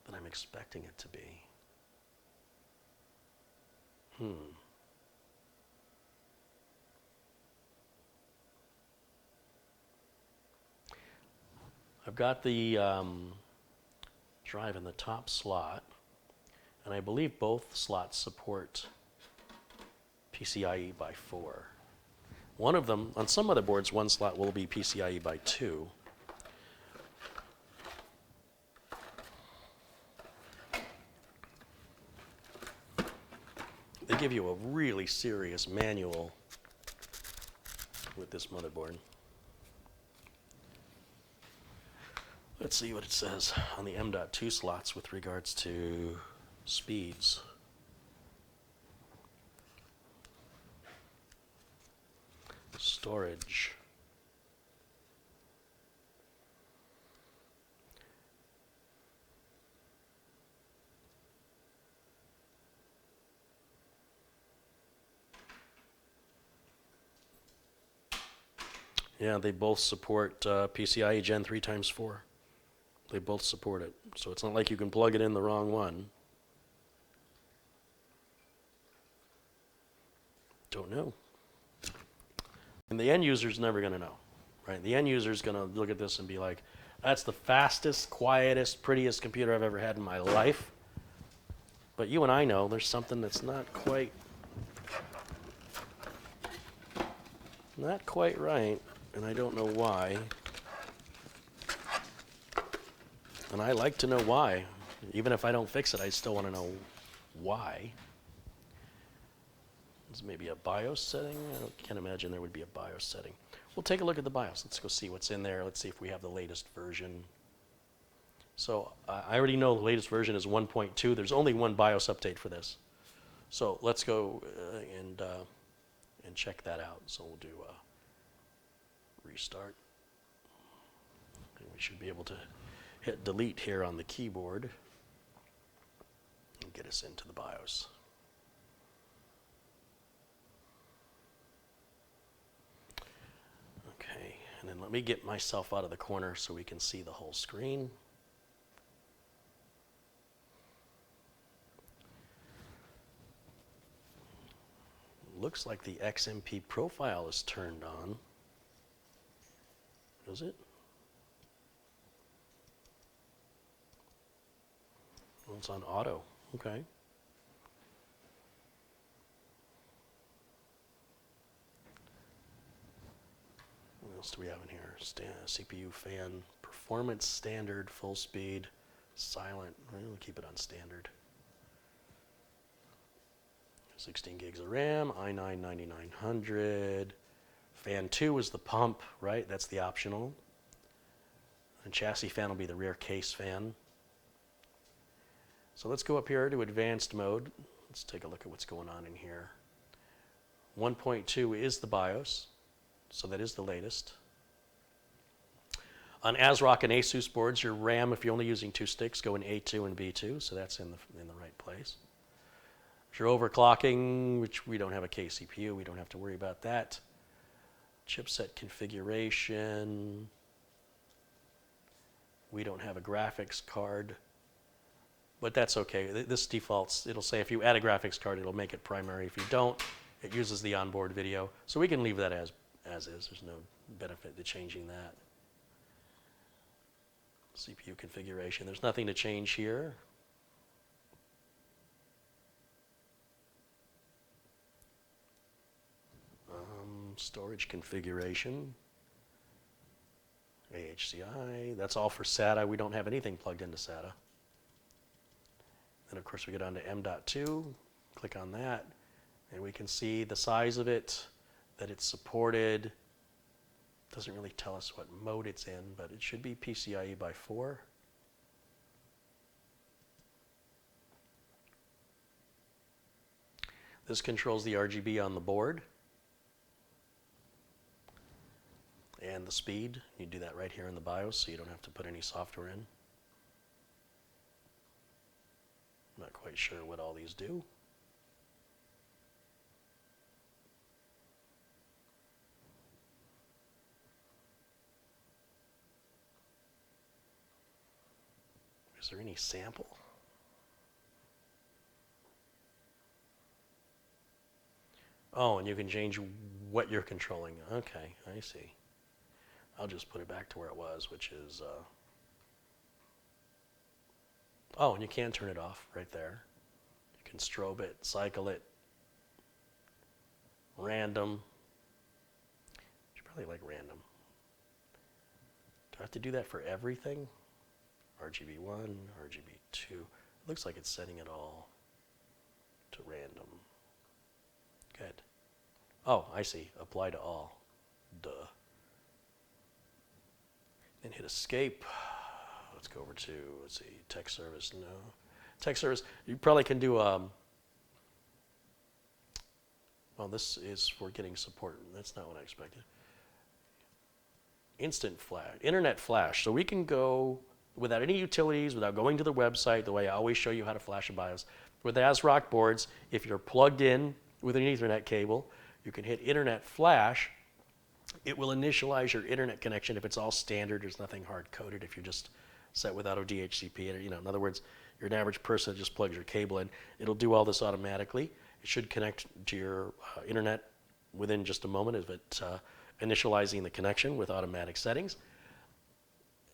than I'm expecting it to be. I've got the drive in the top slot, and I believe both slots support PCIe by 4. One of them, on some motherboards, one slot will be PCIe by 2. They give you a really serious manual with this motherboard. Let's see what it says on the M.2 slots with regards to speeds. Storage. Yeah, they both support PCIe Gen 3x4. They both support it. So it's not like you can plug it in the wrong one. Don't know. And the end user's never going to know, right? The end user's going to look at this and be like, that's the fastest, quietest, prettiest computer I've ever had in my life. But you and I know there's something that's not quite right, and I don't know why. And I like to know why. Even if I don't fix it, I still want to know why. There's maybe a BIOS setting. I can't imagine there would be a BIOS setting. We'll take a look at the BIOS. Let's go see what's in there. Let's see if we have the latest version. So I already know the latest version is 1.2. There's only one BIOS update for this. So let's go and check that out. So we'll do restart. And we should be able to hit delete here on the keyboard and get us into the BIOS. Okay, and then let me get myself out of the corner so we can see the whole screen. Looks like the XMP profile is turned on. Is it? Well, it's on auto. Okay. What else do we have in here? CPU fan, performance standard, full speed, silent. We'll keep it on standard. 16 gigs of RAM, i9-9900. Fan 2 is the pump, right? That's the optional. And chassis fan will be the rear case fan. So let's go up here to advanced mode. Let's take a look at what's going on in here. 1.2 is the BIOS, so that is the latest. On Asrock and Asus boards, your RAM, if you're only using 2 sticks, go in A2 and B2, so that's in the right place. If you're overclocking, which we don't have a KCPU, we don't have to worry about that. Chipset configuration. We don't have a graphics card, but that's okay. This defaults, it'll say if you add a graphics card, it'll make it primary. If you don't, it uses the onboard video. So we can leave that as is. There's no benefit to changing that. CPU configuration, there's nothing to change here. Storage configuration. AHCI, that's all for SATA. We don't have anything plugged into SATA. Then of course we go down to M.2, click on that, and we can see the size of it, that it's supported. Doesn't really tell us what mode it's in, but it should be PCIe by 4. This controls the RGB on the board and the speed. You do that right here in the BIOS, so you don't have to put any software in. Not quite sure what all these do. Is there any sample? Oh, and you can change what you're controlling. Okay, I see. I'll just put it back to where it was, which is, oh, and you can turn it off right there. You can strobe it, cycle it, random. You probably like random. Do I have to do that for everything? RGB1, RGB2. It looks like it's setting it all to random. Good. Oh, I see. Apply to all. Duh. Then hit escape. Let's go over to, let's see, tech service. No. Tech service, you probably can do, well, this is for getting support. That's not what I expected. Instant flash, internet flash. So we can go without any utilities, without going to the website, the way I always show you how to flash a BIOS. With the Asrock boards, if you're plugged in with an Ethernet cable, you can hit internet flash. It will initialize your internet connection if it's all standard. There's nothing hard-coded if you're just set with auto DHCP. You know, in other words, you're an average person that just plugs your cable in. It'll do all this automatically. It should connect to your internet within just a moment of it initializing the connection with automatic settings.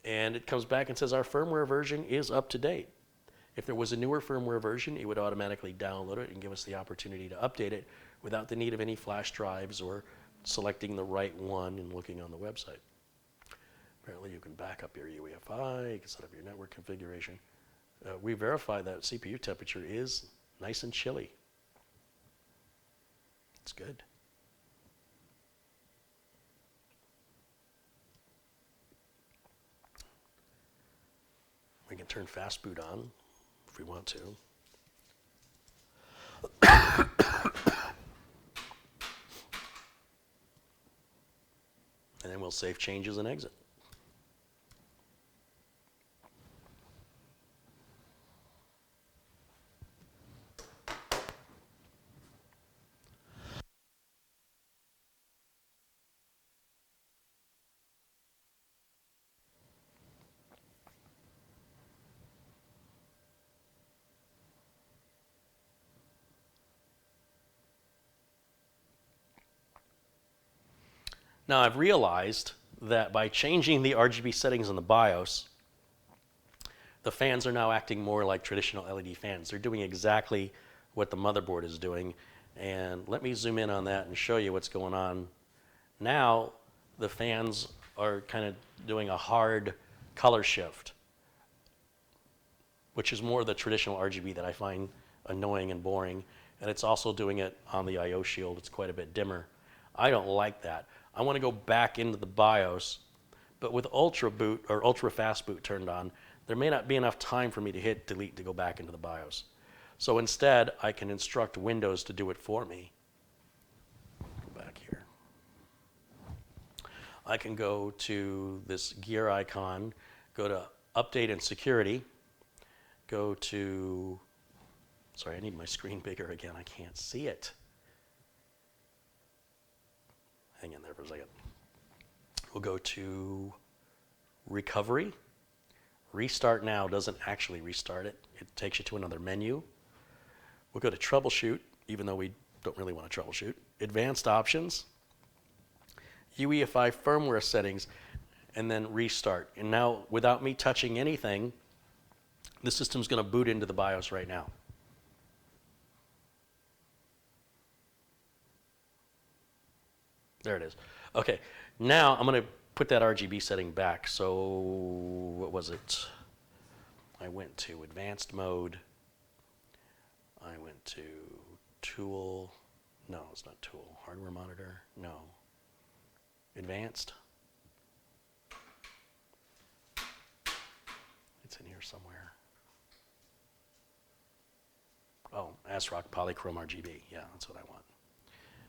And it comes back and says our firmware version is up to date. If there was a newer firmware version, it would automatically download it and give us the opportunity to update it without the need of any flash drives or selecting the right one and looking on the website. Apparently you can back up your UEFI, you can set up your network configuration. We verify that CPU temperature is nice and chilly. It's good. We can turn fast boot on if we want to. And then we'll save changes and exit. Now I've realized that by changing the RGB settings in the BIOS, the fans are now acting more like traditional LED fans. They're doing exactly what the motherboard is doing. And let me zoom in on that and show you what's going on. Now the fans are kind of doing a hard color shift, which is more the traditional RGB that I find annoying and boring. And it's also doing it on the I/O shield. It's quite a bit dimmer. I don't like that. I want to go back into the BIOS, but with ultra boot or ultra fast boot turned on, there may not be enough time for me to hit delete to go back into the BIOS. So instead, I can instruct Windows to do it for me. Go back here. I can go to this gear icon, go to Update and Security, go to, sorry, I need my screen bigger again. I can't see it. Hang in there for a second. We'll go to Recovery. Restart Now doesn't actually restart it. It takes you to another menu. We'll go to Troubleshoot, even though we don't really want to troubleshoot. Advanced Options, UEFI Firmware Settings, and then Restart. And now, without me touching anything, the system's going to boot into the BIOS right now. There it is. Okay, now I'm going to put that RGB setting back. So what was it? I went to advanced mode. I went to tool. No, it's not tool. Hardware monitor. No. Advanced. It's in here somewhere. Oh, Asrock Polychrome RGB. Yeah, that's what I want.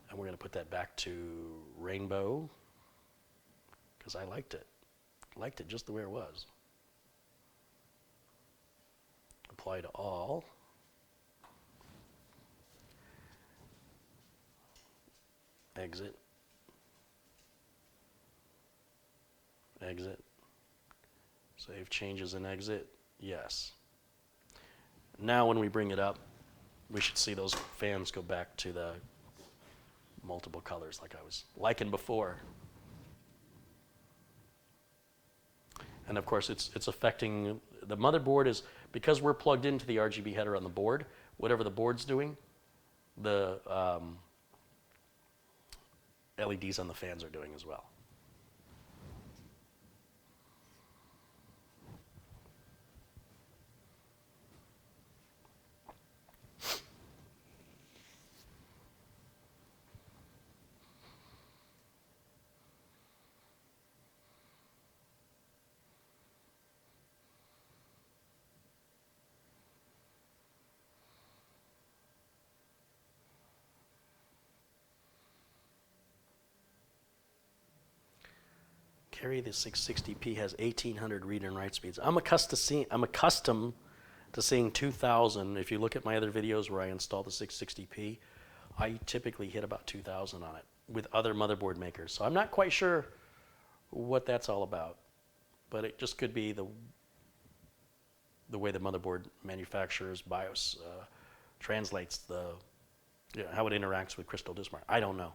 And we're going to put that back to rainbow because I liked it. Liked it just the way it was. Apply to all. Exit. Exit. Save changes and exit. Yes. Now when we bring it up, we should see those fans go back to the multiple colors like I was liking before. And of course it's affecting the motherboard. Is because we're plugged into the RGB header on the board, whatever the board's doing, the LEDs on the fans are doing as well. Carey, the 660p has 1800 read and write speeds. I'm accustomed to seeing 2000. If you look at my other videos where I install the 660p, I typically hit about 2000 on it with other motherboard makers. So I'm not quite sure what that's all about, but it just could be the way the motherboard manufacturer's BIOS translates how it interacts with Crystal Disk Mark. I don't know.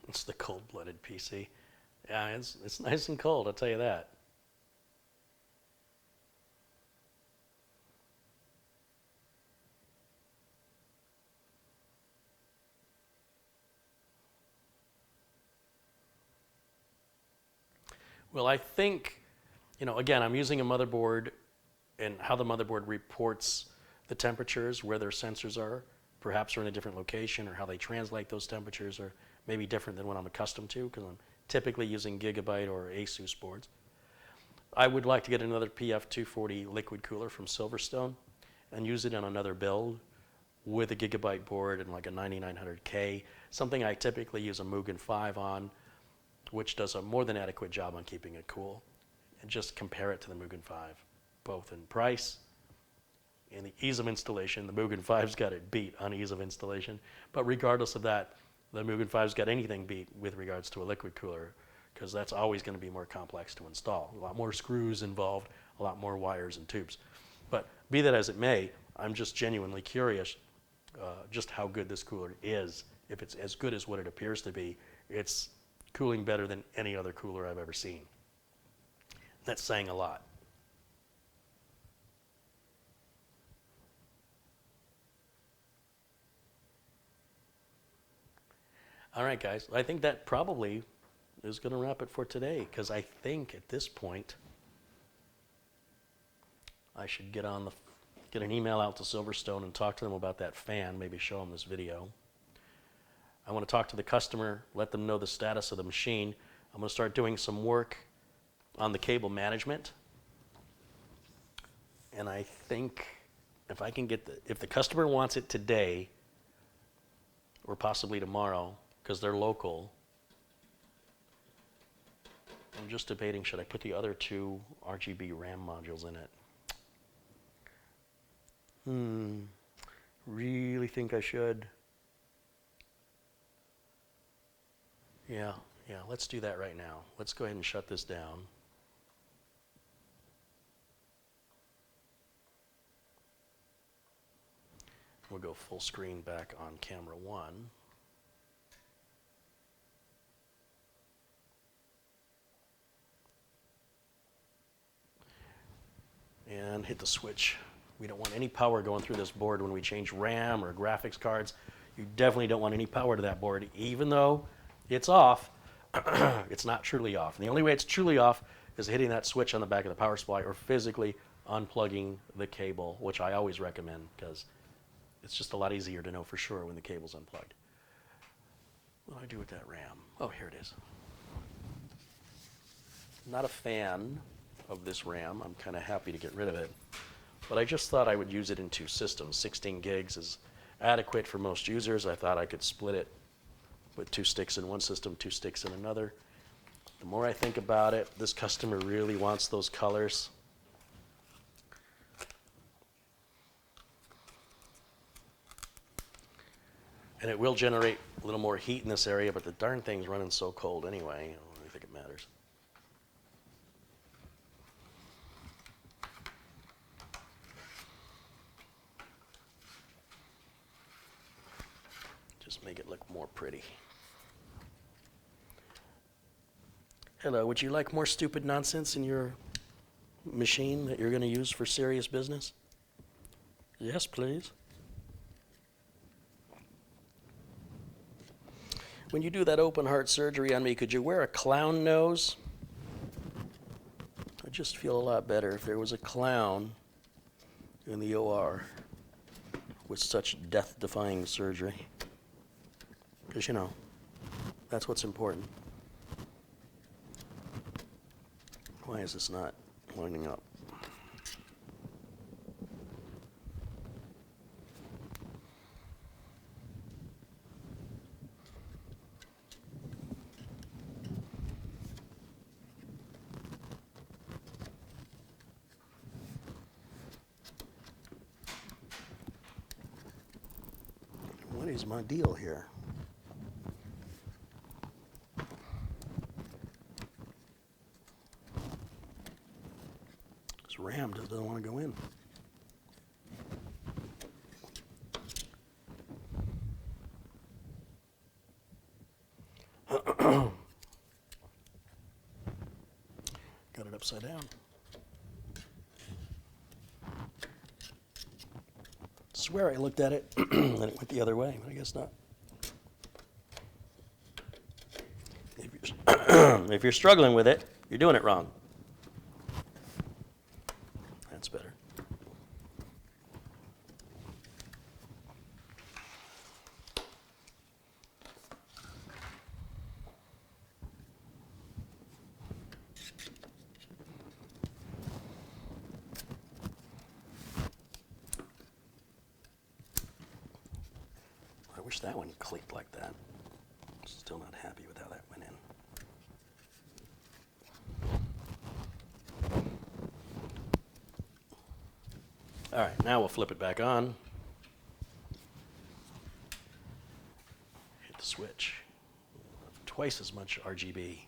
It's the cold-blooded PC. Yeah, it's nice and cold, I'll tell you that. Well, I think, again, I'm using a motherboard and how the motherboard reports the temperatures, where their sensors are, perhaps are in a different location, or how they translate those temperatures are maybe different than what I'm accustomed to because I'm typically using Gigabyte or Asus boards. I would like to get another PF240 liquid cooler from Silverstone and use it on another build with a Gigabyte board and like a 9900K, something I typically use a Mugen 5 on, which does a more than adequate job on keeping it cool, and just compare it to the Mugen 5, both in price and the ease of installation. The Mugen 5's got it beat on ease of installation, but regardless of that, the Mugen 5's got anything beat with regards to a liquid cooler, because that's always going to be more complex to install. A lot more screws involved, a lot more wires and tubes. But be that as it may, I'm just genuinely curious just how good this cooler is. If it's as good as what it appears to be, it's cooling better than any other cooler I've ever seen. That's saying a lot. All right, guys. I think that probably is going to wrap it for today, because I think at this point I should get an email out to Silverstone and talk to them about that fan, maybe show them this video. I want to talk to the customer, let them know the status of the machine. I'm going to start doing some work on the cable management. And I think if I can if the customer wants it today or possibly tomorrow, because they're local, I'm just debating, should I put the other two RGB RAM modules in it? Really think I should. Yeah, Yeah, let's do that right now. Let's go ahead and shut this down. We'll go full screen back on camera 1. And hit the switch. We don't want any power going through this board when we change RAM or graphics cards. You definitely don't want any power to that board. Even though it's off, it's not truly off. And the only way it's truly off is hitting that switch on the back of the power supply or physically unplugging the cable, which I always recommend because it's just a lot easier to know for sure when the cable's unplugged. What do I do with that RAM? Oh, here it is. Not a fan of this RAM. I'm kind of happy to get rid of it. But I just thought I would use it in 2 systems. 16 gigs is adequate for most users. I thought I could split it with 2 sticks in one system, 2 sticks in another. The more I think about it, this customer really wants those colors. And it will generate a little more heat in this area, but the darn thing's running so cold anyway, I don't really think it matters. Just make it look more pretty. Hello, would you like more stupid nonsense in your machine that you're going to use for serious business? Yes, please. When you do that open heart surgery on me, could you wear a clown nose? I'd just feel a lot better if there was a clown in the OR with such death-defying surgery. Because, you know, that's what's important. Why is this not lining up? What is my deal here? This RAM just doesn't want to go in. Got it upside down. Swear I looked at it and it went the other way, but I guess not. If you're struggling with it, you're doing it wrong. That's better. I wish that one clicked like that. Still not happy with how that went in. All right, now we'll flip it back on. Hit the switch. Twice as much RGB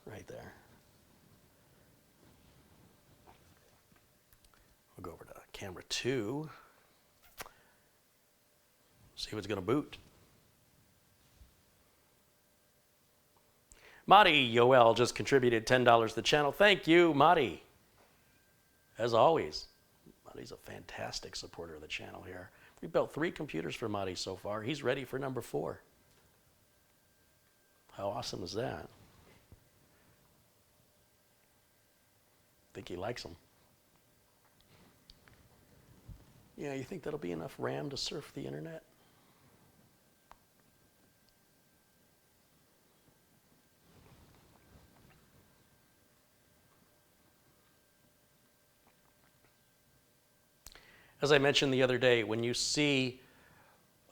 right there. We'll go over to camera 2. See what's going to boot. Madi Yoel just contributed $10 to the channel. Thank you, Madi. As always, Madi's a fantastic supporter of the channel here. We built 3 computers for Madi so far. He's ready for number 4. How awesome is that? I think he likes them. Yeah, you think that'll be enough RAM to surf the internet? As I mentioned the other day, when you see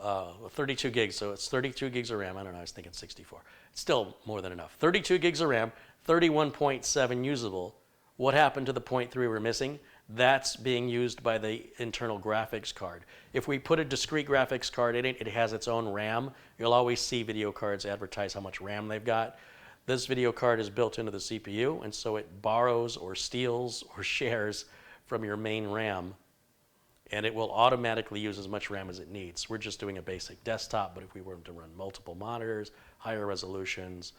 32 gigs, so it's 32 gigs of RAM, I don't know, I was thinking 64. It's still more than enough. 32 gigs of RAM, 31.7 usable. What happened to the 0.3 we're missing? That's being used by the internal graphics card. If we put a discrete graphics card in it, it has its own RAM. You'll always see video cards advertise how much RAM they've got. This video card is built into the CPU, and so it borrows or steals or shares from your main RAM, and it will automatically use as much RAM as it needs. We're just doing a basic desktop, but if we were to run multiple monitors, higher resolutions,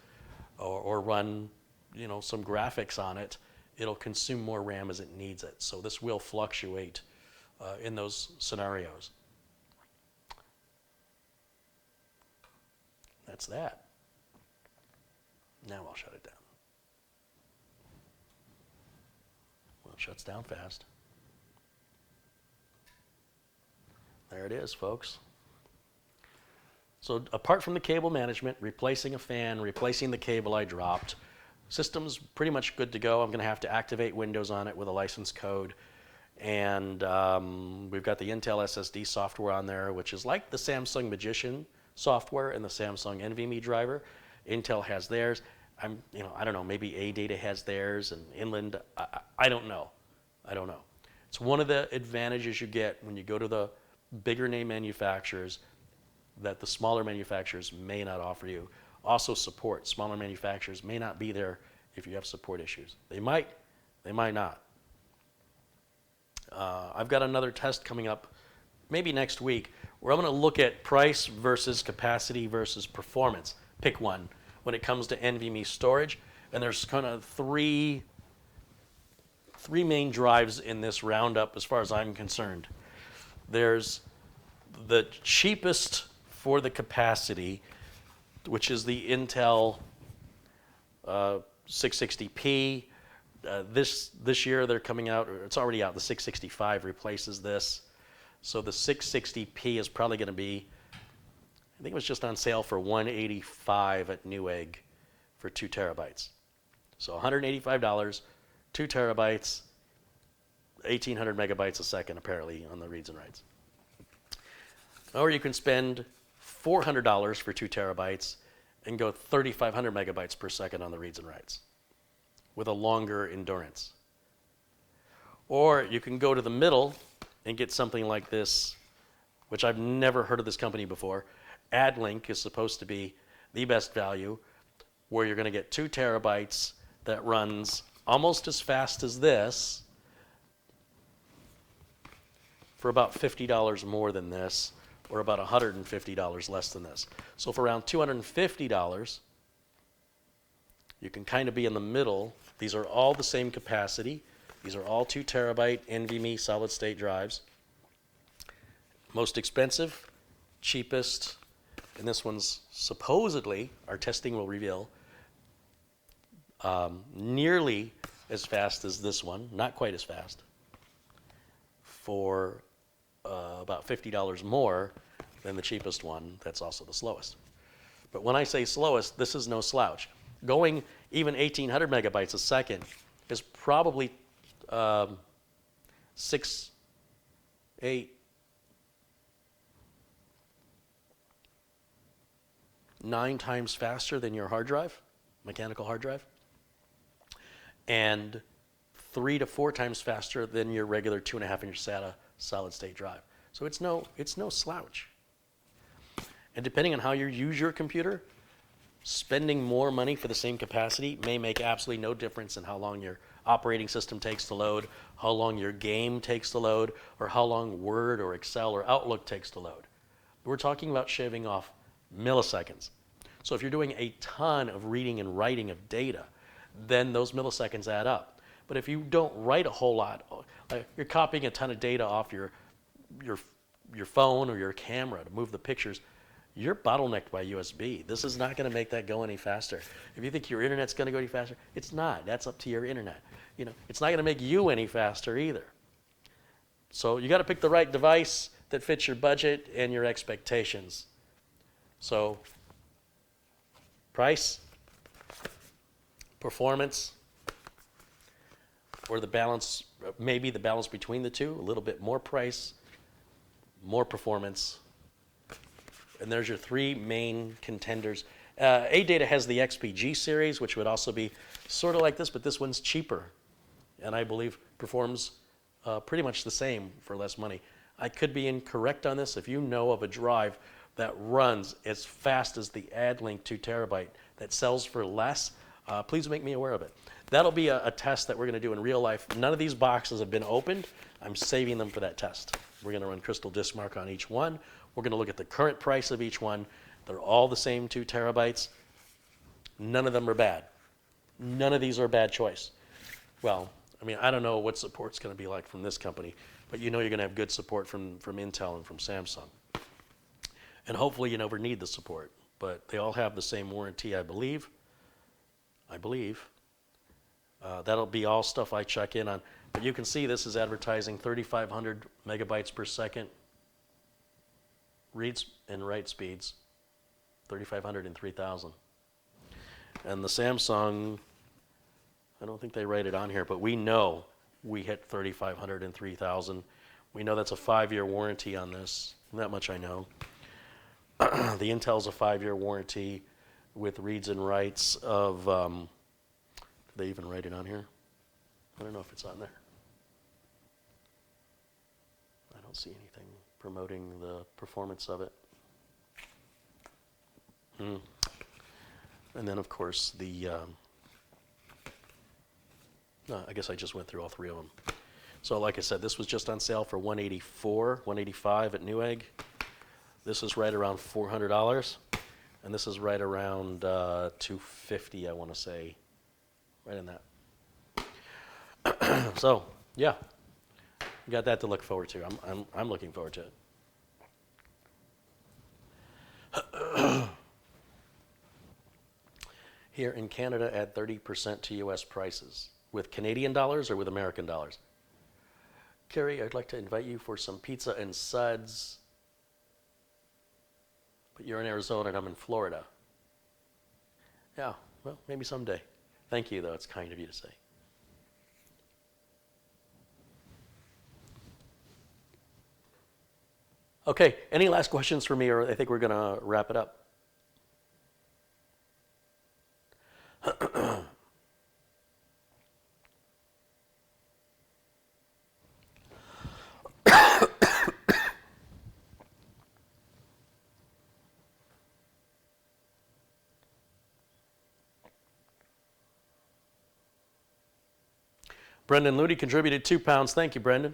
or run, you know, some graphics on it, it'll consume more RAM as it needs it. So this will fluctuate in those scenarios. That's that. Now I'll shut it down. Well, it shuts down fast. There it is, folks. So apart from the cable management, replacing a fan, replacing the cable I dropped, system's pretty much good to go. I'm going to have to activate Windows on it with a license code. And we've got the Intel SSD software on there, which is like the Samsung Magician software and the Samsung NVMe driver. Intel has theirs. I don't know, maybe AData has theirs, and Inland, I don't know. I don't know. It's one of the advantages you get when you go to the bigger name manufacturers that the smaller manufacturers may not offer you. Also support. Smaller manufacturers may not be there if you have support issues. They might not. I've got another test coming up maybe next week where I'm going to look at price versus capacity versus performance. Pick one when it comes to NVMe storage. And there's kind of three main drives in this roundup as far as I'm concerned. There's the cheapest for the capacity, which is the Intel 660p. This year they're coming out, or it's already out, the 665 replaces this. So the 660p is probably going to be, I think it was just on sale for $185 at Newegg for 2 terabytes. So $185, 2 terabytes, 1,800 megabytes a second apparently on the reads and writes. Or you can spend $400 for 2 terabytes and go 3,500 megabytes per second on the reads and writes with a longer endurance. Or you can go to the middle and get something like this, which I've never heard of this company before. AdLink is supposed to be the best value, where you're going to get 2 terabytes that runs almost as fast as this for about $50 more than this, or about $150 less than this. So for around $250, you can kind of be in the middle. These are all the same capacity. These are all 2 terabyte NVMe solid state drives. Most expensive, cheapest, and this one's supposedly, our testing will reveal, nearly as fast as this one, not quite as fast, for about $50 more than the cheapest one that's also the slowest. But when I say slowest, this is no slouch. Going even 1,800 megabytes a second is probably 6, 8, 9 times faster than your hard drive, mechanical hard drive, and 3 to 4 times faster than your regular 2.5-inch SATA solid state drive. So it's no slouch. And depending on how you use your computer, spending more money for the same capacity may make absolutely no difference in how long your operating system takes to load, how long your game takes to load, or how long Word or Excel or Outlook takes to load. We're talking about shaving off milliseconds. So if you're doing a ton of reading and writing of data, then those milliseconds add up. But if you don't write a whole lot, you're copying a ton of data off your phone or your camera to move the pictures, you're bottlenecked by USB. This is not going to make that go any faster. If you think your internet's going to go any faster, it's not. That's up to your internet. You know, it's not going to make you any faster either. So you got to pick the right device that fits your budget and your expectations. So price, performance, or the balance, maybe the balance between the two, a little bit more price, more performance. And there's your 3 main contenders. AData has the XPG series, which would also be sort of like this, but this one's cheaper. And I believe performs pretty much the same for less money. I could be incorrect on this. If you know of a drive that runs as fast as the AddLink 2 terabyte that sells for less, please make me aware of it. That'll be a test that we're going to do in real life. None of these boxes have been opened. I'm saving them for that test. We're going to run Crystal Disk Mark on each one. We're going to look at the current price of each one. They're all the same 2 terabytes. None of them are bad. None of these are a bad choice. Well, I mean, I don't know what support's going to be like from this company, but you know you're going to have good support from Intel and from Samsung. And hopefully you never need the support, but they all have the same warranty, I believe. That'll be all stuff I check in on. But you can see this is advertising 3,500 megabytes per second reads and write speeds, 3,500 and 3,000. And the Samsung, I don't think they write it on here, but we know we hit 3,500 and 3,000. We know that's a 5-year warranty on this. That much I know. The Intel's a 5-year warranty with reads and writes of, did they even write it on here? I don't know if it's on there. I don't see anything promoting the performance of it. And then, of course, the, I guess I just went through all 3 of them. So like I said, this was just on sale for $184, $185 at Newegg. This is right around $400, and this is right around $250, I want to say, right in that. So, yeah, you got that to look forward to. I'm looking forward to it. Here in Canada at 30% to US prices. With Canadian dollars or with American dollars? Carey, I'd like to invite you for some pizza and suds. But you're in Arizona and I'm in Florida. Yeah, well, maybe someday. Thank you, though. It's kind of you to say. Okay, any last questions for me, or I think we're going to wrap it up? Brendan Ludy contributed £2. Thank you, Brendan.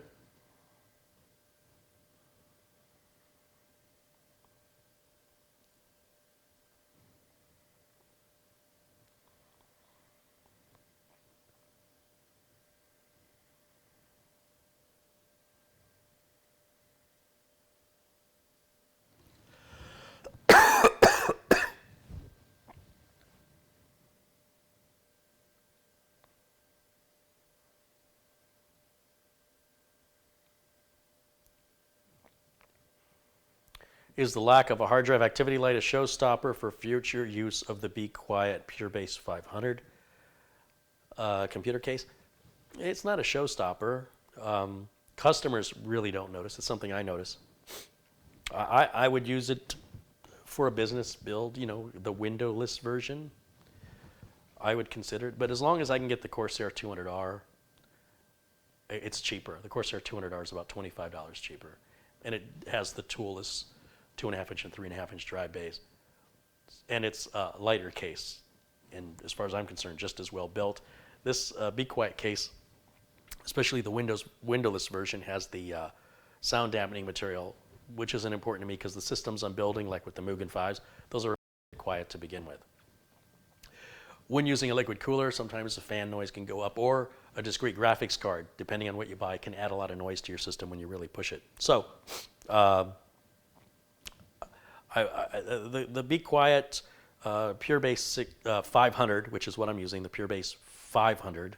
Is the lack of a hard drive activity light a showstopper for future use of the BeQuiet Pure Base 500 computer case? It's not a showstopper. Customers really don't notice. It's something I notice. I would use it for a business build, you know, the windowless version. I would consider it, but as long as I can get the Corsair 200R, it's cheaper. The Corsair 200R is about $25 cheaper, and it has the toolless 2.5-inch and 3.5-inch drive bays, and it's a lighter case, and as far as I'm concerned, just as well built. This BeQuiet case, especially the windowless version, has the sound dampening material, which isn't important to me because the systems I'm building, like with the Mugen 5s, those are quiet to begin with. When using a liquid cooler, sometimes the fan noise can go up, or a discrete graphics card, depending on what you buy, can add a lot of noise to your system when you really push it. So, the BeQuiet Pure Base 500, which is what I'm using, the Pure Base 500.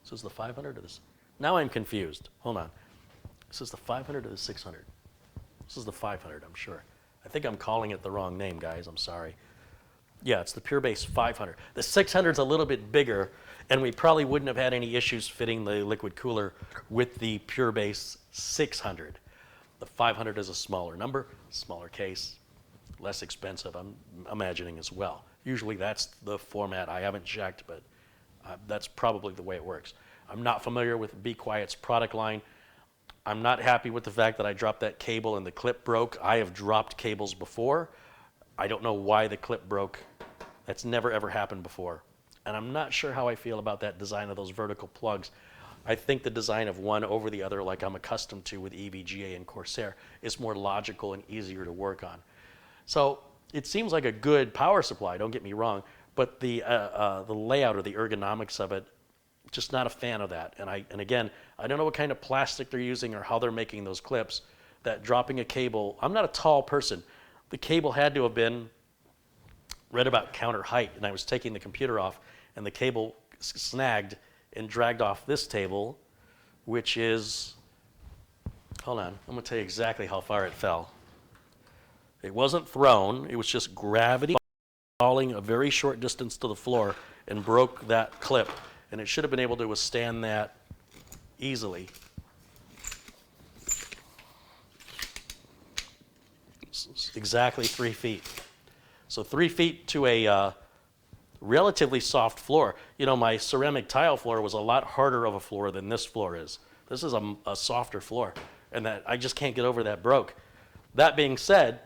This is the 500 or this? Now I'm confused. Hold on. This is the 500 or the 600? This is the 500, I'm sure. I think I'm calling it the wrong name, guys. I'm sorry. Yeah, it's the Pure Base 500. The 600 is a little bit bigger, and we probably wouldn't have had any issues fitting the liquid cooler with the Pure Base 600. The 500 is a smaller number, smaller case, less expensive, I'm imagining as well. Usually that's the format. I haven't checked, but that's probably the way it works. I'm not familiar with BeQuiet's product line. I'm not happy with the fact that I dropped that cable and the clip broke. I have dropped cables before. I don't know why the clip broke. That's never ever happened before. And I'm not sure how I feel about that design of those vertical plugs. I think the design of one over the other, like I'm accustomed to with EVGA and Corsair, is more logical and easier to work on. So it seems like a good power supply, don't get me wrong, but the layout or the ergonomics of it, just not a fan of that. And again, I don't know what kind of plastic they're using or how they're making those clips, that dropping a cable, I'm not a tall person. The cable had to have been right about counter height, and I was taking the computer off, and the cable snagged and dragged off this table, which is, hold on, I'm gonna tell you exactly how far it fell. It wasn't thrown, it was just gravity falling a very short distance to the floor and broke that clip. And it should have been able to withstand that easily. Exactly 3 feet. So 3 feet to a relatively soft floor. You know, my ceramic tile floor was a lot harder of a floor than this floor is. This is a softer floor, and that I just can't get over that broke. That being said,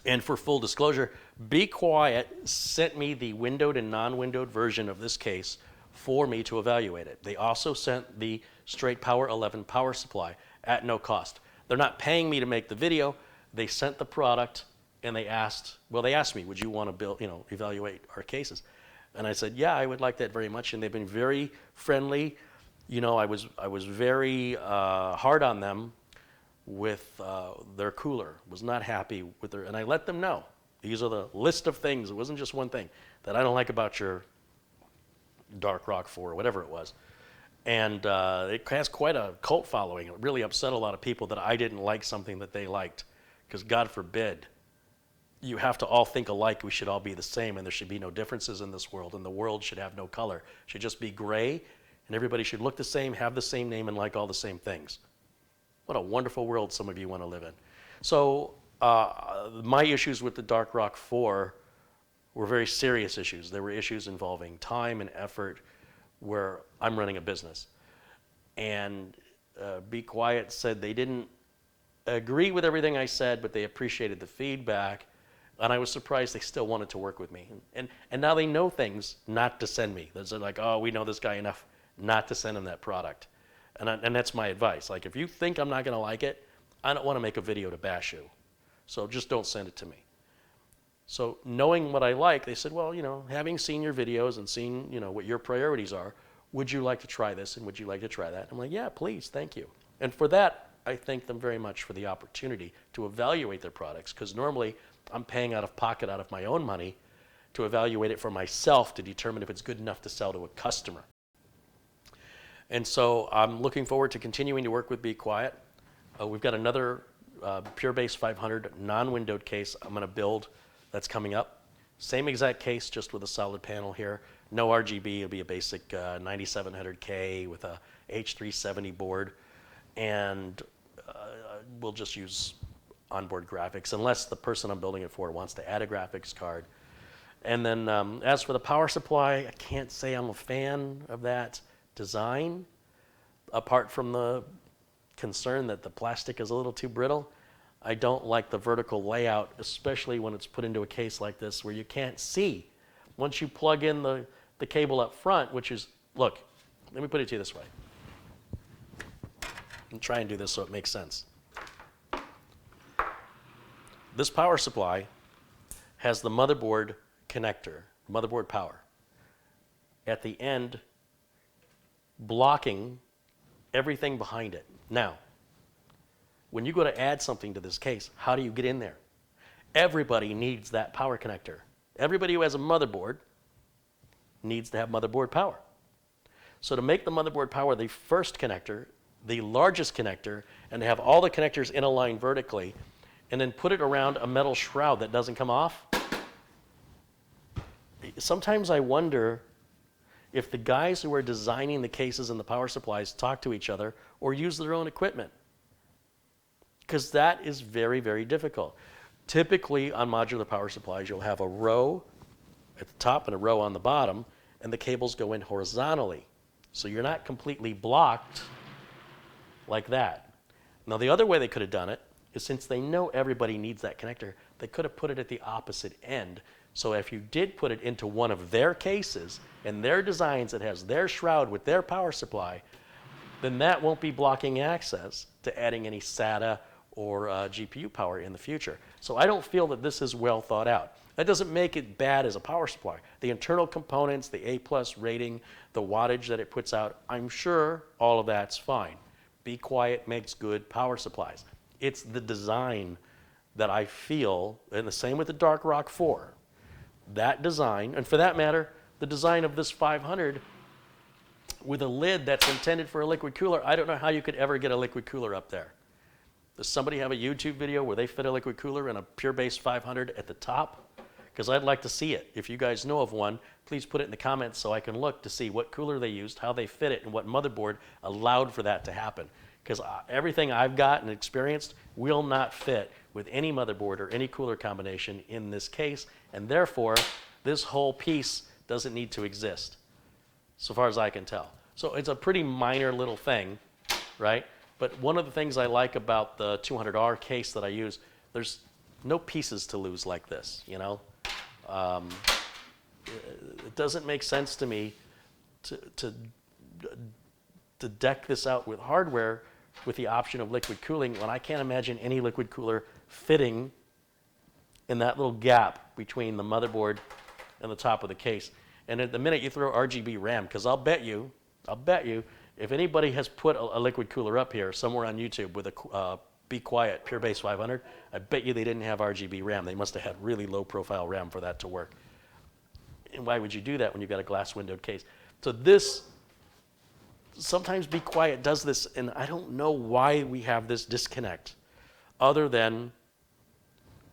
and for full disclosure, BeQuiet sent me the windowed and non-windowed version of this case for me to evaluate it. They also sent the StraightPower 11 power supply at no cost. They're not paying me to make the video. They sent the product, and they asked me, would you want to build, evaluate our cases? And I said, yeah, I would like that very much. And they've been very friendly. You know, I was very hard on them with their cooler. Was not happy with their, and I let them know. These are the list of things. It wasn't just one thing that I don't like about your Dark Rock 4 or whatever it was. And it has quite a cult following. It really upset a lot of people that I didn't like something that they liked. Because God forbid, you have to all think alike. We should all be the same, and there should be no differences in this world, and the world should have no color. It should just be gray, and everybody should look the same, have the same name, and like all the same things. What a wonderful world some of you want to live in. So my issues with the Dark Rock 4 were very serious issues. There were issues involving time and effort where I'm running a business. And BeQuiet said they didn't agree with everything I said, but they appreciated the feedback. And I was surprised they still wanted to work with me. And now they know things not to send me. They're like, oh, we know this guy enough not to send him that product. And that's my advice. Like, if you think I'm not going to like it, I don't want to make a video to bash you. So just don't send it to me. So knowing what I like, they said, well, having seen your videos and seen, what your priorities are, would you like to try this and would you like to try that? I'm like, yeah, please, thank you. And for that, I thank them very much for the opportunity to evaluate their products, because normally I'm paying out of pocket, out of my own money, to evaluate it for myself to determine if it's good enough to sell to a customer. And so I'm looking forward to continuing to work with BeQuiet. We've got another Pure Base 500 non-windowed case I'm going to build that's coming up. Same exact case, just with a solid panel here. No RGB, it'll be a basic 9700K with a H370 board. And we'll just use onboard graphics, unless the person I'm building it for wants to add a graphics card. And then as for the power supply, I can't say I'm a fan of that design, apart from the concern that the plastic is a little too brittle. I don't like the vertical layout, especially when it's put into a case like this where you can't see. Once you plug in the cable up front, which is, look, let me put it to you this way. And try and do this so it makes sense. This power supply has the motherboard connector, motherboard power, at the end blocking everything behind it. Now, when you go to add something to this case, how do you get in there? Everybody needs that power connector. Everybody who has a motherboard needs to have motherboard power. So to make the motherboard power the first connector, the largest connector, and to have all the connectors in a line vertically, and then put it around a metal shroud that doesn't come off, sometimes I wonder if the guys who are designing the cases and the power supplies talk to each other or use their own equipment. Because that is very, very difficult. Typically on modular power supplies, you'll have a row at the top and a row on the bottom, and the cables go in horizontally. So you're not completely blocked like that. Now the other way they could have done it is, since they know everybody needs that connector, they could have put it at the opposite end. So if you did put it into one of their cases and their designs that has their shroud with their power supply, then that won't be blocking access to adding any SATA or GPU power in the future. So I don't feel that this is well thought out. That doesn't make it bad as a power supply. The internal components, the A+ rating, the wattage that it puts out, I'm sure all of that's fine. BeQuiet makes good power supplies. It's the design that I feel, and the same with the Dark Rock 4. That design, and for that matter, the design of this 500 with a lid that's intended for a liquid cooler, I don't know how you could ever get a liquid cooler up there. Does somebody have a YouTube video where they fit a liquid cooler in a Pure Base 500 at the top? Because I'd like to see it. If you guys know of one, please put it in the comments so I can look to see what cooler they used, how they fit it, and what motherboard allowed for that to happen. Because everything I've got and experienced will not fit with any motherboard or any cooler combination in this case, and therefore this whole piece doesn't need to exist, so far as I can tell. So it's a pretty minor little thing, right? But one of the things I like about the 200R case that I use, there's no pieces to lose like this, you know? It doesn't make sense to me to deck this out with hardware with the option of liquid cooling when I can't imagine any liquid cooler fitting in that little gap between the motherboard and the top of the case. And at the minute you throw RGB RAM, because I'll bet you, if anybody has put a liquid cooler up here somewhere on YouTube with a BeQuiet Pure Base 500, I bet you they didn't have RGB RAM. They must have had really low profile RAM for that to work. And why would you do that when you've got a glass windowed case? So this, sometimes BeQuiet does this, and I don't know why we have this disconnect, other than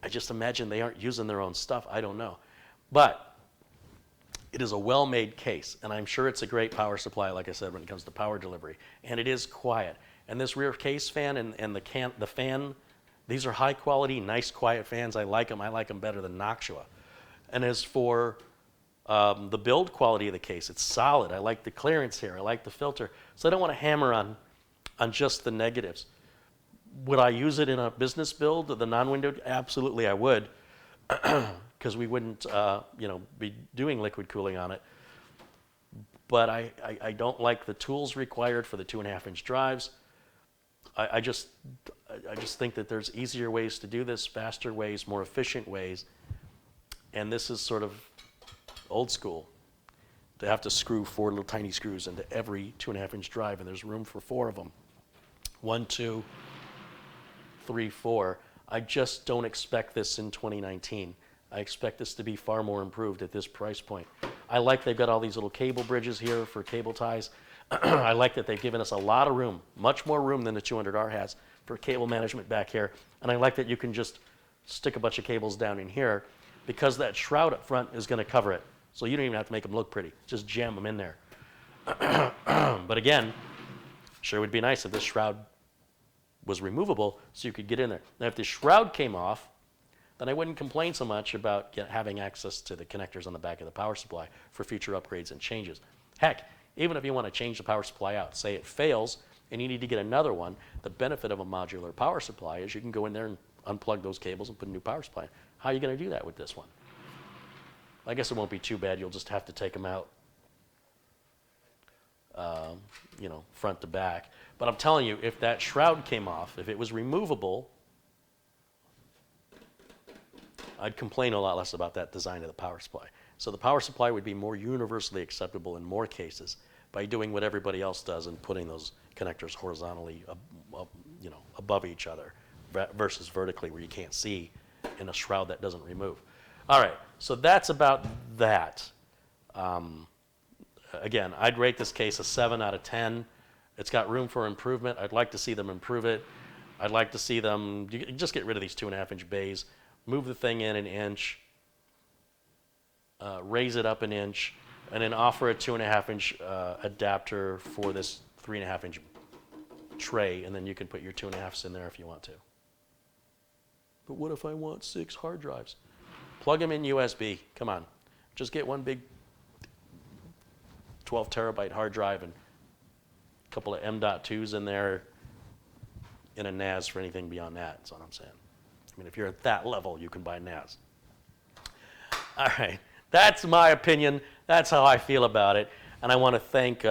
I just imagine they aren't using their own stuff. I don't know. But it is a well-made case, and I'm sure it's a great power supply, like I said, when it comes to power delivery. And it is quiet. And this rear case fan and the fan, these are high-quality, nice, quiet fans. I like them. I like them better than Noctua. And as for the build quality of the case, it's solid. I like the clearance here. I like the filter. So I don't want to hammer on just the negatives. Would I use it in a business build, the non-windowed? Absolutely, I would, because we wouldn't, be doing liquid cooling on it. But I don't like the tools required for the 2.5-inch drives. I just think that there's easier ways to do this, faster ways, more efficient ways, and this is sort of old school. To have to screw 4 little tiny screws into every 2.5-inch drive, and there's room for 4 of them. 1, 2, 3, 4. I just don't expect this in 2019. I expect this to be far more improved at this price point. I like they've got all these little cable bridges here for cable ties. I like that they've given us a lot of room, much more room than the 200R has for cable management back here. And I like that you can just stick a bunch of cables down in here, because that shroud up front is going to cover it. So you don't even have to make them look pretty. Just jam them in there. But again, sure would be nice if this shroud was removable so you could get in there. Now, if the shroud came off, then I wouldn't complain so much about having access to the connectors on the back of the power supply for future upgrades and changes. Heck, even if you want to change the power supply out, say it fails and you need to get another one, the benefit of a modular power supply is you can go in there and unplug those cables and put a new power supply in. How are you going to do that with this one? I guess it won't be too bad. You'll just have to take them out, front to back. But I'm telling you, if that shroud came off, if it was removable, I'd complain a lot less about that design of the power supply. So the power supply would be more universally acceptable in more cases by doing what everybody else does and putting those connectors horizontally, above each other versus vertically where you can't see in a shroud that doesn't remove. All right, so that's about that. Again, I'd rate this case a 7 out of 10. It's got room for improvement. I'd like to see them improve it. I'd like to see them just get rid of these 2.5-inch bays, move the thing in an inch, raise it up an inch, and then offer a 2.5-inch adapter for this 3.5-inch tray, and then you can put your 2.5s in there if you want to. But what if I want 6 hard drives? Plug them in USB. Come on. Just get one big 12 terabyte hard drive and a couple of M.2s in there, in a NAS for anything beyond that. That's what I'm saying. I mean, if you're at that level, you can buy NAS. All right, that's my opinion. That's how I feel about it. And I want to thank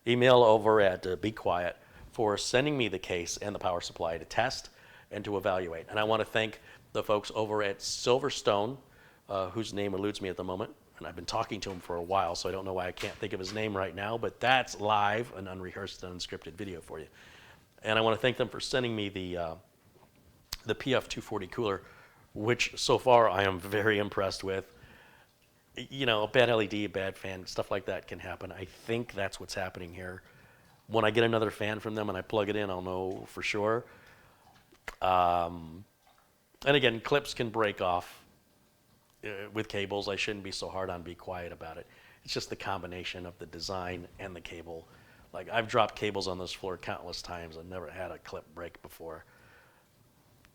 Emil over at BeQuiet for sending me the case and the power supply to test and to evaluate. And I want to thank the folks over at Silverstone, whose name eludes me at the moment. And I've been talking to him for a while, so I don't know why I can't think of his name right now, but that's live, an unrehearsed and unscripted video for you. And I want to thank them for sending me the PF240 cooler, which so far I am very impressed with. You know, a bad LED, a bad fan, stuff like that can happen. I think that's what's happening here. When I get another fan from them and I plug it in, I'll know for sure. And again, clips can break off with cables. I shouldn't be so hard on BeQuiet about it. It's just the combination of the design and the cable. Like, I've dropped cables on this floor countless times. I've never had a clip break before.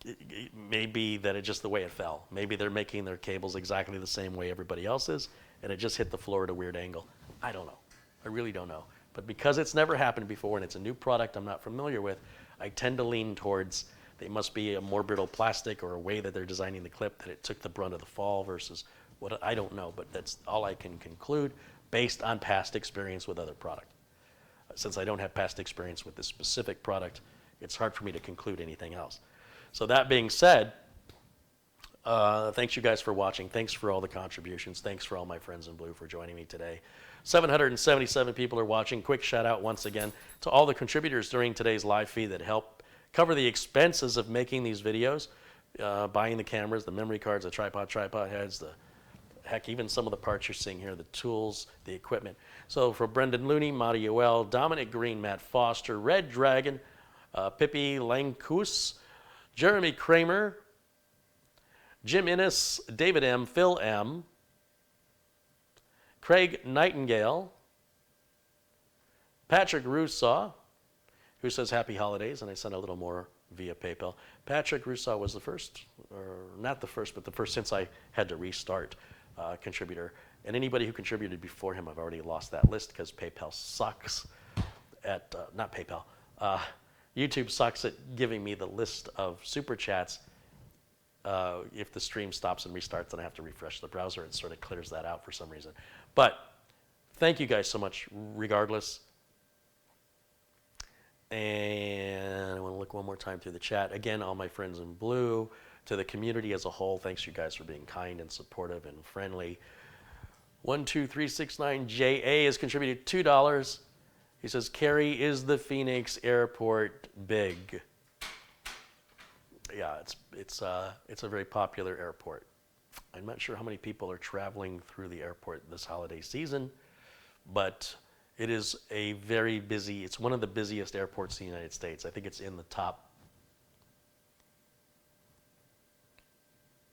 It may be that it's just the way it fell. Maybe they're making their cables exactly the same way everybody else is, and it just hit the floor at a weird angle. I don't know. I really don't know. But because it's never happened before and it's a new product I'm not familiar with, I tend to lean towards they must be a more brittle plastic or a way that they're designing the clip that it took the brunt of the fall versus what, I don't know, but that's all I can conclude based on past experience with other product. Since I don't have past experience with this specific product, it's hard for me to conclude anything else. So that being said, thanks you guys for watching. Thanks for all the contributions. Thanks for all my friends in blue for joining me today. 777 people are watching. Quick shout out once again to all the contributors during today's live feed that help cover the expenses of making these videos, buying the cameras, the memory cards, the tripod heads, the heck, even some of the parts you're seeing here, the tools, the equipment. So for Brendan Looney, Madi Yoel, Dominic Green, Matt Foster, Red Dragon, Pippi Langkus, Jeremy Kramer, Jim Innes, David M., Phil M., Craig Nightingale, Patrick Rousseau, who says happy holidays, and I sent a little more via PayPal. Patrick Rousseau was the first, or not the first, but the first since I had to restart contributor. And anybody who contributed before him, I've already lost that list because PayPal sucks at, not PayPal, YouTube sucks at giving me the list of super chats. If the stream stops and restarts, then I have to refresh the browser. It sort of clears that out for some reason. But thank you guys so much regardless. And I want to look one more time through the chat. Again, all my friends in blue, to the community as a whole, thanks you guys for being kind and supportive and friendly. 12369JA has contributed $2. He says, Carey, is the Phoenix airport big? Yeah, it's a very popular airport. I'm not sure how many people are traveling through the airport this holiday season, but it is a very busy, it's one of the busiest airports in the United States. I think it's in the top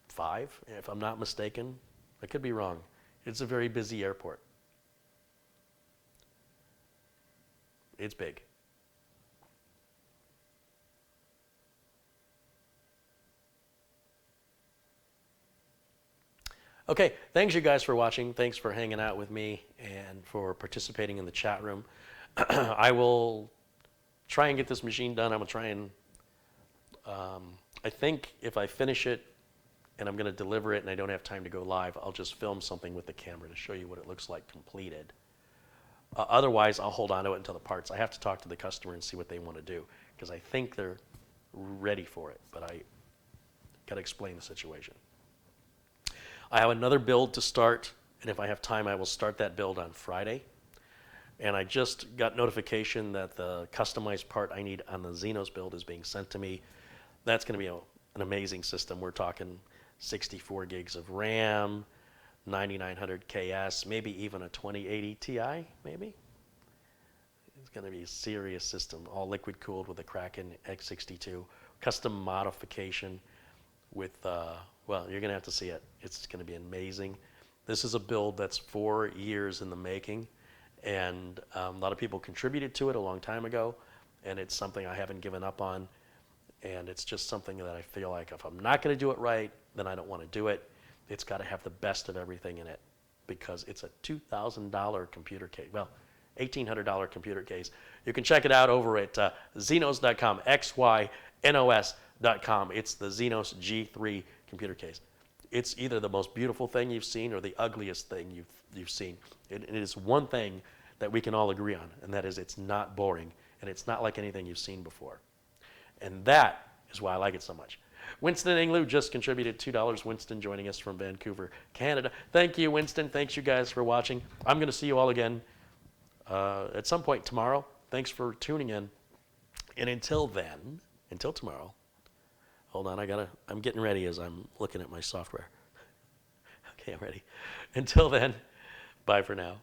5, if I'm not mistaken. I could be wrong. It's a very busy airport. It's big. Okay, thanks you guys for watching. Thanks for hanging out with me and for participating in the chat room. I will try and get this machine done. I'm going to try and, I think if I finish it and I'm going to deliver it and I don't have time to go live, I'll just film something with the camera to show you what it looks like completed. Otherwise, I'll hold on to it until the parts. I have to talk to the customer and see what they want to do because I think they're ready for it, but I got to explain the situation. I have another build to start, and if I have time, I will start that build on Friday. And I just got notification that the customized part I need on the Xenos build is being sent to me. That's going to be an amazing system. We're talking 64 gigs of RAM, 9900 KS, maybe even a 2080 Ti, maybe. It's going to be a serious system, all liquid cooled with a Kraken X62, custom modification with, well, you're going to have to see it. It's going to be amazing. This is a build that's 4 years in the making, and a lot of people contributed to it a long time ago, and it's something I haven't given up on, and it's just something that I feel like if I'm not going to do it right, then I don't want to do it. It's got to have the best of everything in it because it's a $2,000 computer case. Well, $1,800 computer case. You can check it out over at xenos.com, XYNOS.com. It's the Xenos G3 computer case. It's either the most beautiful thing you've seen or the ugliest thing you've seen. It is one thing that we can all agree on, and that is it's not boring, and it's not like anything you've seen before. And that is why I like it so much. Winston Inglew just contributed $2. Winston joining us from Vancouver, Canada. Thank you, Winston. Thanks, you guys, for watching. I'm going to see you all again at some point tomorrow. Thanks for tuning in. And until then, until tomorrow, hold on, I'm getting ready as I'm looking at my software. Okay, I'm ready. Until then, bye for now.